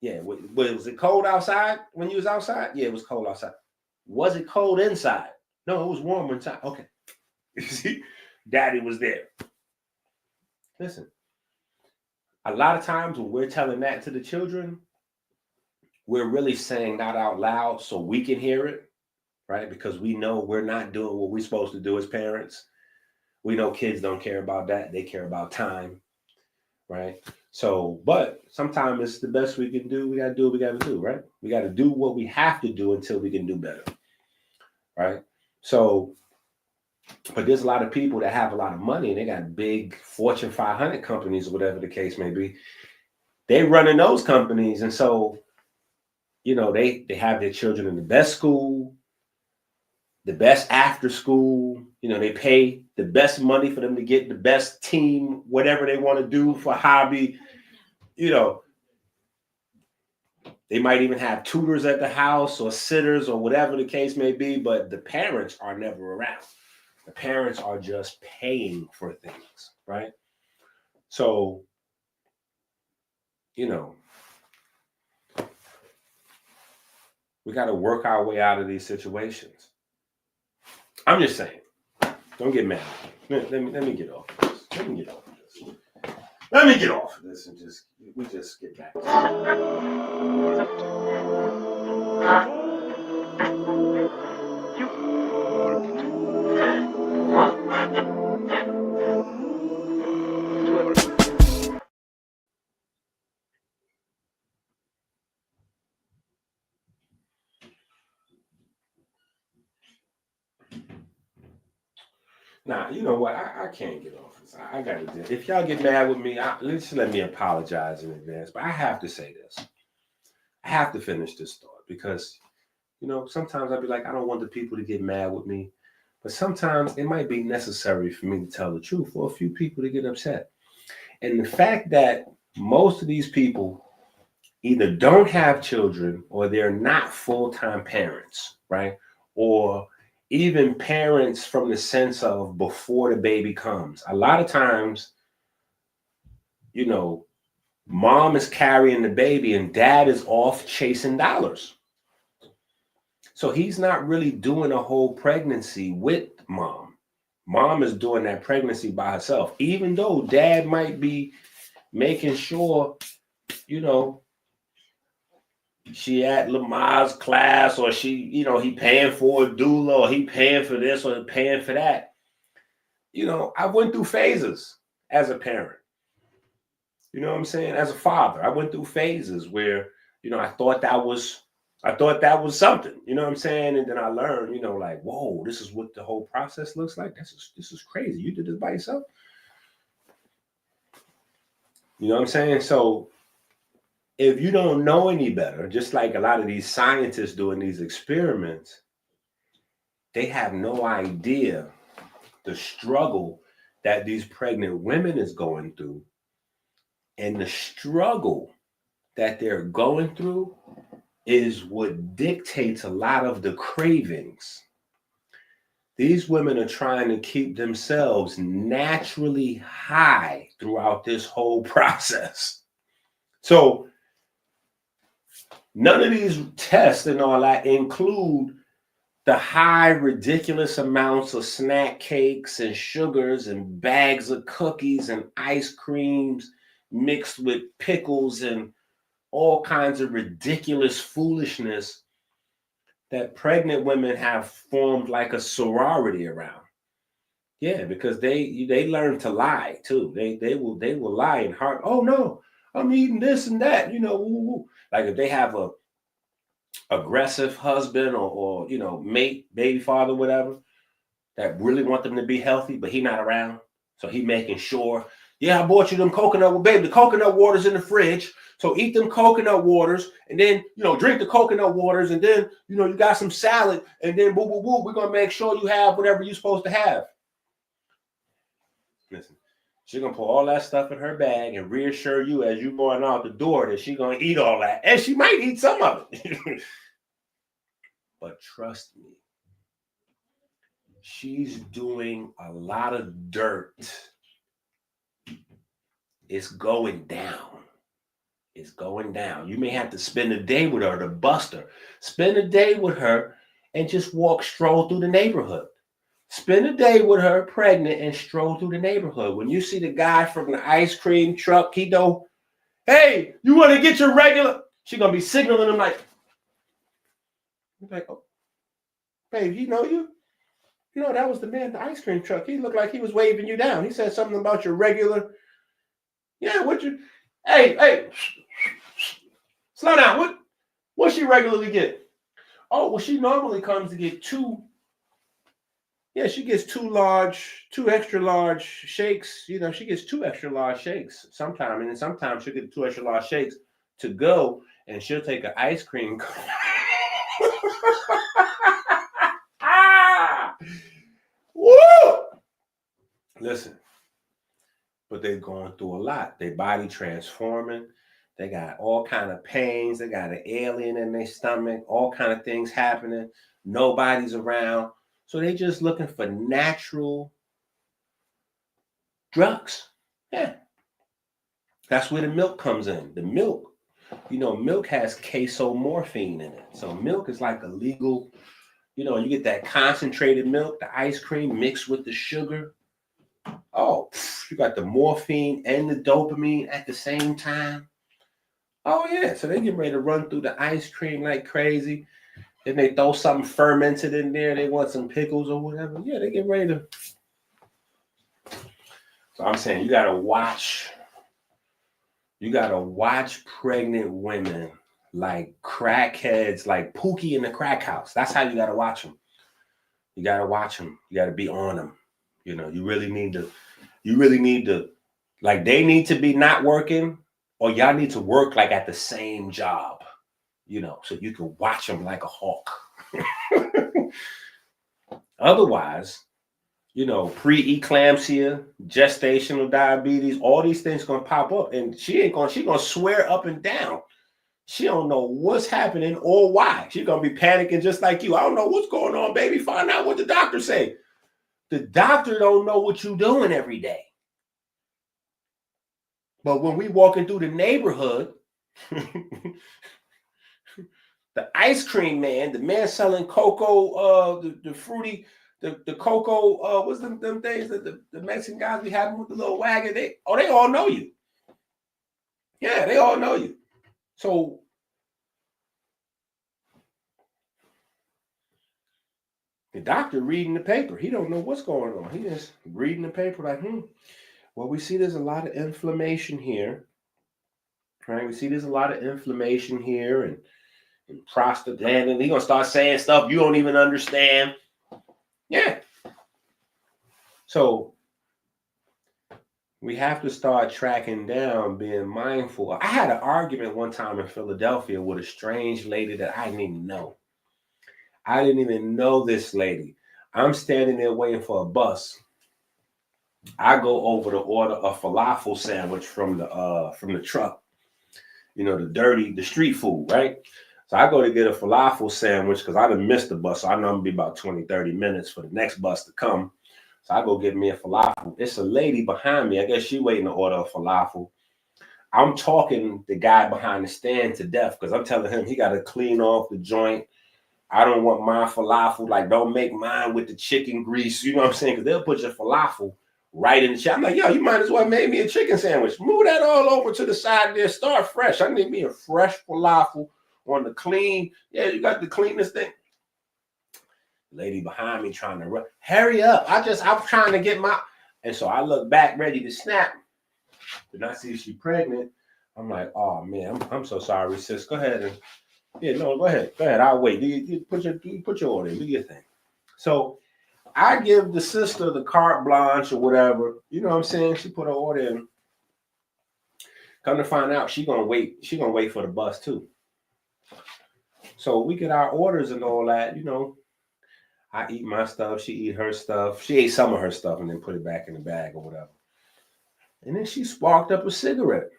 Yeah, was it cold outside when you was outside? Yeah, it was cold outside. Was it cold inside? No, it was warm inside. Okay. You see, daddy was there. Listen, a lot of times when we're telling that to the children, we're really saying that out loud so we can hear it, right? Because we know we're not doing what we're supposed to do as parents. We know kids don't care about that. They care about time, right? So, but sometimes it's the best we can do. We got to do what we got to do, right? We got to do what we have to do until we can do better, right? So, but there's a lot of people that have a lot of money and they got big Fortune 500 companies or whatever the case may be. They run in those companies. And so, they have their children in the best school, the best after school, they pay the best money for them to get the best team, whatever they want to do for hobby, they might even have tutors at the house or sitters or whatever the case may be, but the parents are never around. The parents are just paying for things, right? So, we got to work our way out of these situations. I'm just saying, don't get mad. Let me get off of this. Let me get off of this and we just get back to Now, you know what? I can't get off this. I got to do it. If y'all get mad with me, just let me apologize in advance. But I have to say this. I have to finish this thought because, sometimes I'll be like, I don't want the people to get mad with me. But sometimes it might be necessary for me to tell the truth for a few people to get upset. And the fact that most of these people either don't have children or they're not full-time parents, right? Or even parents from the sense of before the baby comes. A lot of times, mom is carrying the baby and dad is off chasing dollars. So he's not really doing a whole pregnancy with mom. Mom is doing that pregnancy by herself, even though dad might be making sure, she at Lamar's class, or he paying for a doula, or he paying for this or paying for that. I went through phases as a parent. You know what I'm saying? As a father, I went through phases where, I thought that was something, you know what I'm saying? And then I learned, like, whoa, this is what the whole process looks like. This is crazy. You did this by yourself. You know what I'm saying? So if you don't know any better, just like a lot of these scientists doing these experiments, they have no idea the struggle that these pregnant women is going through and the struggle that they're going through is what dictates a lot of the cravings. These women are trying to keep themselves naturally high throughout this whole process. So none of these tests and all that include the high, ridiculous amounts of snack cakes and sugars and bags of cookies and ice creams mixed with pickles and all kinds of ridiculous foolishness that pregnant women have formed like a sorority around. Yeah, because they learn to lie too. They will lie in heart. Oh no, I'm eating this and that. Woo, woo. Like if they have a aggressive husband or mate, baby father, whatever, that really want them to be healthy, but he not around, so he making sure. Yeah, I bought you them coconut. Well, baby, the coconut water's in the fridge. So eat them coconut waters, and then drink the coconut waters, and then you got some salad, and then boo boo boo. We're gonna make sure you have whatever you're supposed to have. Listen, she's gonna put all that stuff in her bag and reassure you as you going out the door that she's gonna eat all that, and she might eat some of it. But trust me, she's doing a lot of dirt. It's going down. It's going down. You may have to spend a day with her to bust her. Spend a day with her and just stroll through the neighborhood. Spend a day with her pregnant and stroll through the neighborhood. When you see the guy from the ice cream truck, he know, hey, you want to get your regular? She's going to be signaling him like, oh, babe, you know you? That was the man in the ice cream truck. He looked like he was waving you down. He said something about your regular. Yeah, hey, slow down. What she regularly get? Oh, well, she normally comes to get two. Yeah, she gets two extra large shakes. She gets two extra large shakes sometimes, and then sometimes she'll get two extra large shakes to go, and she'll take an ice cream cone. Woo! Listen, but they're going through a lot. Their body transforming. They got all kind of pains. They got an alien in their stomach. All kind of things happening. Nobody's around. So they just looking for natural drugs. Yeah. That's where the milk comes in. The milk, milk has casomorphine in it. So milk is like a legal, you get that concentrated milk, the ice cream mixed with the sugar. Oh, you got the morphine and the dopamine at the same time. Oh, yeah. So they get ready to run through the ice cream like crazy. Then they throw something fermented in there. They want some pickles or whatever. Yeah, they get ready to. So I'm saying you got to watch. You got to watch pregnant women like crackheads, like Pookie in the crack house. That's how you got to watch them. You got to watch them. You got to be on them. You really need to, like they need to be not working, or y'all need to work like at the same job, so you can watch them like a hawk. Otherwise, pre-eclampsia, gestational diabetes, all these things gonna pop up, and she gonna swear up and down. She don't know what's happening or why. She's gonna be panicking just like you. I don't know what's going on, baby. Find out what the doctor say. The doctor don't know what you're doing every day. But when we walking through the neighborhood, the ice cream man, the man selling cocoa, the fruity, the cocoa, what's them things that the Mexican guys be having with the little wagon? They all know you. Yeah, they all know you. So the doctor reading the paper, he don't know what's going on. He just reading the paper like, well, we see there's a lot of inflammation here. Right? We see there's a lot of inflammation here and prostaglandin. He's gonna start saying stuff you don't even understand. Yeah. So we have to start tracking down, being mindful. I had an argument one time in Philadelphia with a strange lady that I didn't even know. I didn't even know this lady. I'm standing there waiting for a bus. I go over to order a falafel sandwich from the truck. the street food, right? So I go to get a falafel sandwich because I done missed the bus. So I know I'm gonna be about 20, 30 minutes for the next bus to come. So I go get me a falafel. It's a lady behind me. I guess she waiting to order a falafel. I'm talking the guy behind the stand to death because I'm telling him he got to clean off the joint. I don't want my falafel. Like, don't make mine with the chicken grease. You know what I'm saying? Because they'll put your falafel right in the chat. I'm like, yo, you might as well make me a chicken sandwich. Move that all over to the side there. Start fresh. I need me a fresh falafel on the clean. Yeah, you got the cleanest thing. Lady behind me trying to run. Hurry up. I'm trying to get my. And so I look back ready to snap. Then I see she's pregnant. I'm like, oh man, I'm so sorry, sis. Go ahead and go ahead. I'll wait. You put your order in. Do your thing. So I give the sister the carte blanche or whatever. You know what I'm saying? She put her order in. Come to find out, she gonna wait. She gonna wait for the bus too. So we get our orders and all that. I eat my stuff. She eat her stuff. She ate some of her stuff and then put it back in the bag or whatever. And then she sparked up a cigarette.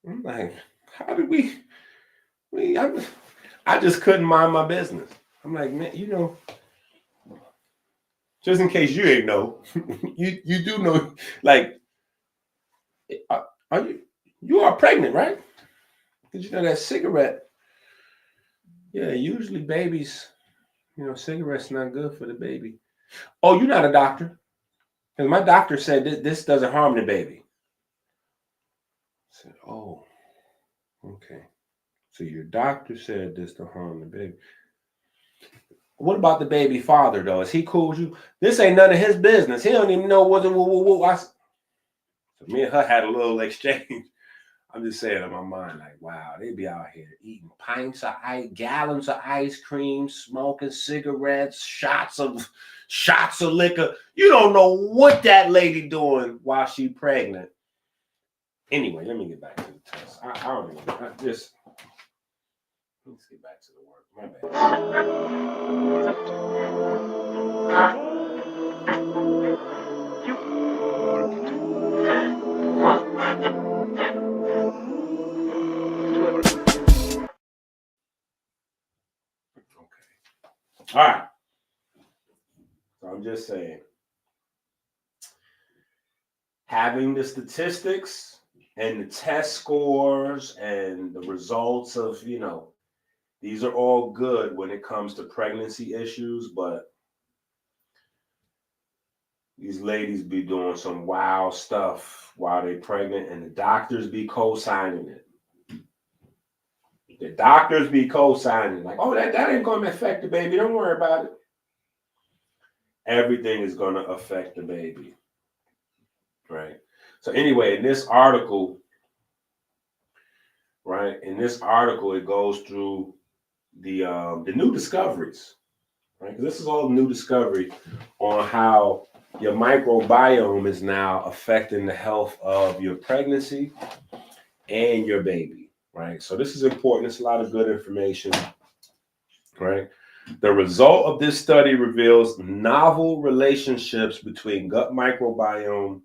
I'm like, how did I just couldn't mind my business. I'm like, man, just in case you didn't know, you do know, like, you are pregnant, right? Because that cigarette, yeah, usually babies, cigarettes not good for the baby. Oh, you're not a doctor? Because my doctor said this doesn't harm the baby. I said, oh, okay. So your doctor said this to harm the baby. What about the baby father, though? Is he cool with you? This ain't none of his business. He don't even know what. So me and her had a little exchange. I'm just saying in my mind, like, wow, they be out here eating pints of ice, gallons of ice cream, smoking cigarettes, shots of liquor. You don't know what that lady doing while she pregnant. Anyway, let me get back to the test. I don't even know. Let's get back to the work. My bad. Okay. All right. So I'm just saying, having the statistics and the test scores and the results of, these are all good when it comes to pregnancy issues, but these ladies be doing some wild stuff while they're pregnant, and the doctors be co-signing it. The doctors be co-signing, like, oh, that ain't going to affect the baby. Don't worry about it. Everything is going to affect the baby, right? So anyway, in this article, it goes through the new discoveries, right? Because this is all new discovery on how your microbiome is now affecting the health of your pregnancy and your baby, right? So this is important. It's a lot of good information, right? The result of this study reveals novel relationships between gut microbiome,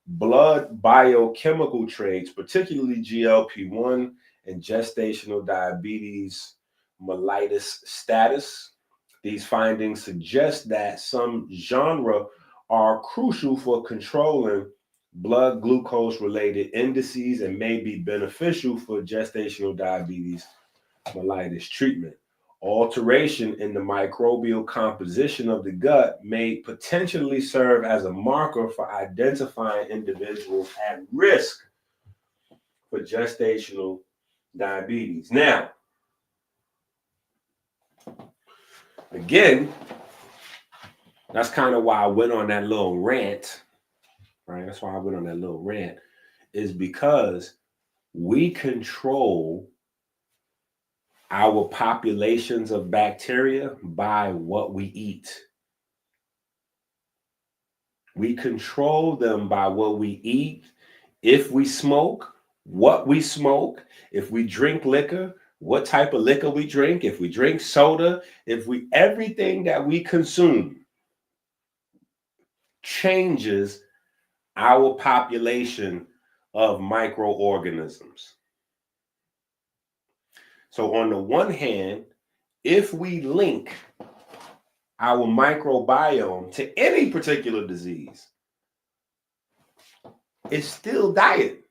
blood biochemical traits, particularly GLP-1 and gestational diabetes mellitus status. These findings suggest that some genera are crucial for controlling blood glucose related indices and may be beneficial for gestational diabetes mellitus treatment. Alteration in the microbial composition of the gut may potentially serve as a marker for identifying individuals at risk for gestational diabetes. Now, again, that's kind of why I went on that little rant, right? That's why I went on that little rant, is because we control our populations of bacteria by what we eat. We control them by what we eat. If we smoke, what we smoke. If we drink liquor, what type of liquor we drink. If we drink soda, everything that we consume changes our population of microorganisms. So on the one hand, if we link our microbiome to any particular disease, it's still diet,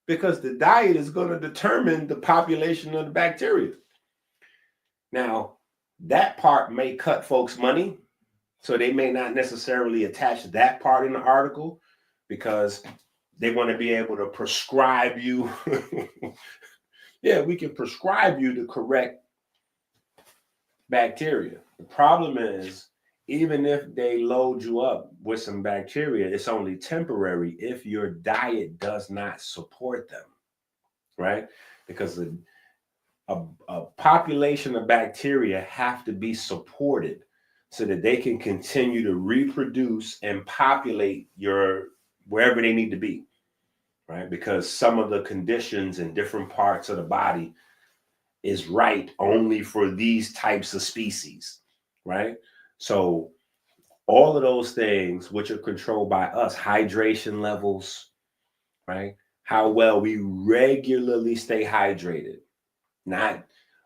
because the diet is going to determine the population of the bacteria. Now, that part may cut folks money, so they may not necessarily attach that part in the article because they want to be able to prescribe you. Yeah, we can prescribe you the correct bacteria. The problem is, even if they load you up with some bacteria, it's only temporary if your diet does not support them, right? Because a population of bacteria have to be supported so that they can continue to reproduce and populate your wherever they need to be, right? Because some of the conditions in different parts of the body is right only for these types of species, right? So all of those things, which are controlled by us, hydration levels, right? How well we regularly stay hydrated, not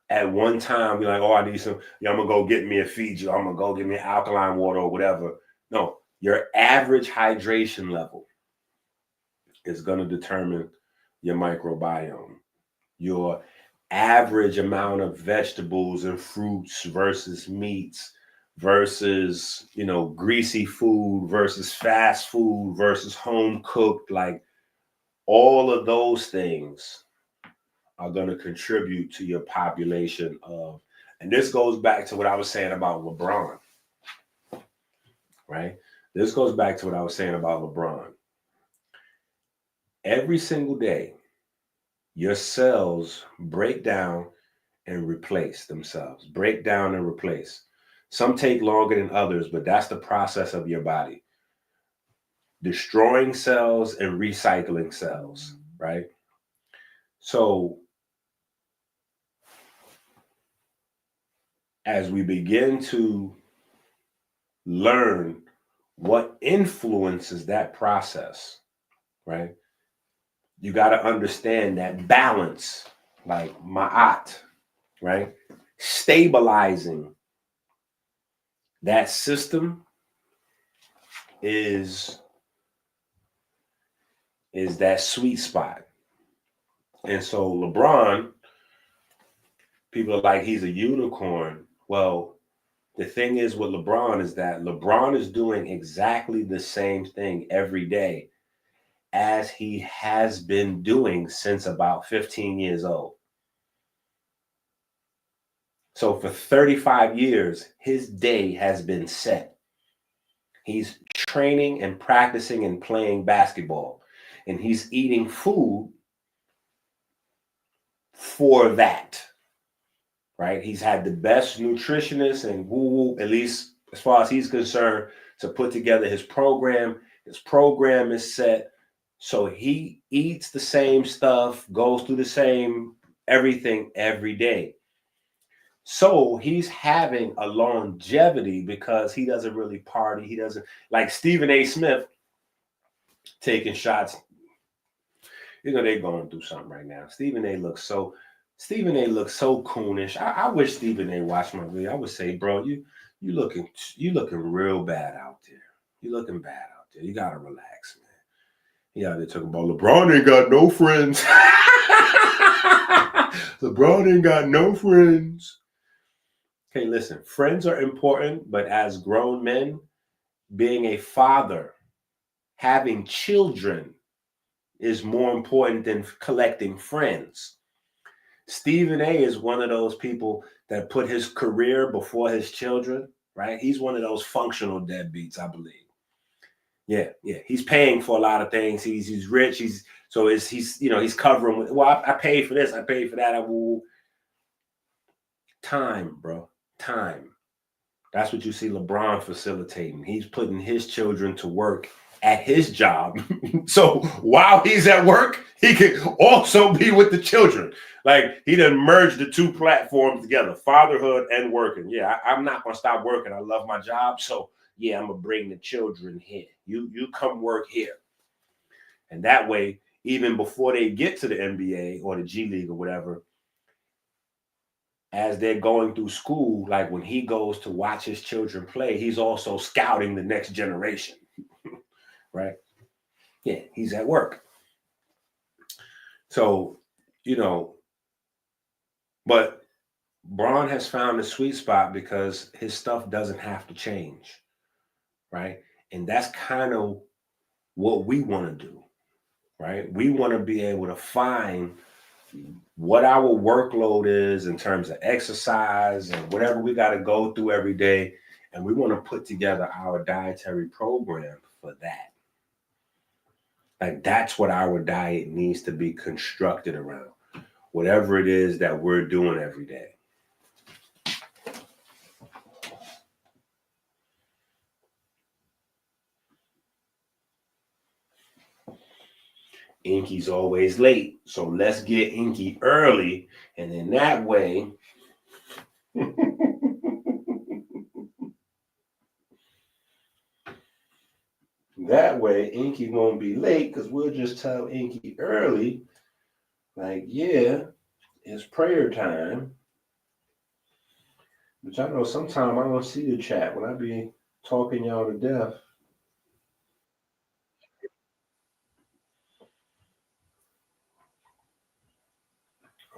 at one time we're like, oh, I need some, I'm gonna go get me a Fiji, I'm gonna go get me alkaline water or whatever. No, your average hydration level is gonna determine your microbiome. Your average amount of vegetables and fruits versus meats versus, greasy food versus fast food versus home cooked, like all of those things are going to contribute to your population of, and this goes back to what I was saying about LeBron, right? This goes back to what I was saying about LeBron. Every single day, your cells break down and replace themselves, break down and replace. Some take longer than others, but that's the process of your body. Destroying cells and recycling cells, right? So as we begin to learn what influences that process, right? You got to understand that balance, like ma'at, right? Stabilizing that system is that sweet spot. And so LeBron, people are like, he's a unicorn. Well, the thing is with LeBron is that LeBron is doing exactly the same thing every day as he has been doing since about 15 years old. So for 35 years, his day has been set. He's training and practicing and playing basketball, and he's eating food for that, right? He's had the best nutritionist and woo, at least as far as he's concerned, to put together his program. His program is set. So he eats the same stuff, goes through the same everything every day. So he's having a longevity because he doesn't really party. He doesn't, like Stephen A. Smith taking shots. They're going through something right now. Stephen A. looks so coonish. I wish Stephen A. watched my video. I would say, bro, you looking real bad out there. You looking bad out there. You gotta relax, man. Yeah, they talking about LeBron ain't got no friends. LeBron ain't got no friends. Okay, listen, friends are important, but as grown men, being a father, having children is more important than collecting friends. Stephen A. is one of those people that put his career before his children, right? He's one of those functional deadbeats, I believe. Yeah. He's paying for a lot of things. He's rich. He's covering. Well, I paid for this. I paid for that. Time, bro. Time. That's what you see LeBron facilitating. He's putting his children to work at his job. So while he's at work, he can also be with the children. Like he done merged the two platforms together, fatherhood and working. Yeah, I'm not going to stop working. I love my job. So yeah, I'm going to bring the children here. You come work here. And that way, even before they get to the NBA or the G League or whatever, as they're going through school, like when he goes to watch his children play, he's also scouting the next generation, right? Yeah, he's at work. So, but Bron has found the sweet spot because his stuff doesn't have to change, right? And that's kind of what we want to do, right? We want to be able to find what our workload is in terms of exercise and whatever we got to go through every day. And we want to put together our dietary program for that. Like, that's what our diet needs to be constructed around, whatever it is that we're doing every day. EnQi's always late, so let's get EnQi early, and then that way, EnQi won't be late because we'll just tell EnQi early, like, yeah, it's prayer time. But I know sometimes I don't see the chat when I be talking y'all to death.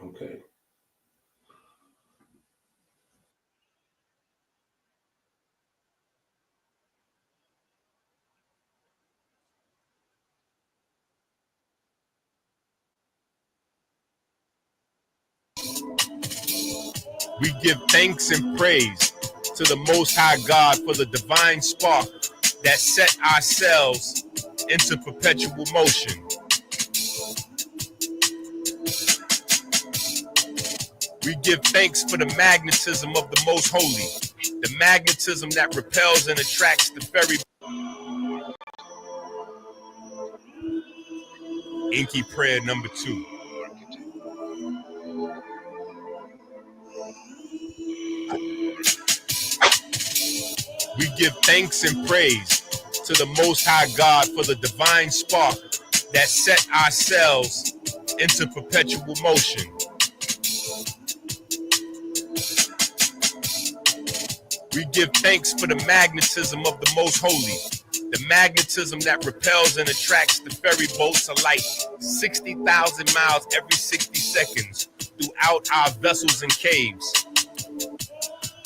Okay.
We give thanks and praise to the Most High God for the divine spark that set ourselves into perpetual motion. We give thanks for the magnetism of the Most Holy, the magnetism that repels and attracts the very. EnQi prayer number 2. We give thanks and praise to the Most High God for the divine spark that set ourselves into perpetual motion. We give thanks for the magnetism of the Most Holy, the magnetism that repels and attracts the ferry boats of light 60,000 miles every 60 seconds throughout our vessels and caves.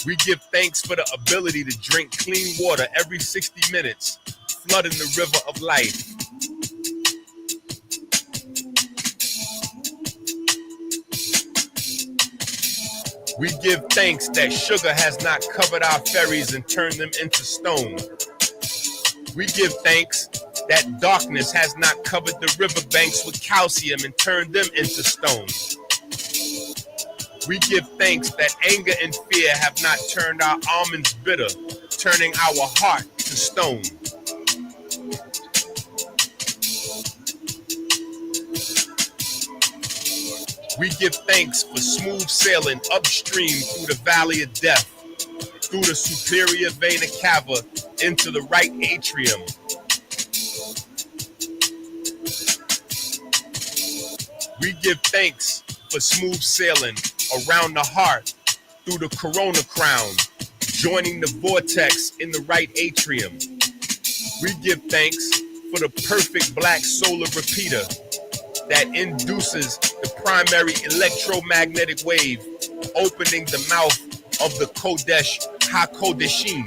We give thanks for the ability to drink clean water every 60 minutes, flooding the river of life. We give thanks that sugar has not covered our ferries and turned them into stone. We give thanks that darkness has not covered the riverbanks with calcium and turned them into stone. We give thanks that anger and fear have not turned our almonds bitter, turning our heart to stone. We give thanks for smooth sailing upstream through the valley of death, through the superior vena cava into the right atrium. We give thanks for smooth sailing around the heart through the corona crown, joining the vortex in the right atrium. We give thanks for the perfect black solar repeater that induces the primary electromagnetic wave, opening the mouth of the Kodesh HaKodeshim.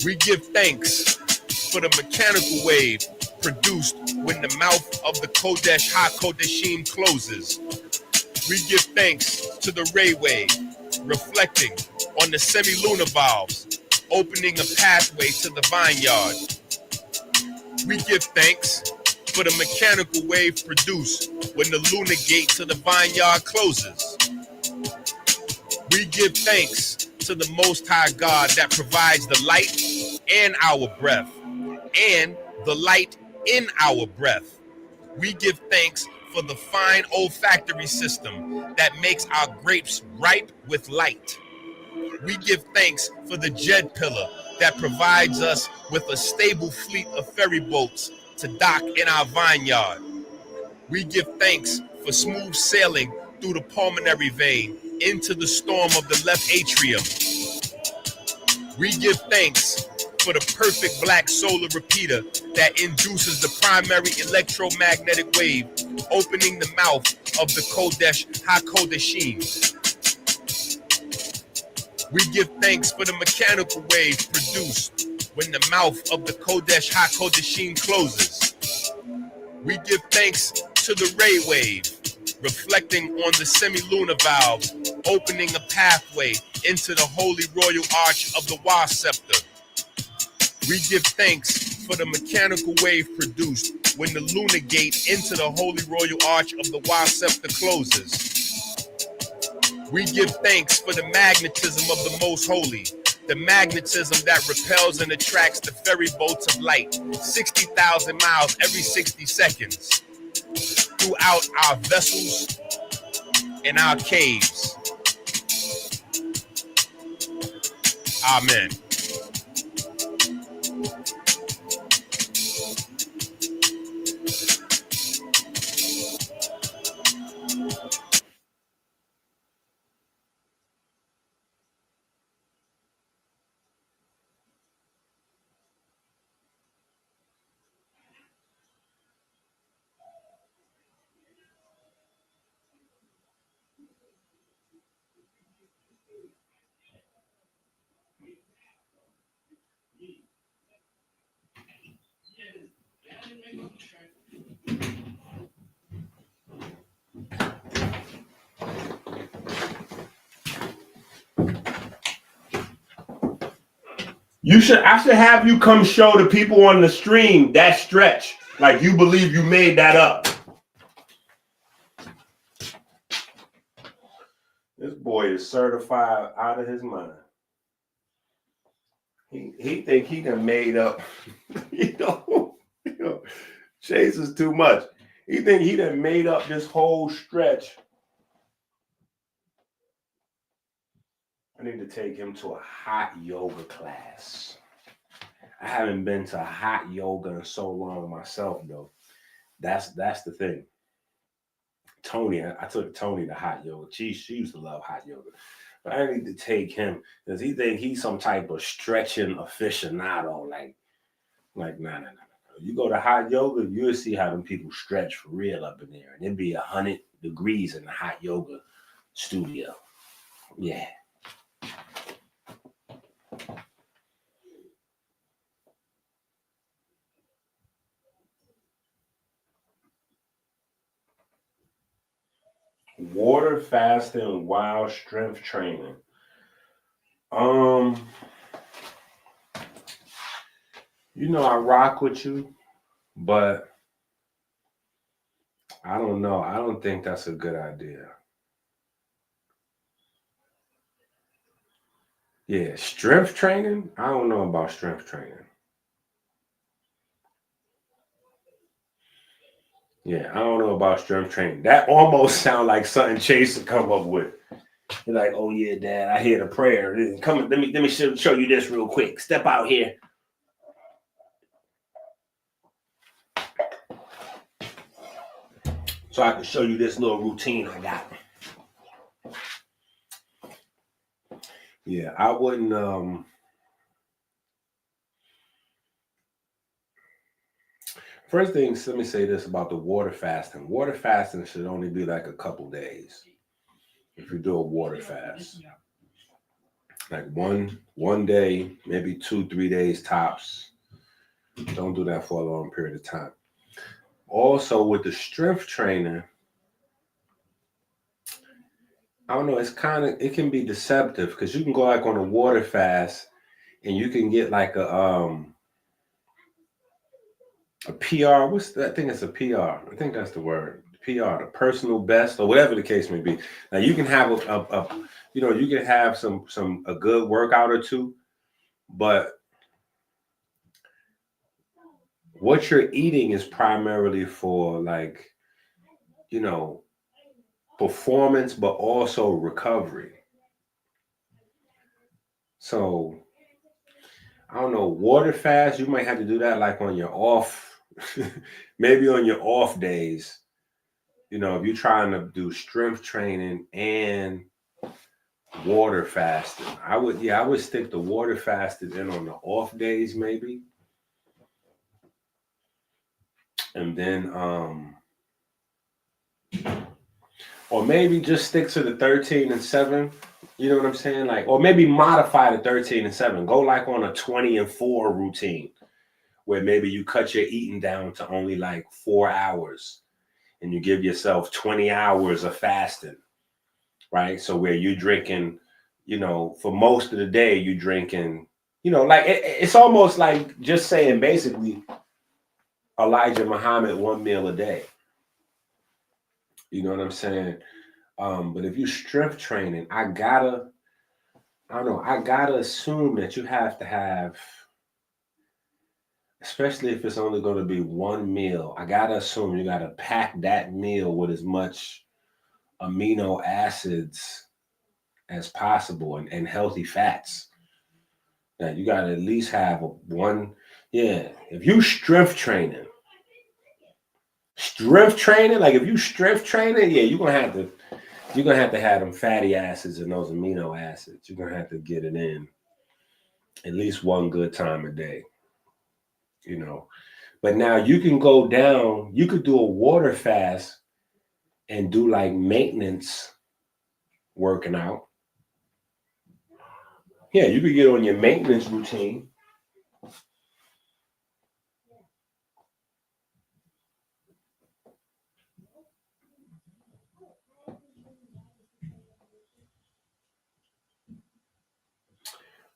We give thanks for the mechanical wave produced when the mouth of the Kodesh HaKodeshim closes. We give thanks to the ray wave, reflecting on the semi-lunar valves, opening a pathway to the vineyard. We give thanks for the mechanical wave produced when the lunar gate to the vineyard closes. We give thanks to the Most High God that provides the light and our breath, and the light in our breath. We give thanks for the fine olfactory system that makes our grapes ripe with light. We give thanks for the Djed pillar that provides us with a stable fleet of ferry boats to dock in our vineyard. We give thanks for smooth sailing through the pulmonary vein into the storm of the left atrium. We give thanks for the perfect black solar repeater that induces the primary electromagnetic wave, opening the mouth of the Kodesh HaKodeshim. We give thanks for the mechanical wave produced when the mouth of the Kodesh HaKodeshim closes. We give thanks to the ray wave, reflecting on the semi-lunar valves, opening a pathway into the holy royal arch of the Wa scepter. We give thanks for the mechanical wave produced when the lunar gate into the holy royal arch of the Wa scepter closes. We give thanks for the magnetism of the most holy, the magnetism that repels and attracts the ferry boats of light 60,000 miles every 60 seconds throughout our vessels and our caves. Amen.
I should have you come show the people on the stream that stretch, like you believe you made that up. This boy is certified out of his mind. He think he done made up. you know, Chase is too much. He think he done made up this whole stretch. I need to take him to a hot yoga class. I haven't been to hot yoga in so long myself, though. That's the thing. Tony, I took Tony to hot yoga. She used to love hot yoga. But I need to take him because he think he's some type of stretching aficionado. Like, nah. You go to hot yoga, you'll see how them people stretch for real up in there. And it'd be 100 degrees in the hot yoga studio. Yeah. Water fasting while strength training. I rock with you, but I don't know. I don't think that's a good idea. Yeah, strength training? I don't know about strength training. Yeah, I don't know about strength training. That almost sounds like something Chase would come up with. You're like, oh yeah, Dad, I hear the prayer. Come, let me show you this real quick. Step out here. So I can show you this little routine I got. Yeah, I wouldn't. First things, let me say this about the water fasting. Water fasting should only be like a couple days. If you do a water fast, like one day, maybe 2-3 days tops. Don't do that for a long period of time. Also, with the strength training, I don't know. It can be deceptive because you can go like on a water fast and you can get like a PR. What's that? I think it's a PR. I think that's the word. PR, the personal best, or whatever the case may be. Now you can have you can have a good workout or two, but what you're eating is primarily for performance, but also recovery. So I don't know, water fast, you might have to do that like on your off maybe on your off days, you know, if you're trying to do strength training and water fasting, I would stick the water fasted in on the off days maybe. And then or maybe just stick to the 13 and 7. You know what I'm saying? Like, or maybe modify the 13 and 7. Go like on a 20 and 4 routine where maybe you cut your eating down to only like 4 hours and you give yourself 20 hours of fasting, right? So where you're drinking, you know, for most of the day, you're drinking, you know, like it's almost like just saying basically Elijah Muhammad 1 meal a day. You know what I'm saying? But if you strength training, I gotta assume that you have to have, especially if it's only going to be 1 meal, I gotta assume you gotta pack that meal with as much amino acids as possible and healthy fats. That you gotta at least have one. Yeah, if you strength training, like if you strength training, yeah, you're gonna have to have them fatty acids and those amino acids. You're gonna have to get it in at least one good time a day, you know. But now you can go down, you could do a water fast and do like maintenance working out. Yeah, you could get on your maintenance routine.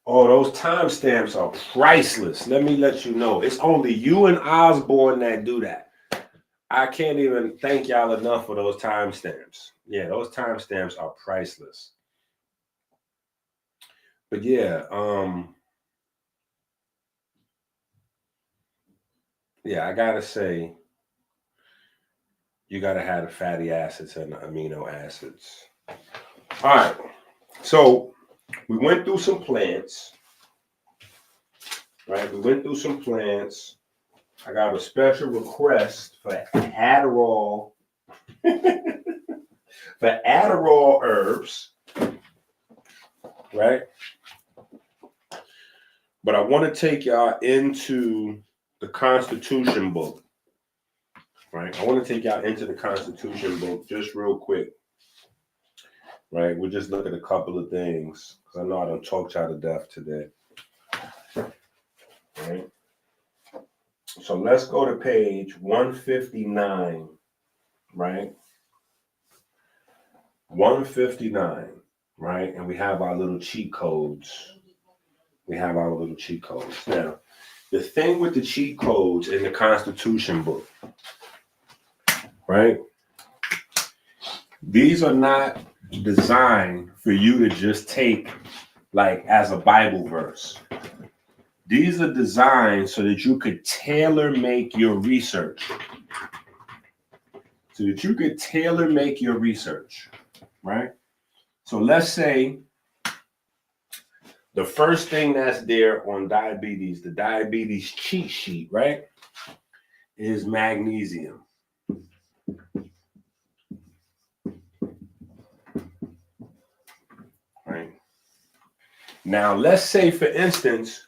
Oh, those timestamps are priceless. Let me let you know. It's only you and Osborne that do that. I can't even thank y'all enough for those timestamps. Yeah, those timestamps are priceless. But yeah, I gotta say, you gotta have the fatty acids and the amino acids. All right, so we went through some plants, right? We went through some plants. I got a special request for Adderall, for Adderall herbs, right? But I want to take y'all into the Constitution book, right? I want to take y'all into the Constitution book just real quick, right? We'll just look at a couple of things because I know I done talked y'all to death today, right? So let's go to page 159, right? 159, right? And we have our little cheat codes. Now, the thing with the cheat codes in the Constitution book, right? These are not designed for you to just take like as a Bible verse. These are designed so that you could tailor make your research. Right? So let's say the first thing that's there on diabetes, the diabetes cheat sheet, right, is magnesium. Right? Now, let's say, for instance,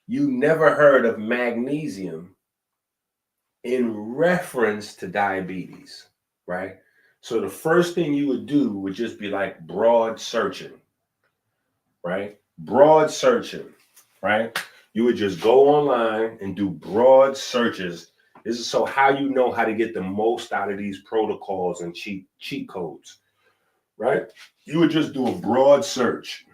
you never heard of magnesium in reference to diabetes, right? So the first thing you would do would just be like broad searching, right? Broad searching, right? You would just go online and do broad searches. This is so how you know how to get the most out of these protocols and cheat codes, right? You would just do a broad search.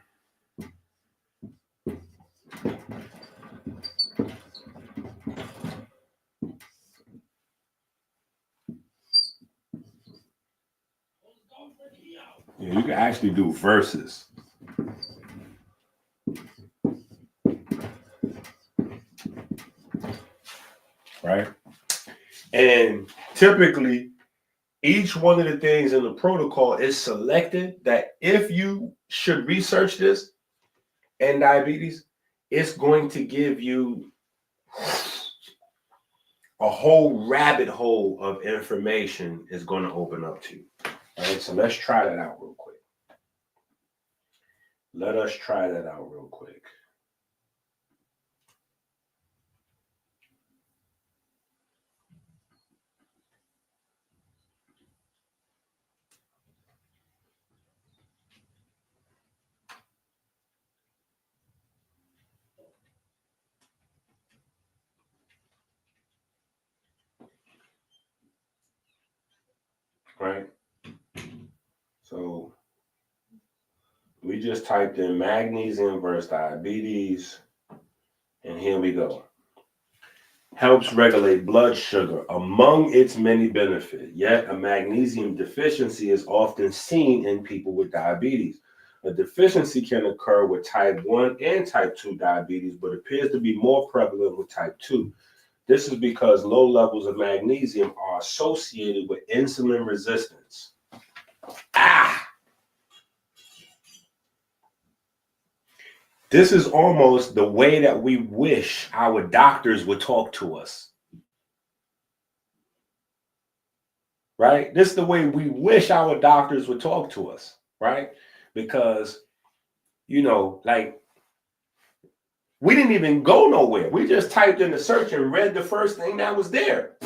Yeah, you can actually do verses. Right? And typically, each one of the things in the protocol is selected that if you should research this and diabetes, it's going to give you a whole rabbit hole of information is going to open up to you. All right, so let's try that out real quick. Let us try that out real quick. Right? So we just typed in magnesium versus diabetes, and here we go. Helps regulate blood sugar among its many benefits. Yet a magnesium deficiency is often seen in people with diabetes. A deficiency can occur with type 1 and type 2 diabetes, but appears to be more prevalent with type 2. This is because low levels of magnesium are associated with insulin resistance. This is almost the way that we wish our doctors would talk to us. Right? This is the way we wish our doctors would talk to us, right? Because, you know, like, we didn't even go nowhere. We just typed in the search and read the first thing that was there.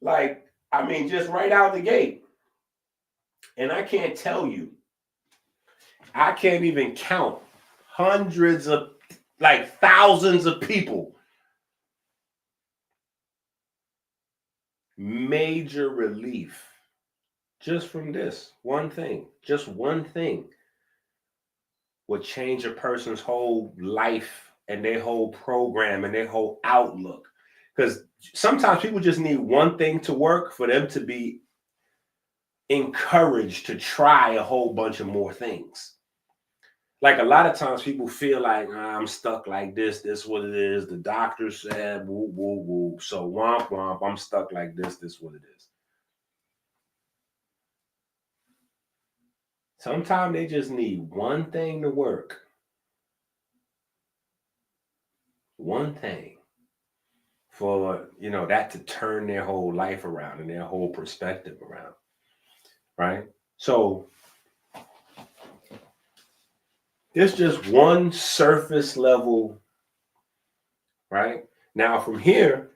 Like, I mean, just right out the gate. And I can't tell you, I can't even count hundreds of, like thousands of people. Major relief just from this one thing. Just one thing would change a person's whole life and their whole program and their whole outlook. Because sometimes people just need one thing to work for them to be encouraged to try a whole bunch of more things. Like a lot of times people feel like, I'm stuck like this what it is. The doctor said, woo, woo, woo. So womp, womp, I'm stuck like this what it is. Sometimes they just need one thing to work. One thing for, you know, that to turn their whole life around and their whole perspective around. Right? So it's just one surface level, right? Now from here,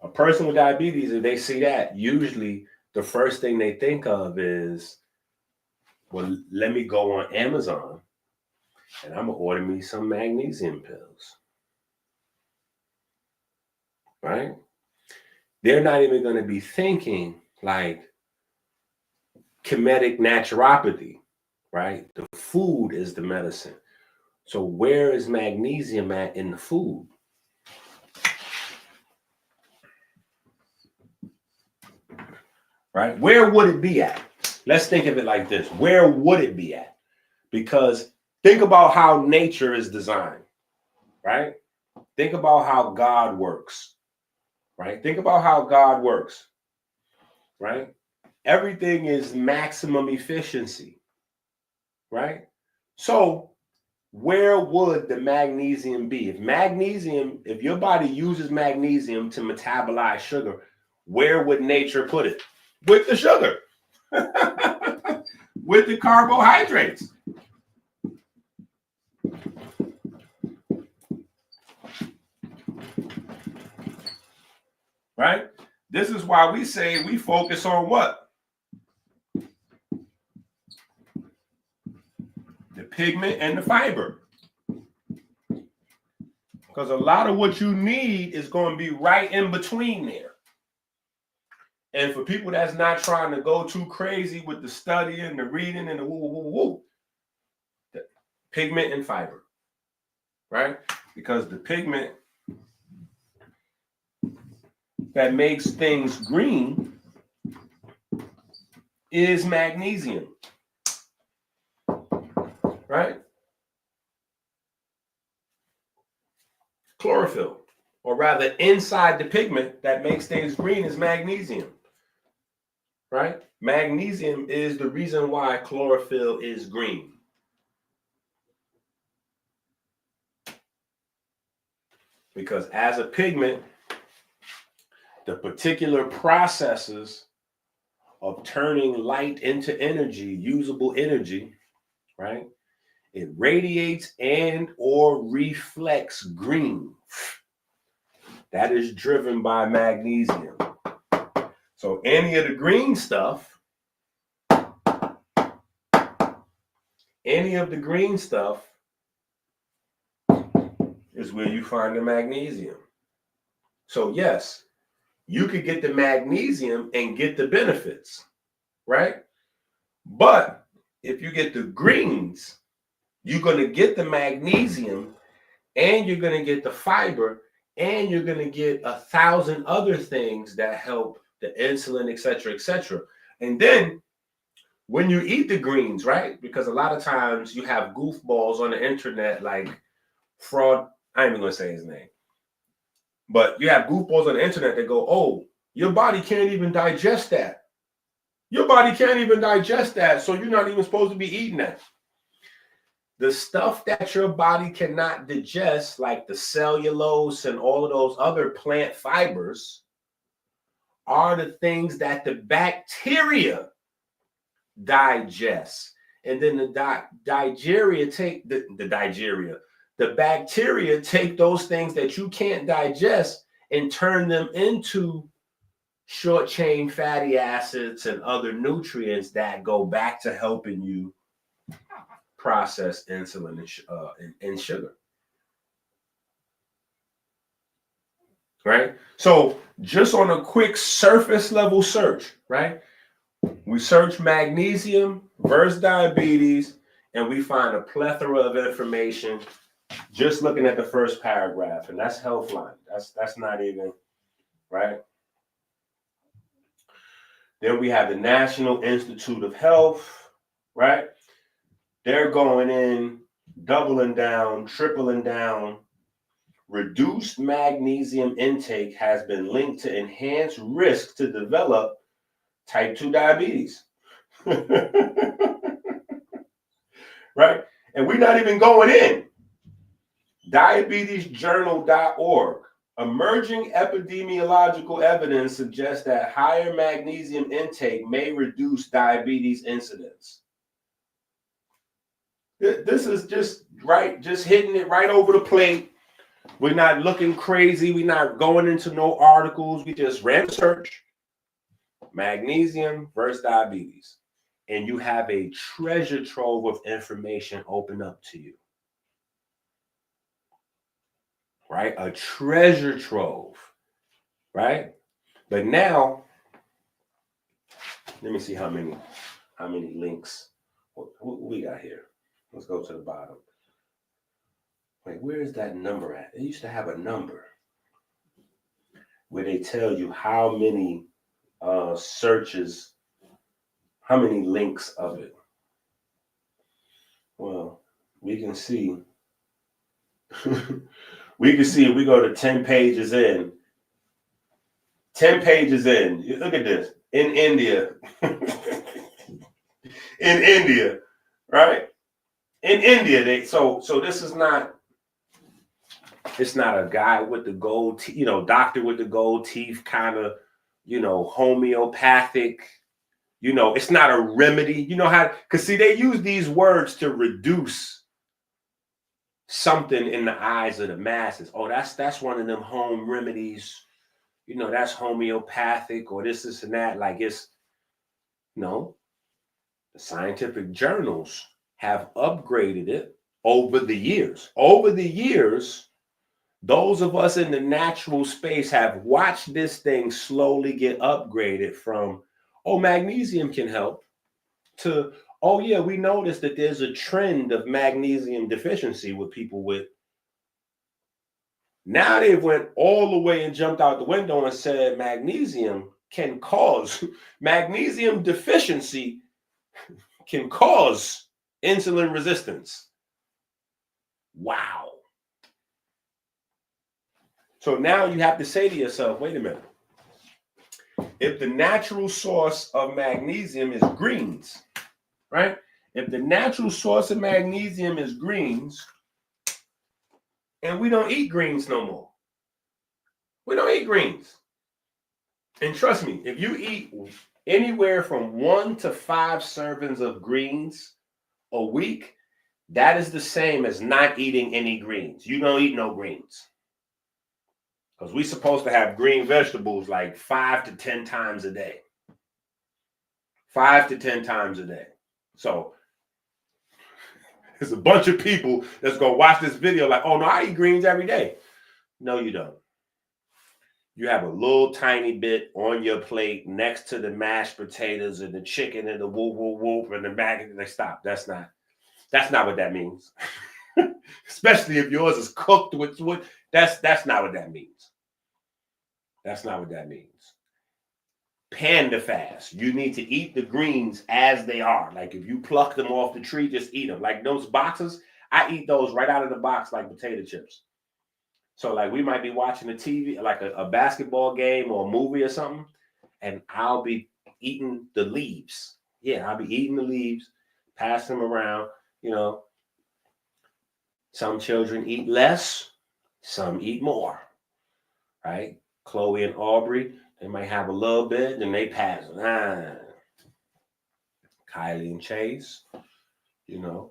a person with diabetes, if they see that, usually the first thing they think of is, well, let me go on Amazon and I'm gonna order me some magnesium pills. Right? They're not even going to be thinking like chemetic naturopathy, right? The food is the medicine. So where is magnesium at in the food? Right? Where would it be at? Let's think of it like this. Where would it be at? Because think about how nature is designed, right? Think about how God works. Right? Think about how God works, right? Everything is maximum efficiency, right? So where would the magnesium be? If your body uses magnesium to metabolize sugar, where would nature put it? With the sugar, with the carbohydrates. Right? This is why we say we focus on what? The pigment and the fiber. Because a lot of what you need is going to be right in between there. And for people that's not trying to go too crazy with the studying, the reading, and the woo, the pigment and fiber. Right? Because the pigment that makes things green is magnesium, right? Chlorophyll, or rather inside the pigment that makes things green is magnesium, right? Magnesium is the reason why chlorophyll is green. Because as a pigment, the particular processes of turning light into energy, usable energy, right? It radiates and or reflects green. That is driven by magnesium. So any of the green stuff, is where you find the magnesium. So yes, you could get the magnesium and get the benefits, right? But if you get the greens, you're going to get the magnesium and you're going to get the fiber and you're going to get 1,000 other things that help the insulin, et cetera, and then when you eat the greens, right? Because a lot of times you have goofballs on the internet like fraud. I ain't even going to say his name, but you have goofballs on the internet that go, oh, your body can't even digest that. Your body can't even digest that, so you're not even supposed to be eating that. The stuff that your body cannot digest, like the cellulose and all of those other plant fibers, are the things that the bacteria digest. And then the bacteria take those things that you can't digest and turn them into short chain fatty acids and other nutrients that go back to helping you process insulin and sugar. Right? So just on a quick surface level search, right? We search magnesium versus diabetes, and we find a plethora of information just looking at the first paragraph, and that's Healthline. That's not even, right? Then we have the National Institute of Health, right? They're going in, doubling down, tripling down. Reduced magnesium intake has been linked to enhanced risk to develop type 2 diabetes. Right? And we're not even going in. Diabetesjournal.org. Emerging epidemiological evidence suggests that higher magnesium intake may reduce diabetes incidence. This is just hitting it right over the plate. We're not looking crazy. We're not going into no articles. We just ran a search. Magnesium versus diabetes. And you have a treasure trove of information open up to you. Right? A treasure trove. Right? But now, let me see how many links. What we got here? Let's go to the bottom. Wait, where is that number at? It used to have a number where they tell you how many searches, how many links of it. Well, we can see. We can see if we go to 10 pages in. 10 pages in. Look at this. In India. In India, right? In India, so this is not, it's not a guy with the gold teeth, doctor with the gold teeth kind of, homeopathic, it's not a remedy. Because see, they use these words to reduce something in the eyes of the masses. Oh, that's one of them home remedies. That's homeopathic or this and that. Like no. The scientific journals have upgraded it over the years. Over the years, those of us in the natural space have watched this thing slowly get upgraded from, oh, magnesium can help, to, oh, yeah, we noticed that there's a trend of magnesium deficiency with people with. Now they've went all the way and jumped out the window and said magnesium deficiency can cause insulin resistance. Wow. So now you have to say to yourself, wait a minute. If the natural source of magnesium is greens, right? If the natural source of magnesium is greens, and we don't eat greens no more. We don't eat greens. And trust me, if you eat anywhere from 1 to 5 servings of greens a week, that is the same as not eating any greens. You don't eat no greens. Because we're supposed to have green vegetables like 5 to 10 times a day. 5 to 10 times a day. So there's a bunch of people that's going to watch this video like, oh no, I eat greens every day. No, you don't. You have a little tiny bit on your plate next to the mashed potatoes and the chicken and the whoop, whoop, whoop, and the mac and they stop. That's not what that means. Especially if yours is cooked with that's not what that means. That's not what that means. Panda fast. You need to eat the greens as they are. Like if you pluck them off the tree, just eat them. Like those boxes, I eat those right out of the box like potato chips. So like we might be watching a TV, like a basketball game or a movie or something, and I'll be eating the leaves. Yeah, I'll be eating the leaves, pass them around, you know. Some children eat less, some eat more, right? Chloe and Aubrey, they might have a little bit, then they pass. Kylie and Chase, you know,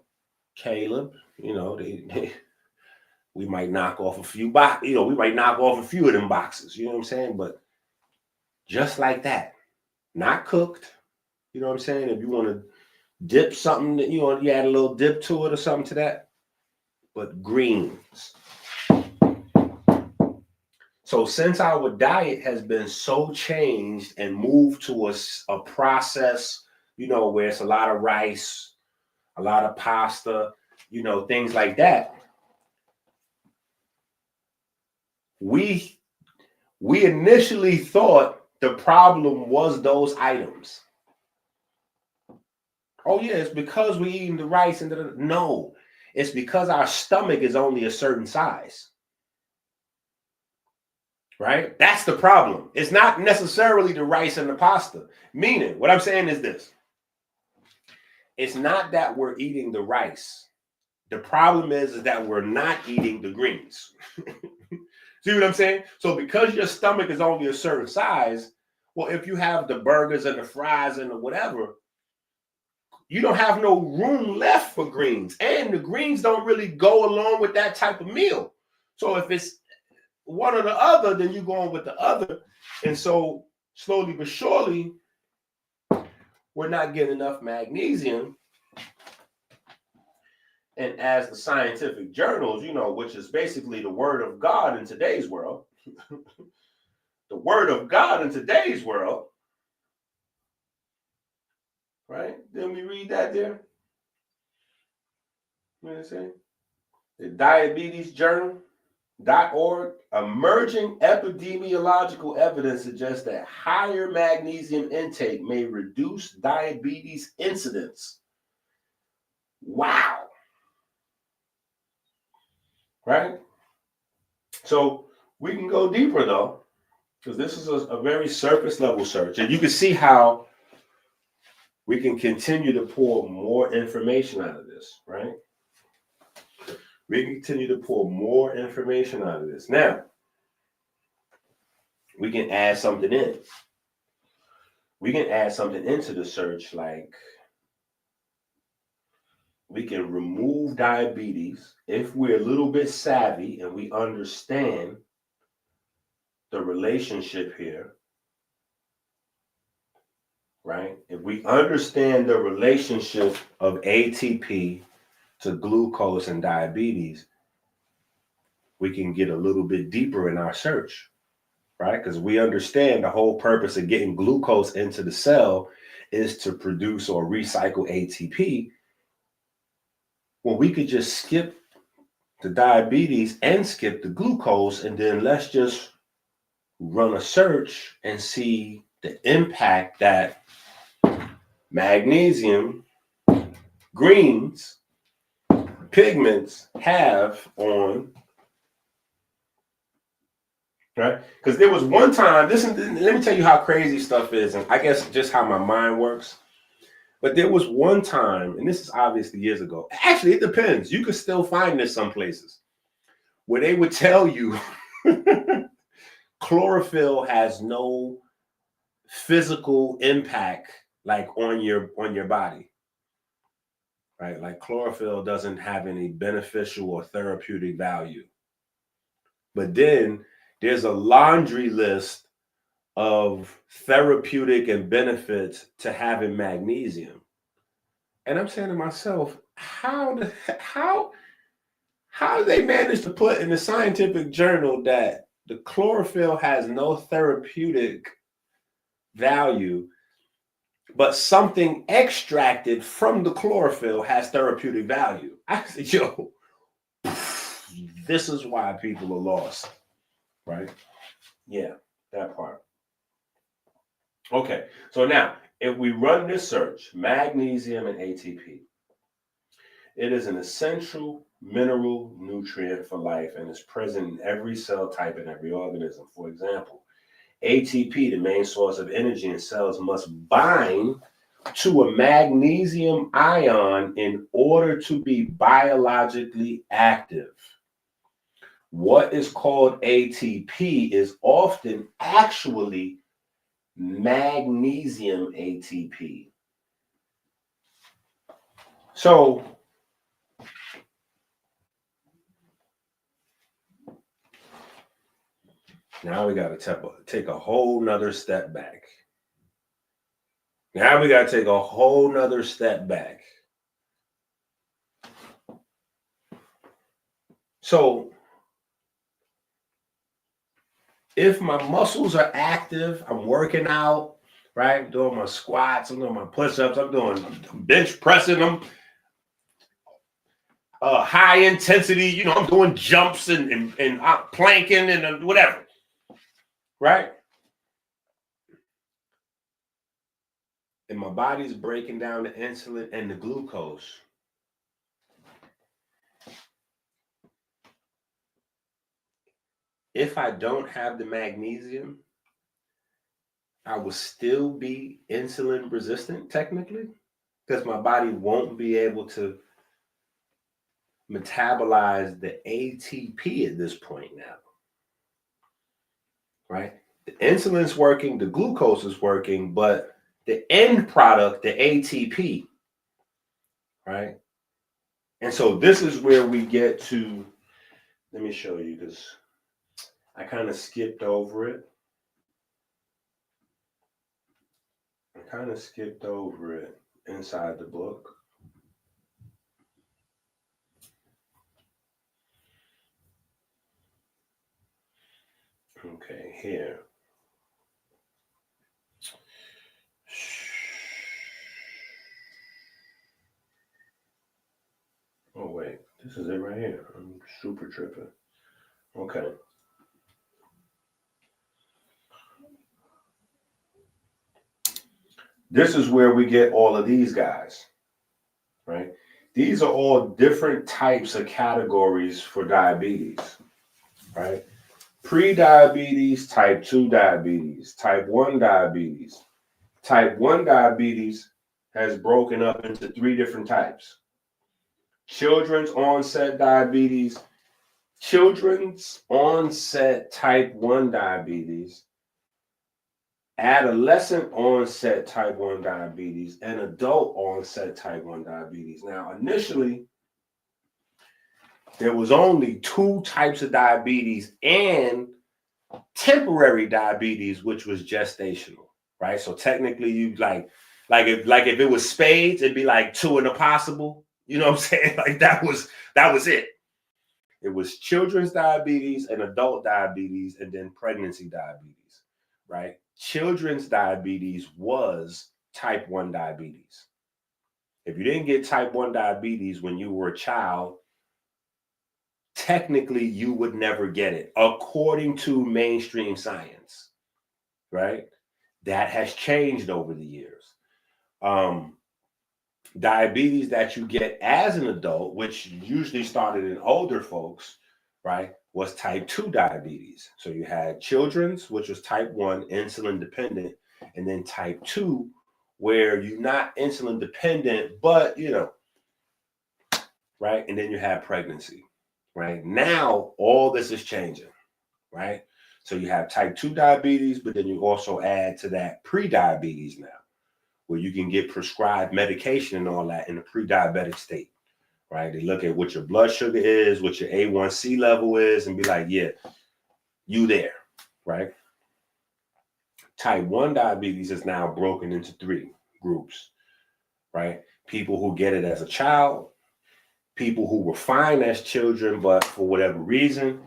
Caleb, you know, we might knock off a few we might knock off a few of them boxes, you know what I'm saying? But just like that, not cooked, you know what I'm saying? If you want to dip something, you add a little dip to it or something to that, but greens. So since our diet has been so changed and moved to a process, you know, where it's a lot of rice, a lot of pasta, you know, things like that, we initially thought the problem was those items. Oh yeah, it's because we're eating the rice and no, it's because our stomach is only a certain size. Right? That's the problem. It's not necessarily the rice and the pasta. Meaning, what I'm saying is this. It's not that we're eating the rice. The problem is that we're not eating the greens. See what I'm saying? So because your stomach is only a certain size, well, if you have the burgers and the fries and the whatever, you don't have no room left for greens. And the greens don't really go along with that type of meal. So if it's one or the other, then you're going with the other. And so slowly but surely, we're not getting enough magnesium. And as the scientific journals, you know, which is basically the word of God in today's world, the word of God in today's world, right? Then we read that there. You know what I'm saying? The Diabetes Journal.org, emerging epidemiological evidence suggests that higher magnesium intake may reduce diabetes incidence. Wow. Right? So we can go deeper though, because this is a very surface level search. And you can see how we can continue to pull more information out of this, right? We can continue to pull more information out of this. Now, we can add something in. We can add something into the search, like we can remove diabetes if we're a little bit savvy and we understand the relationship here, right? If we understand the relationship of ATP to glucose and diabetes, we can get a little bit deeper in our search, right? Because we understand the whole purpose of getting glucose into the cell is to produce or recycle ATP. Well, we could just skip the diabetes and skip the glucose, and then let's just run a search and see the impact that magnesium, greens, pigments have on, right? Because there was one time, let me tell you how crazy stuff is, and I guess just how my mind works. But there was one time, and this is obviously years ago. Actually, it depends. You could still find this some places where they would tell you chlorophyll has no physical impact like on your body, right? Like chlorophyll doesn't have any beneficial or therapeutic value. But then there's a laundry list of therapeutic and benefits to having magnesium. And I'm saying to myself, how do they manage to put in the scientific journal that the chlorophyll has no therapeutic value, but something extracted from the chlorophyll has therapeutic value? I said, yo, this is why people are lost, right? Yeah, that part. Okay, so now if we run this search, magnesium and ATP, it is an essential mineral nutrient for life and is present in every cell type in every organism. For example, ATP, the main source of energy in cells, must bind to a magnesium ion in order to be biologically active. What is called ATP is often actually magnesium ATP. So now we got to take a whole nother step back. Now we got to take a whole nother step back. So if my muscles are active, I'm working out, right? I'm doing my squats, I'm doing my push-ups, I'm doing bench pressing them, high intensity, I'm doing jumps and planking and whatever, right? And my body's breaking down the insulin and the glucose. If I don't have the magnesium, I will still be insulin resistant technically, because my body won't be able to metabolize the ATP at this point now, right? The insulin's working, the glucose is working, but the end product, the ATP, right? And so this is where we get to, let me show you, because I kind of skipped over it. Inside the book. Okay, here. Oh, wait, this is it right here. I'm super tripping. Okay. This is where we get all of these guys, right? These are all different types of categories for diabetes, right? Pre-diabetes, type 2 diabetes, type 1 diabetes. Type 1 diabetes has broken up into 3 different types. Children's onset diabetes, children's onset type 1 diabetes, adolescent onset type 1 diabetes, and adult onset type 1 diabetes. Now, initially, there was only 2 types of diabetes and temporary diabetes, which was gestational, right? So technically, you like if it was spades, it'd be like 2 and a possible. You know what I'm saying? Like that was it. It was children's diabetes and adult diabetes, and then pregnancy diabetes, right? Children's diabetes was type 1 diabetes. If you didn't get type 1 diabetes when you were a child, technically you would never get it, according to mainstream science, right? That has changed over the years. Diabetes that you get as an adult, which usually started in older folks, right, was type 2 diabetes. So you had children's, which was type 1, insulin dependent, and then type 2, where you're not insulin dependent, but right? And then you have pregnancy, right? Now all this is changing, right? So you have type 2 diabetes, but then you also add to that pre-diabetes now, where you can get prescribed medication and all that in a pre-diabetic state, right? They look at what your blood sugar is, what your A1C level is, and be like, yeah, you there, right? Type 1 diabetes is now broken into 3 groups, right? People who get it as a child, people who were fine as children, but for whatever reason,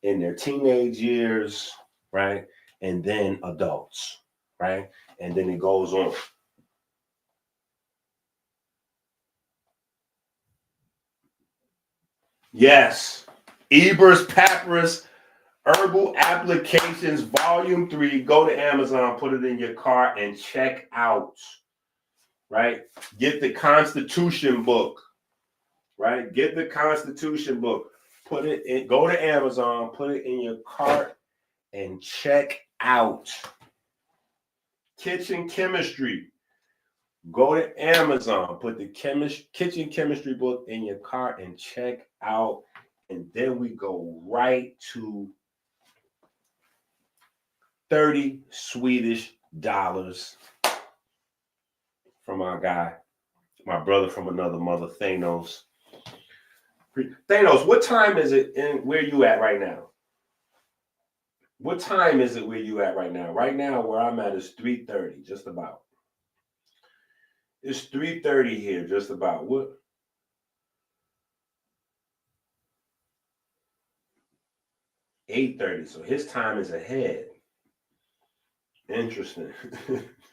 in their teenage years, right? And then adults, right? And then it goes on. Yes, Eber's Papyrus Herbal Applications Volume 3. Go to Amazon, put it in your cart, and check out, right? Get the Constitution book, right? Get the Constitution book. Put it in, go to Amazon, put it in your cart, and check out Kitchen Chemistry. Go to Amazon, put the kitchen chemistry book in your cart and check out. And then we go right to 30 Swedish dollars from our guy, my brother from another mother, Thanos. Thanos, what time is it in where you at right now? What time is it where you at right now? Right now, where I'm at is 3:30, just about. It's 3:30 here, just about. What? 8:30. So his time is ahead. Interesting.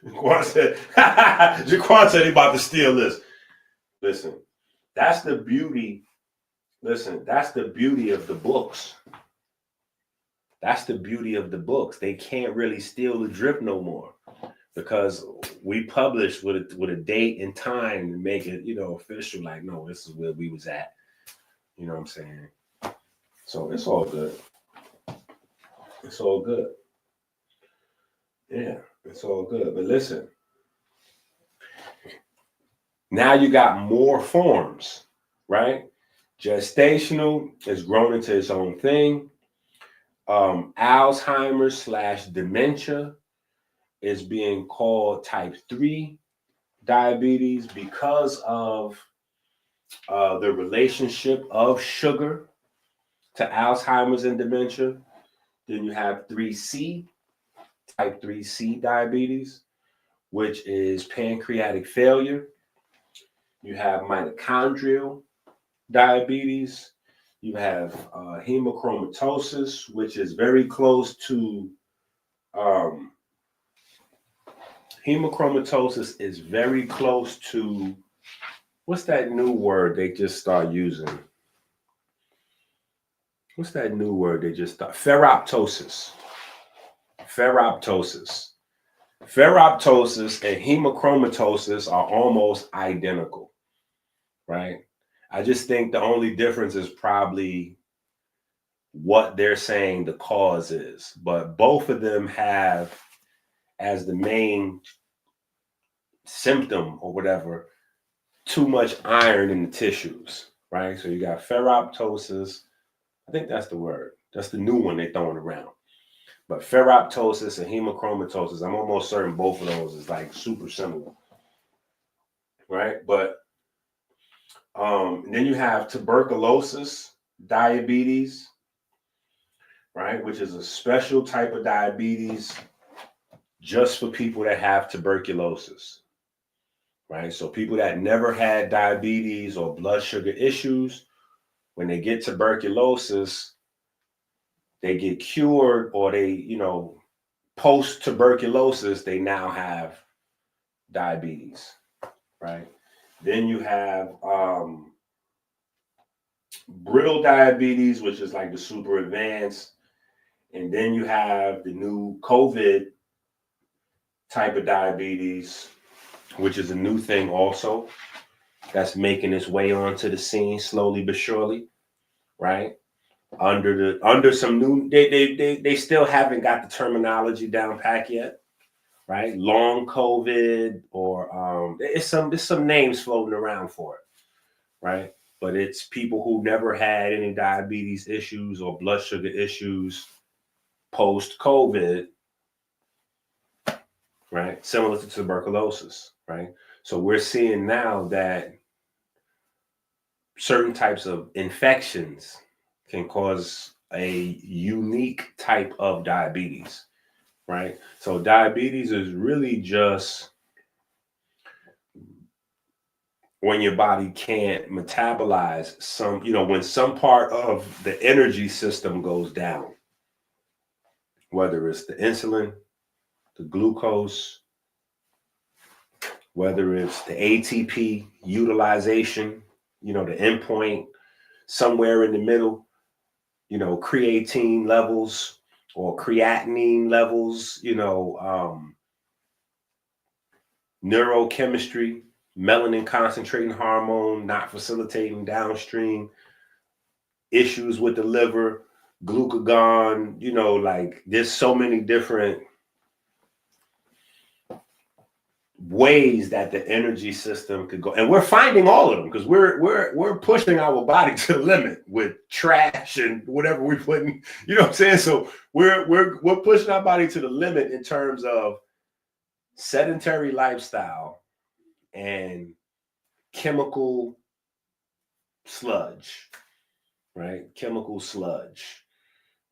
Jaquan said he about to steal this. Listen, that's the beauty. Listen, that's the beauty of the books. That's the beauty of the books. They can't really steal the drip no more because we published with a date and time to make it, official. Like, no, this is where we was at. You know what I'm saying? So it's all good. It's all good. Yeah, it's all good. But listen, now you got more forms, right? Gestational is grown into its own thing. Alzheimer's / dementia is being called type 3 diabetes because of the relationship of sugar to Alzheimer's and dementia. Then you have 3C, type 3C diabetes, which is pancreatic failure. You have mitochondrial diabetes. You have hemochromatosis, which is very close to hemochromatosis is very close to what's that new word they just start using? What's that new word they just start? Ferroptosis. Ferroptosis. Ferroptosis and hemochromatosis are almost identical, right? I just think the only difference is probably what they're saying the cause is, but both of them have as the main symptom or whatever, too much iron in the tissues, right? So you got ferroptosis. I think that's the word. That's the new one they're throwing around. But ferroptosis and hemochromatosis, I'm almost certain both of those is like super similar, right? But then you have tuberculosis, diabetes, right? Which is a special type of diabetes just for people that have tuberculosis, right? So people that never had diabetes or blood sugar issues, when they get tuberculosis, they get cured or they, post tuberculosis, they now have diabetes, right? Then you have brittle diabetes, which is like the super advanced. And then you have the new COVID type of diabetes, which is a new thing also that's making its way onto the scene slowly but surely, right? Under some new, they still haven't got the terminology down pat yet, right? Long COVID or there's some names floating around for it, right? But it's people who never had any diabetes issues or blood sugar issues, post-COVID, right? Similar to tuberculosis, right? So we're seeing now that certain types of infections can cause a unique type of diabetes, right? So diabetes is really just when your body can't metabolize some, when some part of the energy system goes down, whether it's the insulin, the glucose, whether it's the ATP utilization, the endpoint somewhere in the middle, creatine levels or creatinine levels, neurochemistry, melanin concentrating hormone not facilitating downstream, issues with the liver, glucagon, like there's so many different ways that the energy system could go, and we're finding all of them because we're pushing our body to the limit with trash and whatever we put in, what I'm saying. So we're pushing our body to the limit in terms of sedentary lifestyle and chemical sludge, right? Chemical sludge.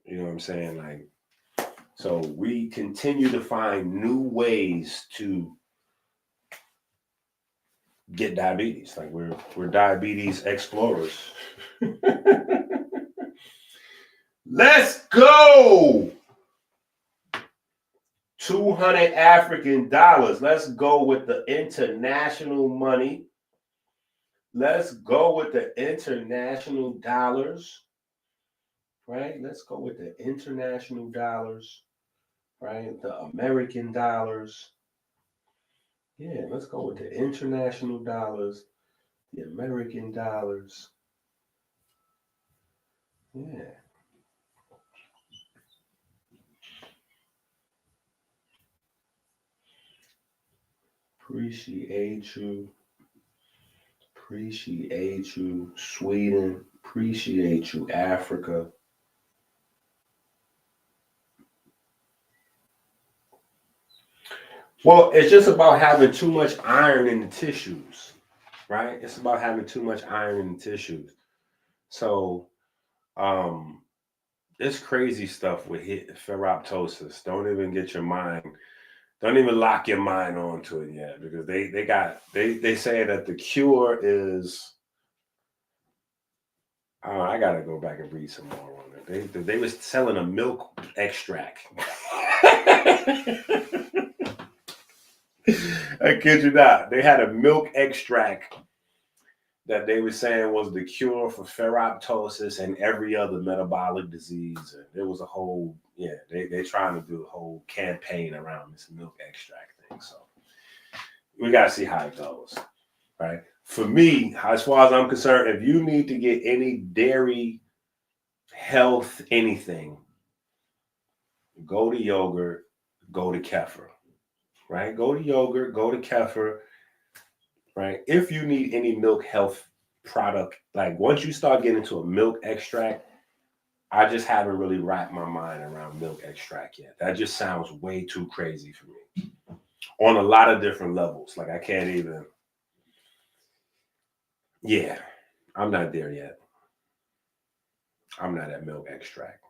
You know what I'm saying? Like, so we continue to find new ways to get diabetes. Like we're diabetes explorers. Let's go. $200 African. Let's go with the international money. Let's go with the international dollars. Right? Let's go with the international dollars. Right? The American dollars. Yeah, let's go with the international dollars, the American dollars. Yeah. Appreciate you. Appreciate you, Sweden. Appreciate you, Africa. Well, it's just about having too much iron in the tissues, right? It's about having too much iron in the tissues. So, it's crazy stuff with ferroptosis. Don't even get your mind. Don't even lock your mind onto it yet, because they say that the cure is. Oh, I gotta go back and read some more on it. They was selling a milk extract. I kid you not. They had a milk extract that they were saying was the cure for ferroptosis and every other metabolic disease. And there was a whole, they trying to do a whole campaign around this milk extract thing. So we got to see how it goes, right? For me, as far as I'm concerned, if you need to get any dairy, health, anything, go to yogurt, go to kefir, right? Go to yogurt, go to kefir, right? If you need any milk health product, like once you start getting into a milk extract, I just haven't really wrapped my mind around milk extract yet. That just sounds way too crazy for me on a lot of different levels. Like I can't even, I'm not there yet. I'm not at milk extract.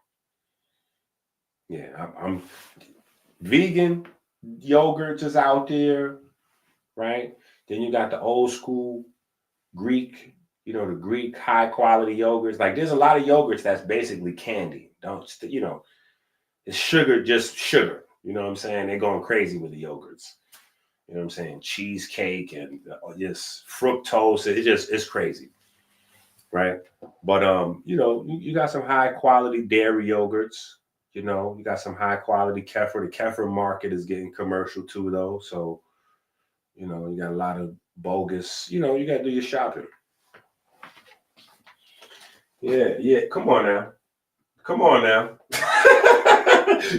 Yeah, I'm vegan yogurts is out there, right? Then you got the old school Greek, the Greek high quality yogurts. Like there's a lot of yogurts that's basically candy. It's sugar, just sugar. You know what I'm saying? They're going crazy with the yogurts. You know what I'm saying? Cheesecake and just fructose. It's crazy, right? But you got some high quality dairy yogurts. You got some high quality kefir. The kefir market is getting commercial too, though. So, you got a lot of bogus. You got to do your shopping. Yeah. Come on now.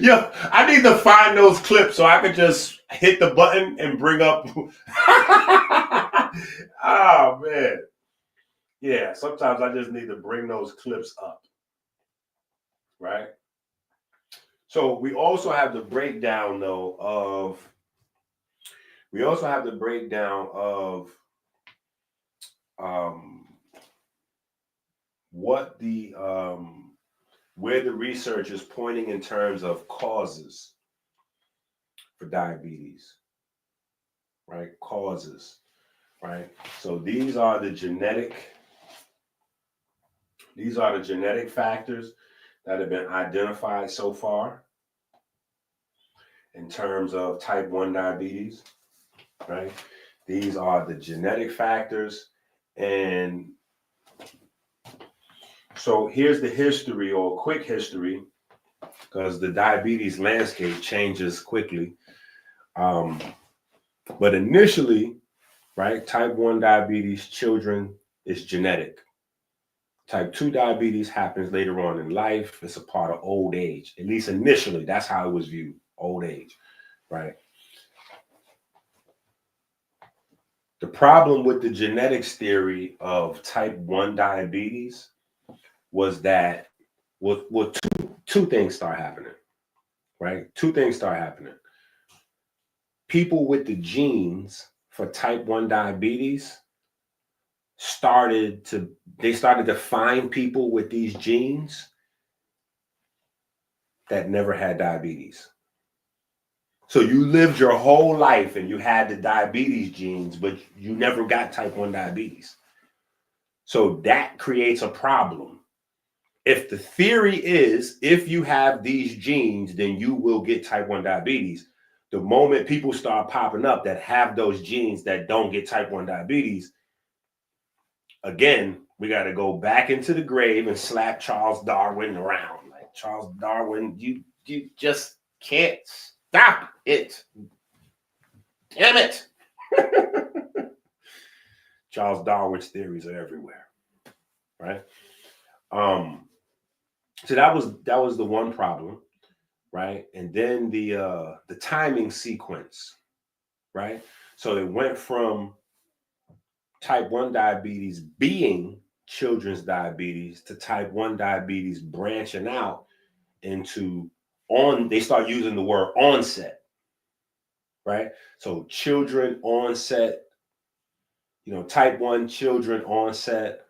Yo, I need to find those clips so I could just hit the button and bring up. Oh, man. Yeah, sometimes I just need to bring those clips up. Right? So we also have the breakdown though of um, what the where the research is pointing in terms of causes for diabetes, right? Causes, right? So these are the genetic factors that have been identified so far in terms of type 1 diabetes, right? These are the genetic factors. And so here's the history, or quick history, because the diabetes landscape changes quickly. But initially, right, type 1 diabetes, children, is genetic. Type 2 diabetes happens later on in life. It's a part of old age. At least initially, that's how it was viewed, old age, right? The problem with the genetics theory of type 1 diabetes was that two things start happening, right? Two things start happening. People with the genes for type 1 diabetes started to find people with these genes that never had diabetes. So you lived your whole life and you had the diabetes genes, but you never got type 1 diabetes. So that creates a problem. If the theory is if you have these genes, then you will get type 1 diabetes. The moment people start popping up that have those genes that don't get type 1 diabetes, again, we got to go back into the grave and slap Charles Darwin around. Like, Charles Darwin, you just can't stop it. Damn it. Charles Darwin's theories are everywhere, right? So that was the one problem, right? And then the timing sequence, right? So it went from type 1 diabetes being children's diabetes to type 1 diabetes branching out into they start using the word onset, right? So children onset, type 1 children onset,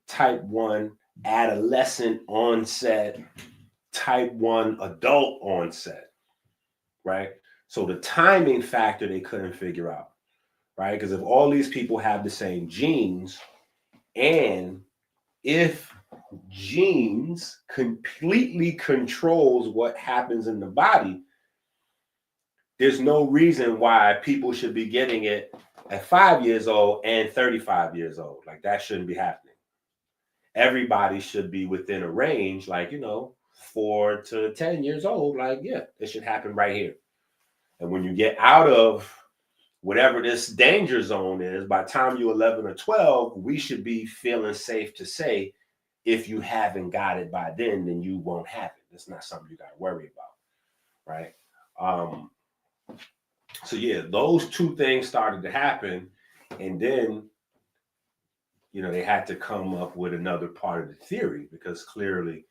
type 1 adolescent onset, type 1 adult onset, right? So the timing factor they couldn't figure out, right? Because if all these people have the same genes, and if genes completely controls what happens in the body, there's no reason why people should be getting it at 5 years old and 35 years old. Like, that shouldn't be happening. Everybody should be within a range, like, 4 to 10 years old. Like, yeah, it should happen right here. And when you get out of whatever this danger zone is, by the time you're 11 or 12, we should be feeling safe to say, if you haven't got it by then you won't have it. It's not something you got to worry about, right? So yeah, those two things started to happen, and then they had to come up with another part of the theory, because clearly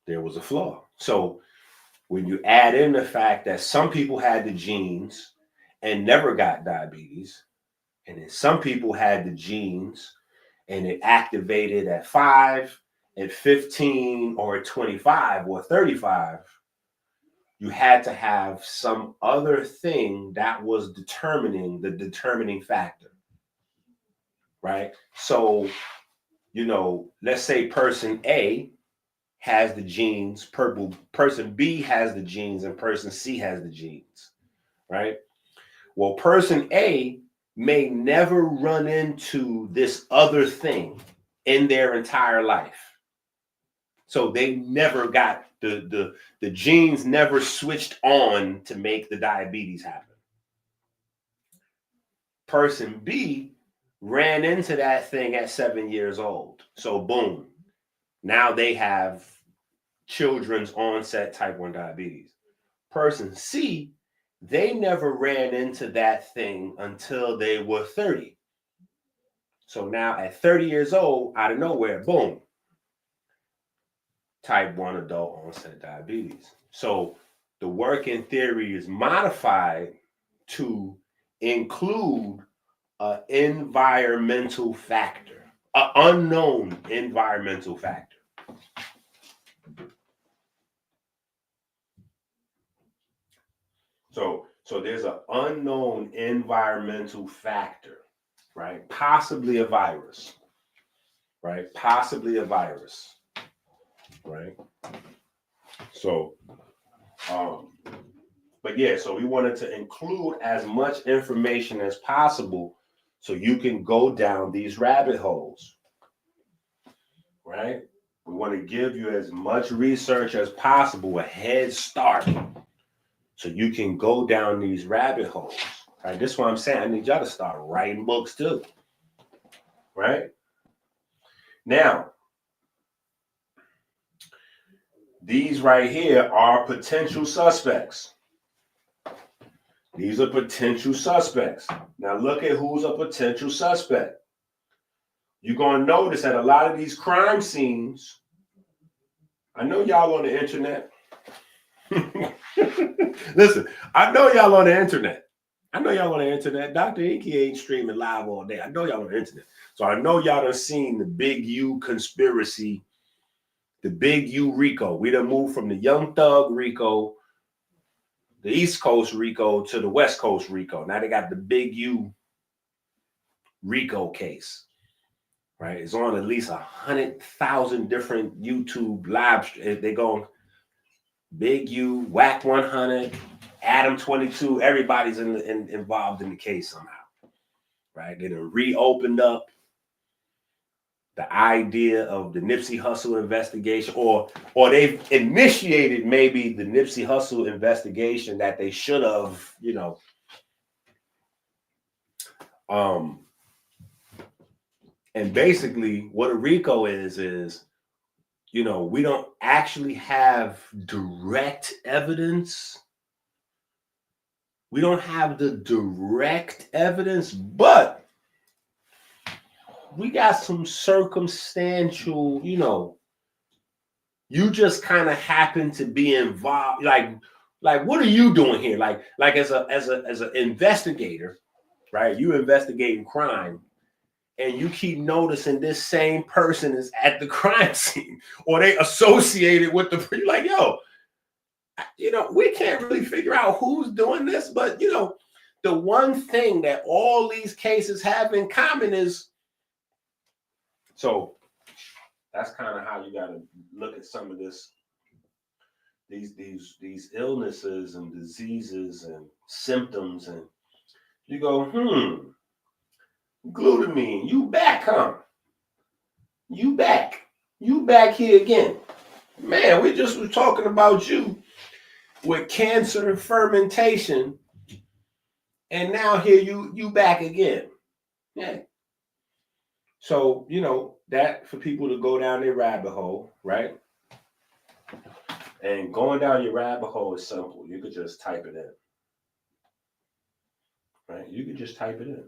there was a flaw. So when you add in the fact that some people had the genes and never got diabetes, and then some people had the genes and it activated at 5, at 15, or at 25 or 35, you had to have some other thing that was the determining factor, right? So, let's say person A has the genes, person B has the genes, and person C has the genes, right? Well, person A may never run into this other thing in their entire life. So they never got the genes never switched on to make the diabetes happen. Person B ran into that thing at 7 years old. So boom, now they have children's onset type 1 diabetes. Person C, they never ran into that thing until they were 30. So now at 30 years old, out of nowhere, boom, type 1 adult onset diabetes. So the working theory is modified to include an environmental factor, an unknown environmental factor. So there's an unknown environmental factor, right? Possibly a virus, right? Possibly a virus, right? So, but yeah, so we wanted to include as much information as possible so you can go down these rabbit holes, right? We want to give you as much research as possible, a head start, so you can go down these rabbit holes, right? This is what I'm saying. I need y'all to start writing books too, right? Now, these right here are potential suspects. These are potential suspects. Now look at who's a potential suspect. You're going to notice that a lot of these crime scenes, I know y'all on the internet. Listen, I know y'all on the internet. Dr. EnQi ain't streaming live all day. I know y'all on the internet. So I know y'all done seen the Big U conspiracy, the Big U Rico. We done moved from the Young Thug Rico, the East Coast Rico, to the West Coast Rico. Now they got the Big U Rico case, right? It's on at least 100,000 different YouTube live. They go Big U, Whack 100, Adam 22. Everybody's involved in the case somehow, right? They done reopened up the idea of the Nipsey Hussle investigation, or they've initiated maybe the Nipsey Hussle investigation that they should have, and basically what a RICO is, we don't actually have direct evidence. We don't have the direct evidence, but we got some circumstantial, you just kind of happen to be involved. Like what are you doing here? Like as an investigator, right? You investigating crime, and you keep noticing this same person is at the crime scene, or they associated with the. You're like, yo, we can't really figure out who's doing this, but the one thing that all these cases have in common is. So that's kind of how you got to look at some of these illnesses and diseases and symptoms, and you go, glutamine, you back, huh? You back here again, man. We just were talking about you with cancer and fermentation, and now here you back again, yeah. So that for people to go down their rabbit hole, right? And going down your rabbit hole is simple. You could just type it in, right? You could just type it in.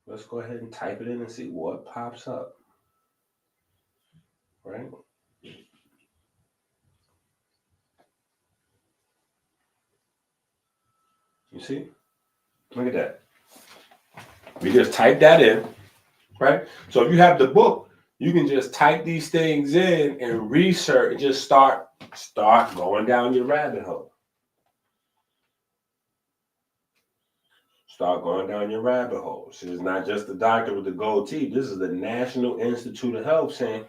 Let's go ahead and type it in and see what pops up, right? You see? Look at that. We just type that in, right? So if you have the book, you can just type these things in and research and just start going down your rabbit hole. Start going down your rabbit hole. So it's not just the doctor with the gold teeth. This is the National Institute of Health saying,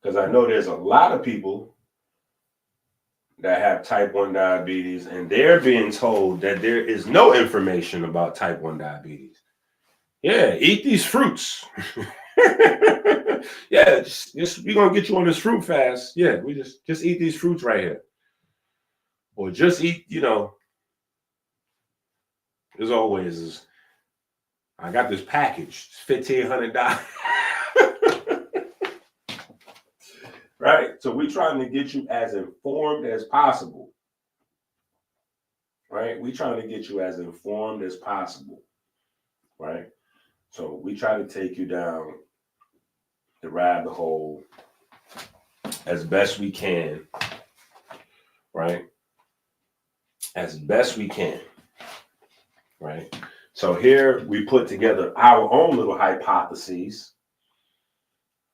Because I know there's a lot of people that have type 1 diabetes, and they're being told that there is no information about type 1 diabetes. Yeah, eat these fruits. Yeah, just we're gonna get you on this fruit fast. Yeah, we just eat these fruits right here. Or just eat, as always, I got this package, it's $1,500. Right? So we're trying to get you as informed as possible. Right? We're trying to get you as informed as possible. right? So we try to take you down the rabbit hole as best we can, right? As best we can, right? So here we put together our own little hypotheses,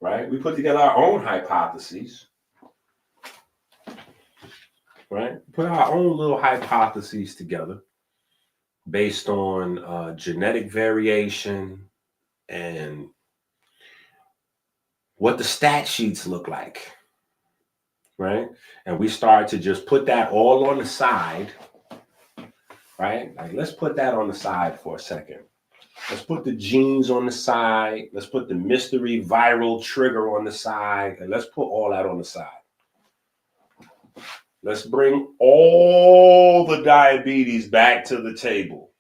right? We put together our own hypotheses, right? Put our own little hypotheses together based on genetic variation and what the stat sheets look like, right? And we start to just put that all on the side, right? Like, let's put that on the side for a second. Let's put the genes on the side. Let's put the mystery viral trigger on the side. And let's put all that on the side. Let's bring all the diabetes back to the table.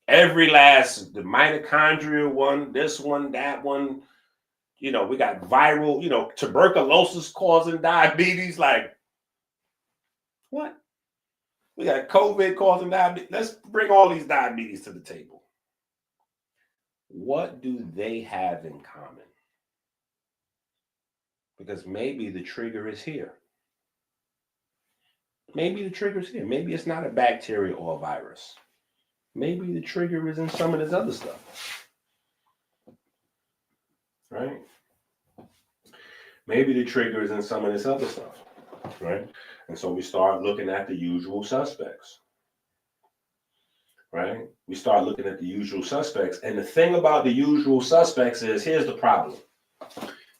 Every last, the mitochondrial one, this one, that one. You know, we got viral, tuberculosis causing diabetes. Like, what? We got COVID causing diabetes. Let's bring all these diabetes to the table. What do they have in common? Because maybe the trigger is here. Maybe the trigger is here. Maybe it's not a bacteria or a virus. Maybe the trigger is in some of this other stuff. Right? Maybe the trigger is in some of this other stuff. Right? And so we start looking at the usual suspects. Right? We start looking at the usual suspects. And the thing about the usual suspects is, here's the problem.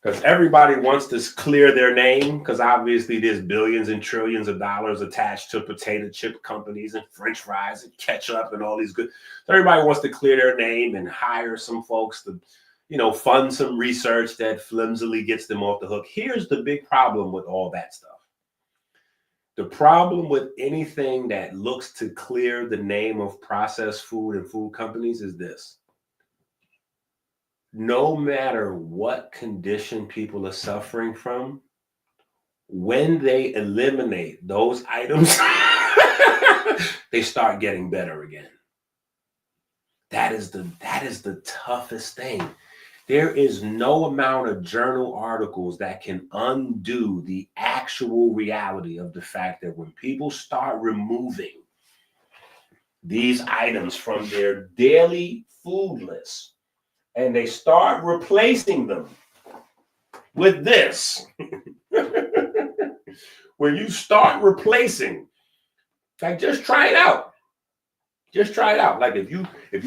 Because everybody wants to clear their name, because obviously there's billions and trillions of dollars attached to potato chip companies and French fries and ketchup and all these good. So everybody wants to clear their name and hire some folks to, fund some research that flimsily gets them off the hook. Here's the big problem with all that stuff. The problem with anything that looks to clear the name of processed food and food companies is this. No matter what condition people are suffering from, when they eliminate those items, they start getting better again. That is the toughest thing. There is no amount of journal articles that can undo the actual reality of the fact that when people start removing these items from their daily food list, and they start replacing them with this. When you start replacing, like, just try it out. Just try it out. Like, if you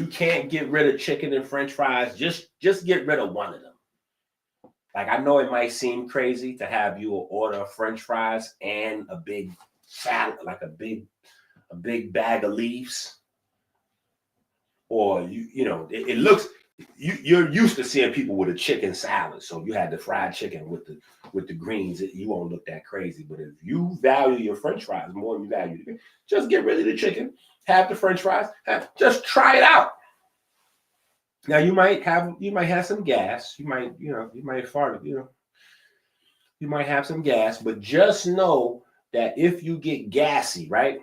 can't get rid of chicken and French fries, just get rid of one of them. Like, I know it might seem crazy to have you order French fries and a big salad, like a big bag of leaves, or it looks. You're used to seeing people with a chicken salad, so you had the fried chicken with the greens. You won't look that crazy. But if you value your French fries more than you value the green, just get rid of the chicken, have the French fries, just try it out. Now you might have some gas. You might fart. You might have some gas, but just know that if you get gassy, right?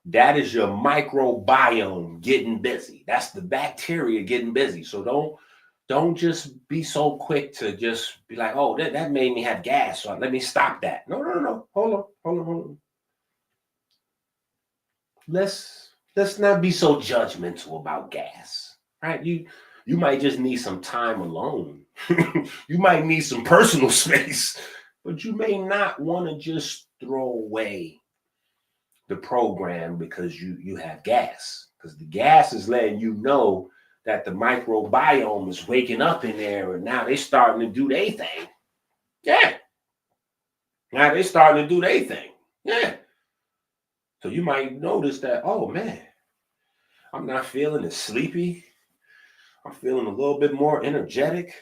That is your microbiome getting busy. That's the bacteria getting busy. So don't just be so quick to just be like, oh, that made me have gas, so let me stop that. No. Hold on. Let's not be so judgmental about gas, right? You might just need some time alone. You might need some personal space, but you may not want to just throw away the program because you have gas, because the gas is letting you know that the microbiome is waking up in there, and now they're starting to do their thing. Yeah. Now they're starting to do their thing. Yeah. So you might notice that, oh man, I'm not feeling as sleepy. I'm feeling a little bit more energetic.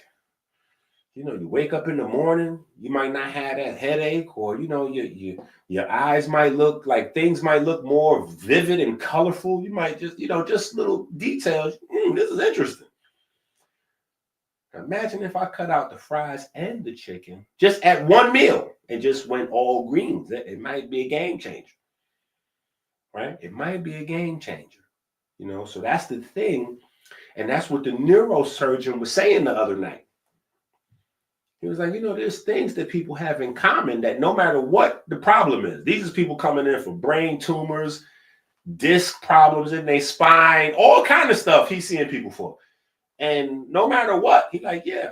You wake up in the morning, you might not have that headache, or your eyes might look like things might look more vivid and colorful. You might just little details. This is interesting. Imagine if I cut out the fries and the chicken just at one meal and just went all greens. It might be a game changer, right? It might be a game changer. You know, so that's the thing. And that's what the neurosurgeon was saying the other night. He was like, you know, there's things that people have in common that no matter what the problem is, these are people coming in for brain tumors, disc problems in their spine, all kind of stuff he's seeing people for. And no matter what, he's like, yeah,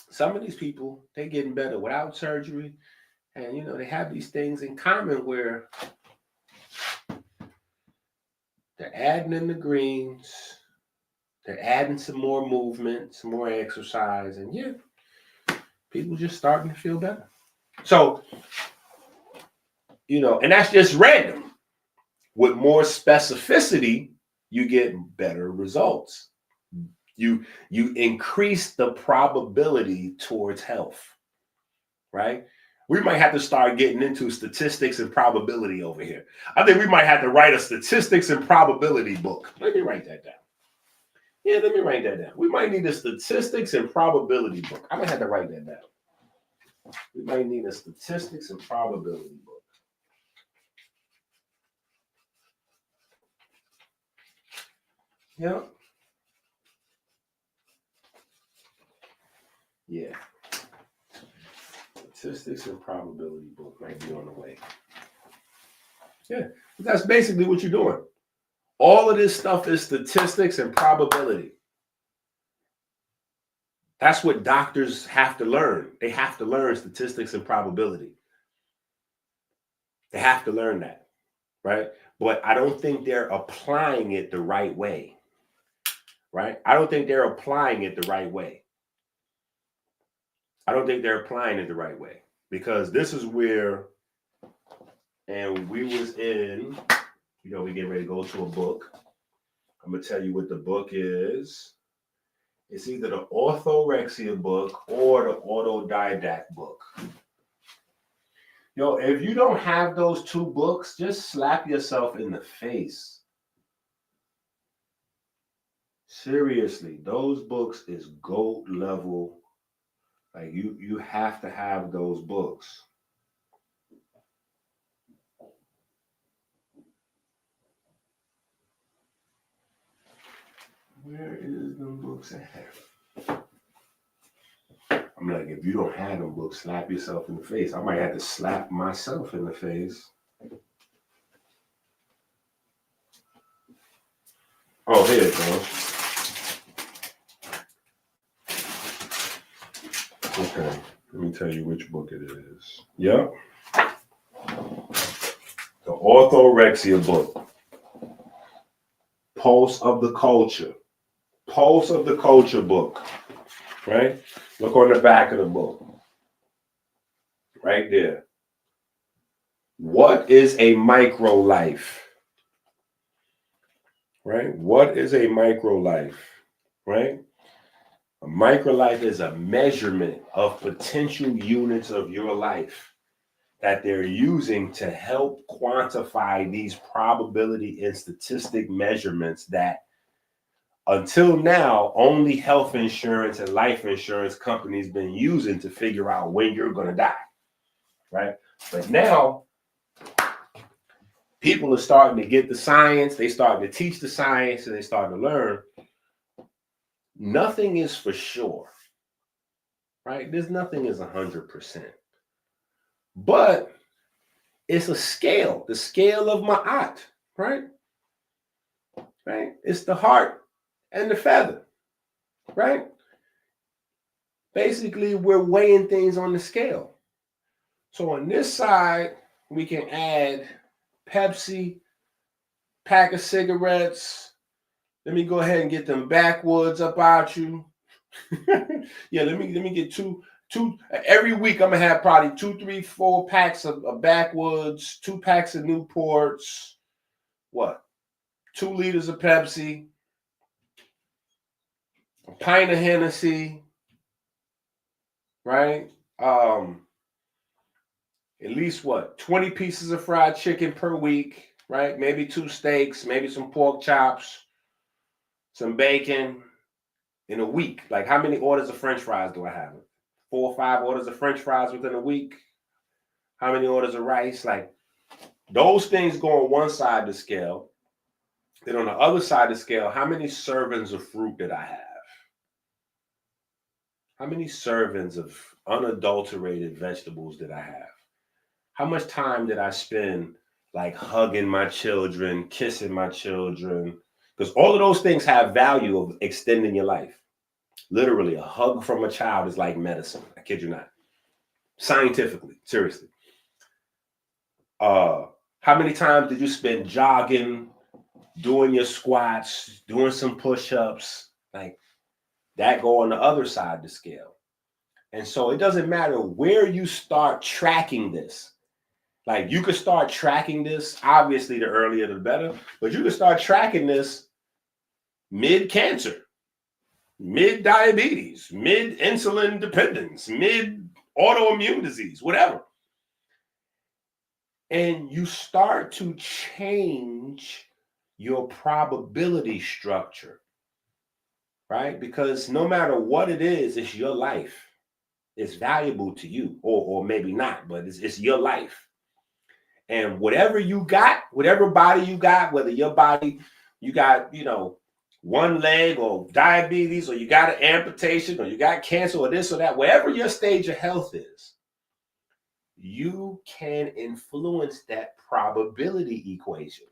some of these people, they're getting better without surgery. And, you know, they have these things in common where they're adding in the greens, they're adding some more movement, some more exercise, and yeah, people just starting to feel better. So, you know, and that's just random. With more specificity, you get better results. You increase the probability towards health, right? We might have to start getting into statistics and probability over here. I think we might have to write a statistics and probability book. Let me write that down. Yeah, let me write that down. We might need a statistics and probability book. I might have to write that down. We might need a statistics and probability book. Yep. Yeah. Statistics and probability book might be on the way. Yeah, but that's basically what you're doing. All of this stuff is statistics and probability. That's what doctors have to learn. They have to learn statistics and probability. They have to learn that, right? But I don't think they're applying it the right way, right? I don't think they're applying it the right way. I don't think they're applying it the right way because this is where, and we was in, you know, we get ready to go to a book. I'm going to tell you what the book is. It's either the orthorexia book or the autodidact book. Yo, if you don't have those two books, just slap yourself in the face. Seriously, those books is GOAT level. Like you have to have those books. Where is them books at? I'm like, if you don't have them books, slap yourself in the face. I might have to slap myself in the face. Oh, here it goes. Okay, let me tell you which book it is. Yep. The orthorexia book. Pulse of the Culture. Pulse of the Culture book. Right? Look on the back of the book. Right there. What is a micro life? Right? What is a micro life? Right? A micro life is a measurement of potential units of your life that they're using to help quantify these probability and statistic measurements that until now, only health insurance and life insurance companies been using to figure out when you're going to die, right? But now, people are starting to get the science, they starting to teach the science, and they starting to learn. Nothing is for sure, right? There's nothing is 100%. But it's a scale, the scale of Ma'at, right? Right? It's the heart and the feather, right? Basically, we're weighing things on the scale. So on this side, we can add Pepsi, pack of cigarettes. Let me go ahead and get them backwoods up out you. Yeah, let me get two every week. I'm gonna have probably 2, 3, 4 packs of backwoods, 2 packs of Newports, what? 2 liters of Pepsi, a pint of Hennessy, right? At least what? 20 pieces of fried chicken per week, right? Maybe 2 steaks, maybe some pork chops, some bacon in a week. Like, how many orders of French fries do I have? 4 or 5 orders of French fries within a week? How many orders of rice? Like, those things go on one side of the scale. Then on the other side of the scale, how many servings of fruit did I have? How many servings of unadulterated vegetables did I have? How much time did I spend like hugging my children, kissing my children? Because all of those things have value of extending your life. Literally, a hug from a child is like medicine. I kid you not. Scientifically, seriously. How many times did you spend jogging, doing your squats, doing some push-ups? Like that go on the other side of the scale. And so it doesn't matter where you start tracking this. Like you could start tracking this, obviously the earlier the better, but you could start tracking this mid-cancer, mid-diabetes, mid-insulin dependence, mid-autoimmune disease, whatever. And you start to change your probability structure, right? Because no matter what it is, it's your life. It's valuable to you, or maybe not, but it's your life. And whatever you got, whatever body you got, whether your body, you got, one leg or diabetes, or you got an amputation, or you got cancer, or this or that, wherever your stage of health is, you can influence that probability equation.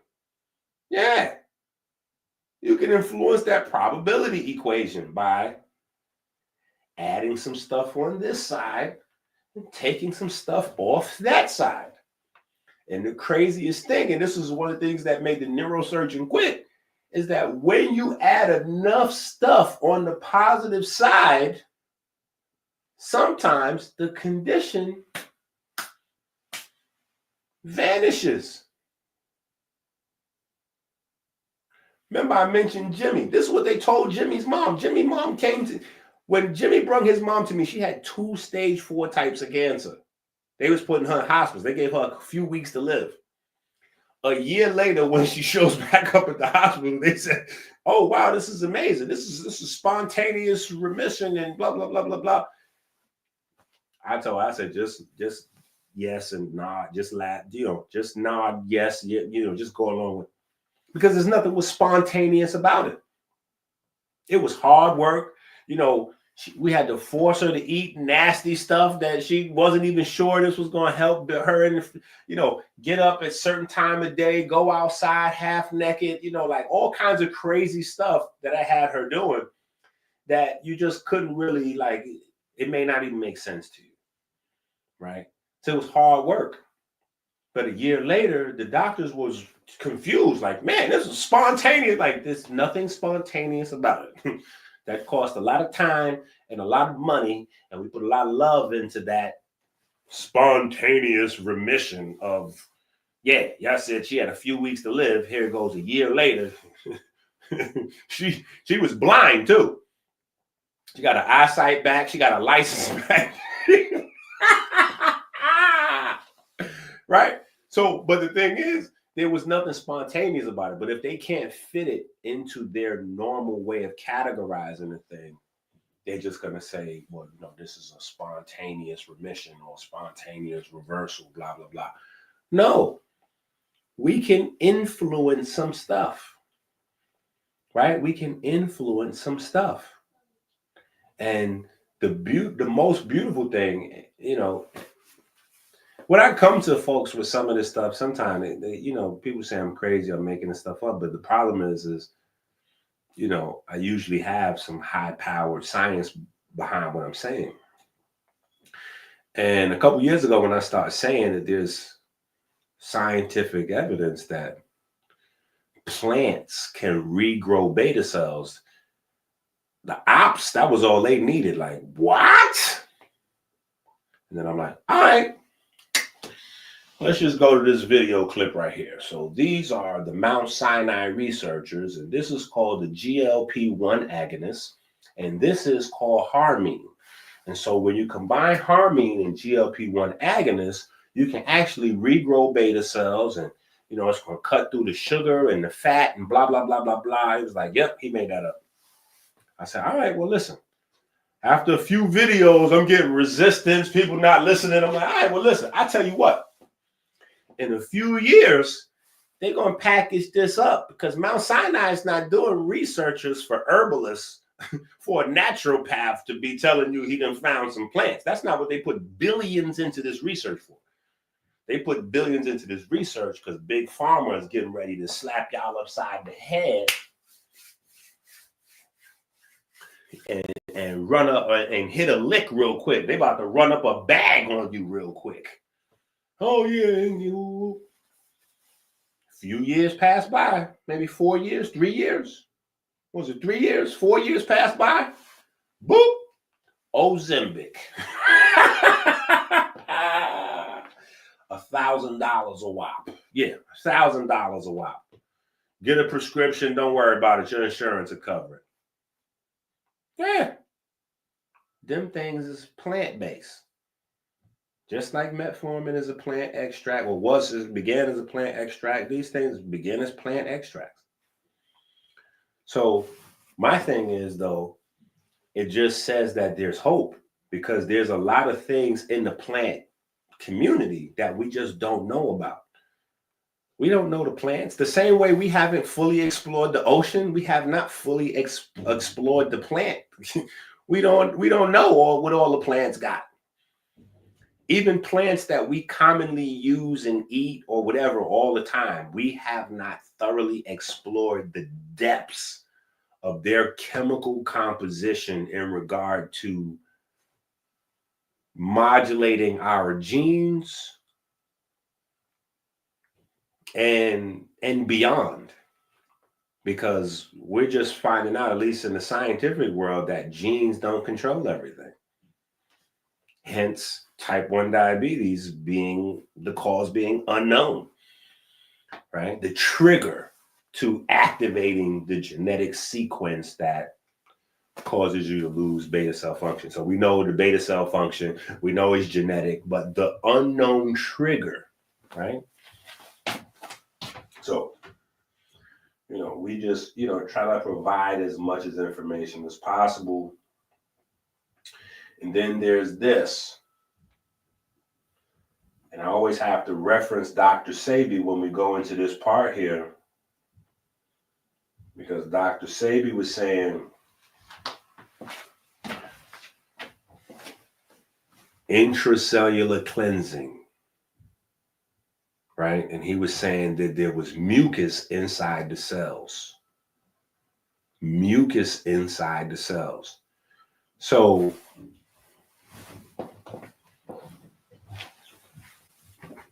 Yeah. You can influence that probability equation by adding some stuff on this side and taking some stuff off that side. And the craziest thing, and this is one of the things that made the neurosurgeon quit, is that when you add enough stuff on the positive side, sometimes the condition vanishes. Remember, I mentioned Jimmy. This is what they told Jimmy's mom. Jimmy's mom when Jimmy brought his mom to me, she had 2 stage 4 types of cancer. They was putting her in hospice. They gave her a few weeks to live. A year later, when she shows back up at the hospital, they said, "Oh wow, this is amazing. This is spontaneous remission and blah blah blah blah blah." I told her, I said, just yes and nod, just laugh, just nod yes, just go along with it. Because there's nothing was spontaneous about it. It was hard work. We had to force her to eat nasty stuff that she wasn't even sure this was going to help her. And get up at certain time of day, go outside half naked, like all kinds of crazy stuff that I had her doing that you just couldn't really it may not even make sense to you. Right. So it was hard work. But a year later, the doctors was confused, like, man, this is spontaneous. Like, there's nothing spontaneous about it. That cost a lot of time and a lot of money, and we put a lot of love into that spontaneous remission of, I said she had a few weeks to live. Here it goes a year later. She was blind too. She got her eyesight back. She got a license back. Right? So, but the thing is, there was nothing spontaneous about it. But if they can't fit it into their normal way of categorizing a thing, they're just going to say, well, this is a spontaneous remission or spontaneous reversal, blah, blah, blah. No, we can influence some stuff, right? We can influence some stuff. And the most beautiful thing, when I come to folks with some of this stuff, sometimes people say I'm crazy, I'm making this stuff up. But the problem is I usually have some high-powered science behind what I'm saying. And a couple of years ago, when I started saying that there's scientific evidence that plants can regrow beta cells, the ops, that was all they needed. Like, what? And then I'm like, all right. Let's just go to this video clip right here. So these are the Mount Sinai researchers, and this is called the GLP-1 agonist, and this is called harmine. And so when you combine harmine and GLP-1 agonist, you can actually regrow beta cells, and it's going to cut through the sugar and the fat and blah, blah, blah, blah, blah. He was like, yep, he made that up. I said, all right, well, listen. After a few videos, I'm getting resistance, people not listening. I'm like, all right, well, listen, I tell you what. In a few years, they're going to package this up because Mount Sinai is not doing researchers for herbalists for a naturopath to be telling you he done found some plants. That's not what they put billions into this research for. They put billions into this research because Big Pharma is getting ready to slap y'all upside the head and run up and hit a lick real quick. They about to run up a bag on you real quick. Oh yeah, you. Few years passed by, maybe 4 years, 3 years. Was it 3 years? 4 years passed by. Boop. Ozempic. $1,000 a whop. Yeah, $1,000 a whop. Get a prescription. Don't worry about it. Your insurance will cover it. Yeah. Them things is plant-based. Just like metformin is a plant extract, or began as a plant extract, these things begin as plant extracts. So my thing is, though, it just says that there's hope because there's a lot of things in the plant community that we just don't know about. We don't know the plants. The same way we haven't fully explored the ocean, we have not fully explored the plant. we don't know what all the plants got. Even plants that we commonly use and eat or whatever all the time, we have not thoroughly explored the depths of their chemical composition in regard to modulating our genes and beyond. Because we're just finding out, at least in the scientific world, that genes don't control everything. Hence, type 1 diabetes being the cause being unknown, right? The trigger to activating the genetic sequence that causes you to lose beta cell function. So we know the beta cell function, we know it's genetic, but the unknown trigger, right? So, we just, try to provide as much as information as possible. And then there's this. And I always have to reference Dr. Sebi when we go into this part here, because Dr. Sebi was saying intracellular cleansing, right? And he was saying that there was mucus inside the cells. Mucus inside the cells. So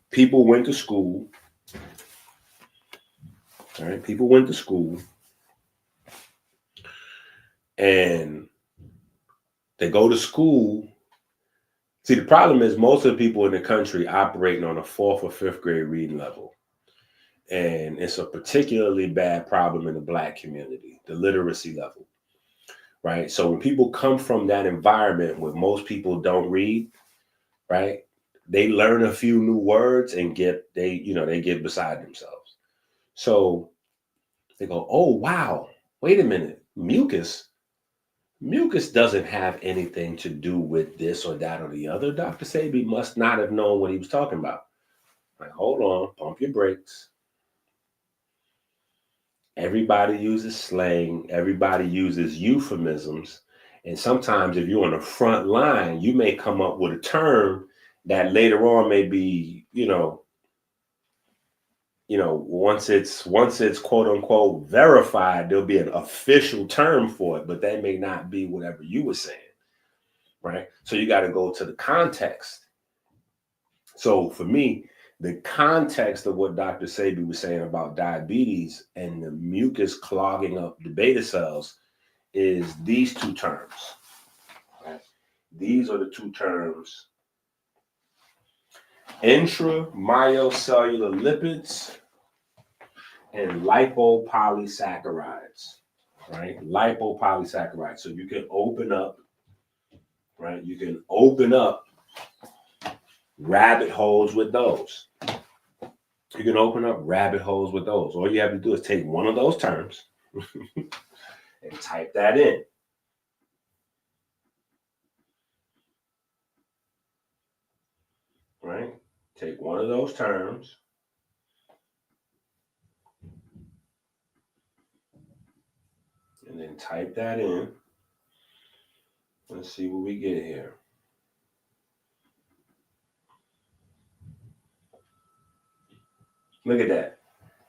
people went to school, right? People went to school and they go to school. See, the problem is most of the people in the country operating on a 4th or 5th grade reading level. And it's a particularly bad problem in the Black community, the literacy level, right? So when people come from that environment where most people don't read, right? They learn a few new words and they get beside themselves. So they go, oh, wow, wait a minute, mucus doesn't have anything to do with this or that or the other. Dr. Sebi must not have known what he was talking about. Like, hold on, pump your brakes. Everybody uses slang. Everybody uses euphemisms. And sometimes if you're on the front line, you may come up with a term that later on may be, once it's quote unquote verified, there'll be an official term for it, but that may not be whatever you were saying, right? So you got to go to the context. So for me, the context of what Dr. Sebi was saying about diabetes and the mucus clogging up the beta cells is these two terms. Right? These are the two terms: intramyocellular lipids and lipopolysaccharides, right? Lipopolysaccharides. So you can open up, right? You can open up rabbit holes with those. You can open up rabbit holes with those. All you have to do is take one of those terms and type that in. Right? Take one of those terms then type that in. Let's see what we get here. Look at that.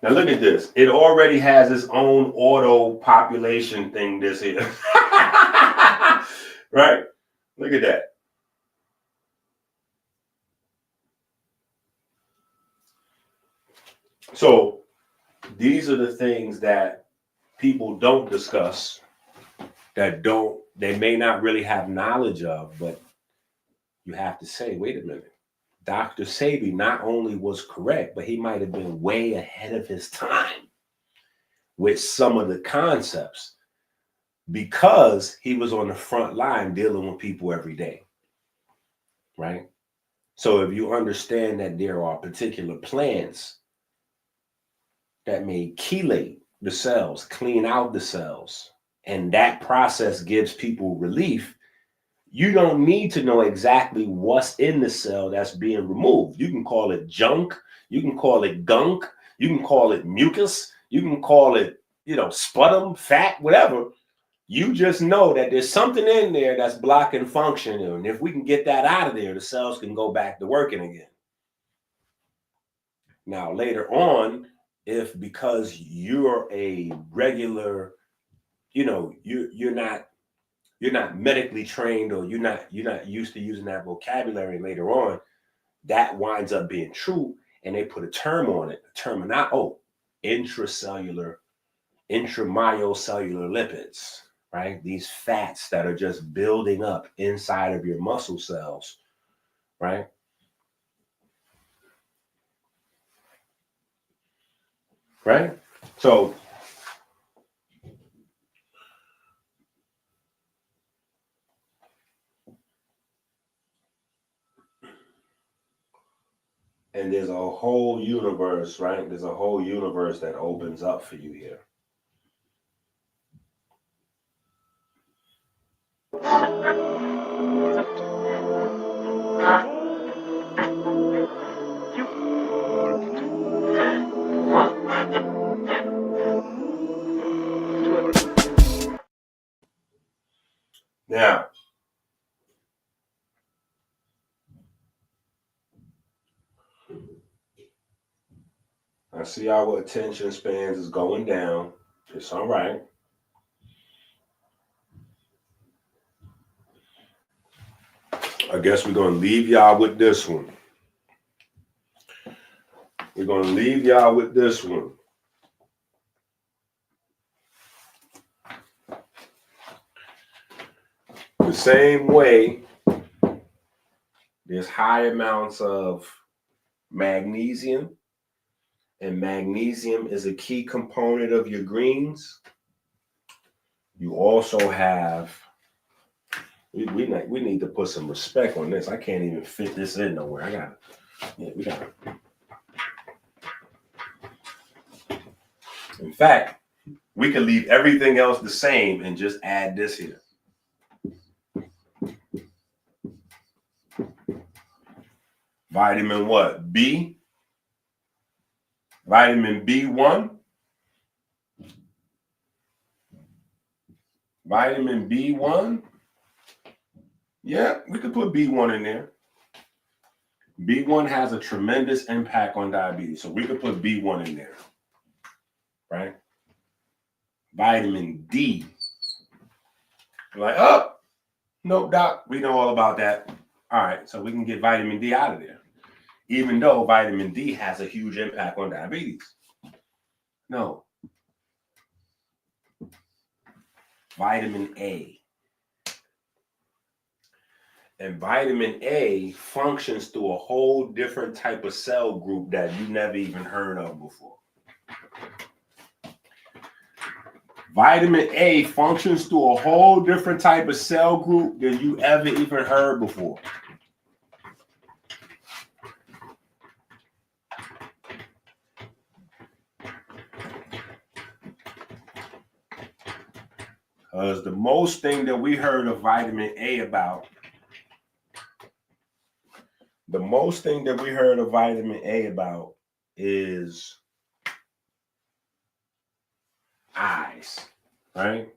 Now look at this. It already has its own auto population thing this here. Right? Look at that. So these are the things that people don't discuss, they may not really have knowledge of, but you have to say, wait a minute. Dr. Sebi not only was correct, but he might have been way ahead of his time with some of the concepts because he was on the front line dealing with people every day, right? So if you understand that there are particular plants that may chelate the cells, clean out the cells, and that process gives people relief, you don't need to know exactly what's in the cell that's being removed. You can call it junk, you can call it gunk, you can call it mucus, you can call it, sputum, fat, whatever. You just know that there's something in there that's blocking function. And if we can get that out of there, the cells can go back to working again. Now, later on, if because you're a regular, you're not medically trained, or you're not used to using that vocabulary later on, that winds up being true, and they put a term on it, intracellular, intramyocellular lipids, right? These fats that are just building up inside of your muscle cells, right? Right? So and there's a whole universe, right? There's a whole universe that opens up for you here. Now, I see our attention spans is going down. It's all right. I guess we're going to leave y'all with this one. We're going to leave y'all with this one. The same way there's high amounts of magnesium, and magnesium is a key component of your greens. You also have, we need to put some respect on this. I can't even fit this in nowhere. We got it. In fact, we could leave everything else the same and just add this here. Vitamin what? B? Vitamin B1? Vitamin B1? Yeah, we could put B1 in there. B1 has a tremendous impact on diabetes, so we could put B1 in there, right? Vitamin D. You're like, oh, no, doc, we know all about that. All right, so we can get vitamin D out of there, even though vitamin D has a huge impact on diabetes. No. Vitamin A. And vitamin A functions through a whole different type of cell group that you never even heard of before. Vitamin A functions through a whole different type of cell group than you ever even heard before. Because the most thing that we heard of vitamin A about, is eyes, right?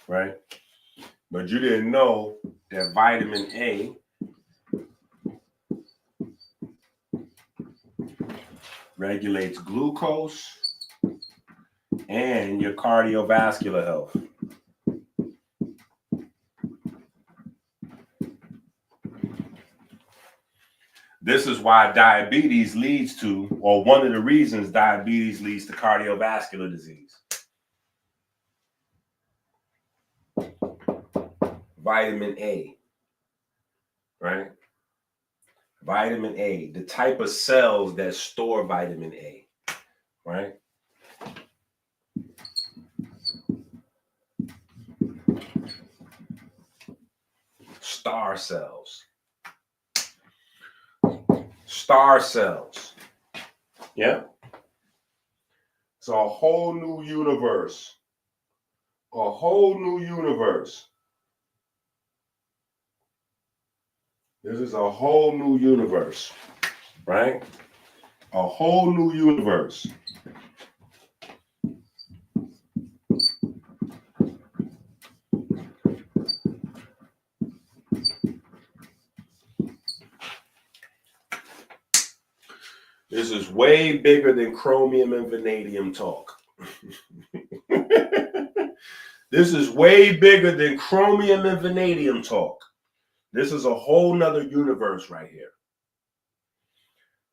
right? But you didn't know that vitamin A regulates glucose and your cardiovascular health. This is why diabetes leads to, or one of the reasons diabetes leads to cardiovascular disease. Vitamin A, right? Vitamin A, the type of cells that store vitamin A, right? Star cells. Star cells. Yeah. It's a whole new universe. A whole new universe. This is a whole new universe, right? A whole new universe. This is way bigger than chromium and vanadium talk. This is way bigger than chromium and vanadium talk. This is a whole nother universe right here.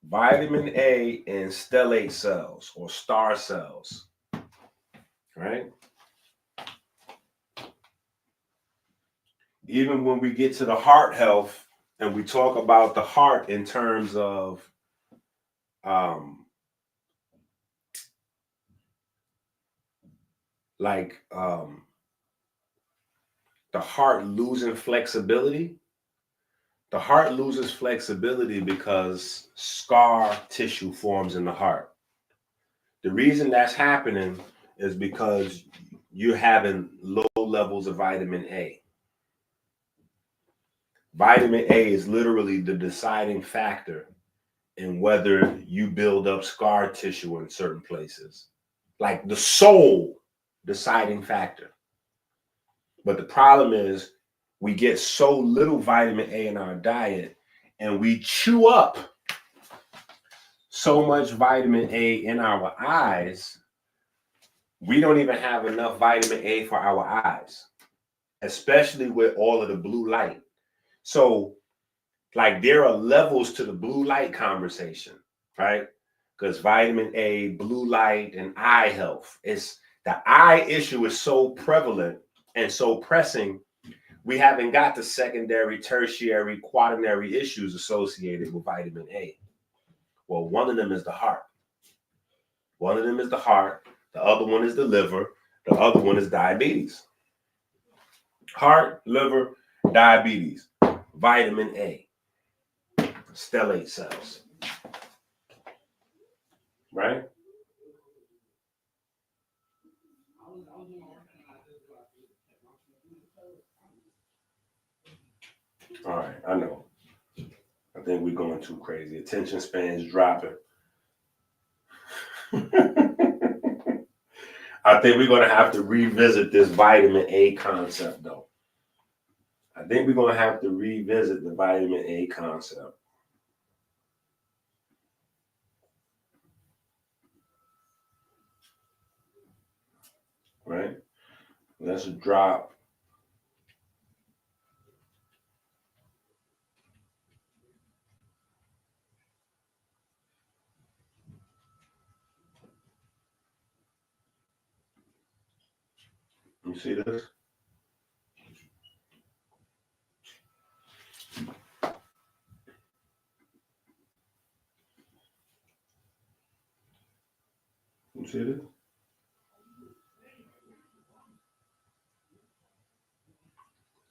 Vitamin A and stellate cells or star cells, right? Even when we get to the heart health and we talk about the heart in terms of the heart losing flexibility. The heart loses flexibility because scar tissue forms in the heart. The reason that's happening is because you're having low levels of vitamin A. Vitamin A is literally the deciding factor in whether you build up scar tissue in certain places, like the sole deciding factor. But the problem is we get so little vitamin A in our diet and we chew up so much vitamin A in our eyes, we don't even have enough vitamin A for our eyes, especially with all of the blue light. So, like, there are levels to the blue light conversation, right? Because vitamin A, blue light, and eye health, the eye issue is so prevalent and so pressing. We haven't got the secondary, tertiary, quaternary issues associated with vitamin A. Well, one of them is the heart. One of them is the heart. The other one is the liver. The other one is diabetes. Heart, liver, diabetes, vitamin A, stellate cells. Right? All right, I know. I think we're going too crazy. Attention span's dropping. I think we're going to have to revisit this vitamin A concept, though. I think we're going to have to revisit the vitamin A concept. Right? Let's drop. You see this? You see this?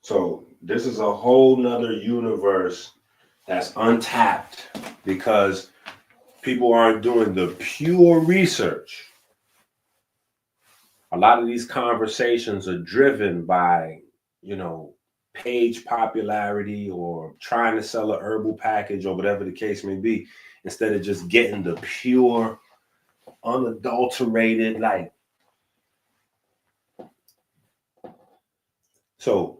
So this is a whole nother universe that's untapped because people aren't doing the pure research. A lot of these conversations are driven by, page popularity or trying to sell a herbal package or whatever the case may be, instead of just getting the pure, unadulterated, like So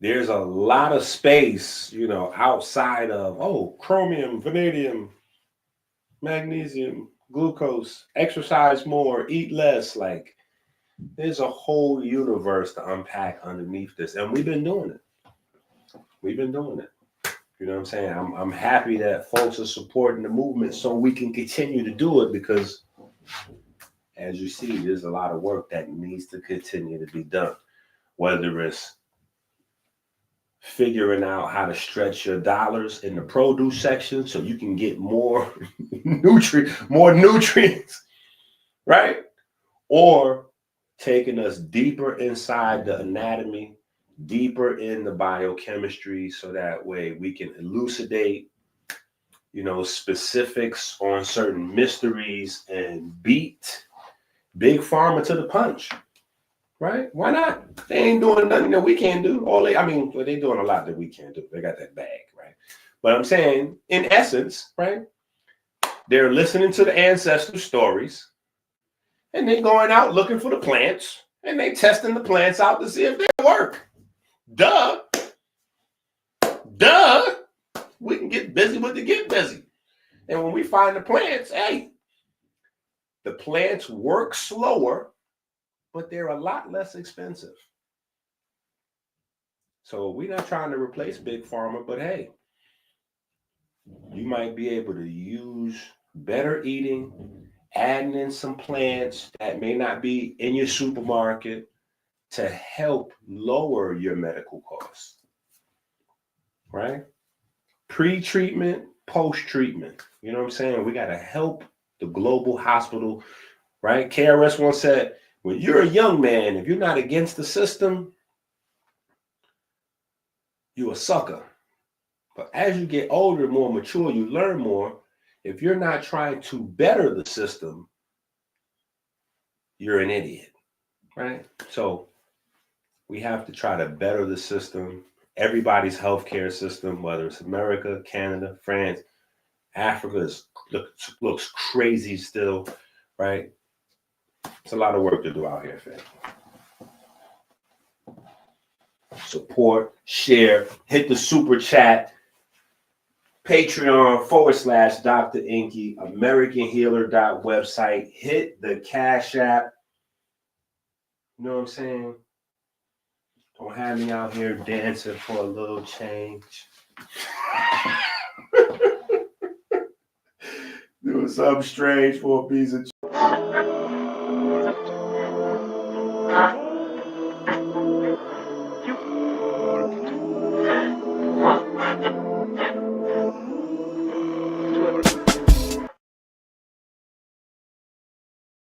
there's a lot of space, you know, outside of chromium, vanadium, magnesium, glucose, exercise more, eat less. Like there's a whole universe to unpack underneath this. And we've been doing it. We've been doing it. You know what I'm saying? I'm happy that folks are supporting the movement so we can continue to do it, because as you see, there's a lot of work that needs to continue to be done. Whether it's figuring out how to stretch your dollars in the produce section so you can get more nutrients, right? Or taking us deeper inside the anatomy, deeper in the biochemistry, so that way we can elucidate, you know, specifics on certain mysteries and beat big pharma to the punch. Right? Why not? They ain't doing nothing that we can't do. They're doing a lot that we can't do. They got that bag, right? But I'm saying, in essence, right? They're listening to the ancestor stories, and they're going out looking for the plants, and they testing the plants out to see if they work. Duh. We can get busy with the get busy. And when we find the plants, hey, the plants work slower, but they're a lot less expensive. So we're not trying to replace big pharma, but hey, you might be able to use better eating, adding in some plants that may not be in your supermarket to help lower your medical costs. Right? Pre-treatment, post-treatment. You know what I'm saying? We got to help the global hospital, right? KRS once said, when you're a young man, if you're not against the system, you're a sucker. But as you get older, more mature, you learn more. If you're not trying to better the system, you're an idiot, right? So we have to try to better the system, everybody's healthcare system, whether it's America, Canada, France, Africa looks crazy still, right? It's a lot of work to do out here, fam. Support, share, hit the super chat, Patreon/Dr. EnQi, AmericanHealer.website, hit the Cash App. You know what I'm saying? Don't have me out here dancing for a little change. Doing something strange for a piece of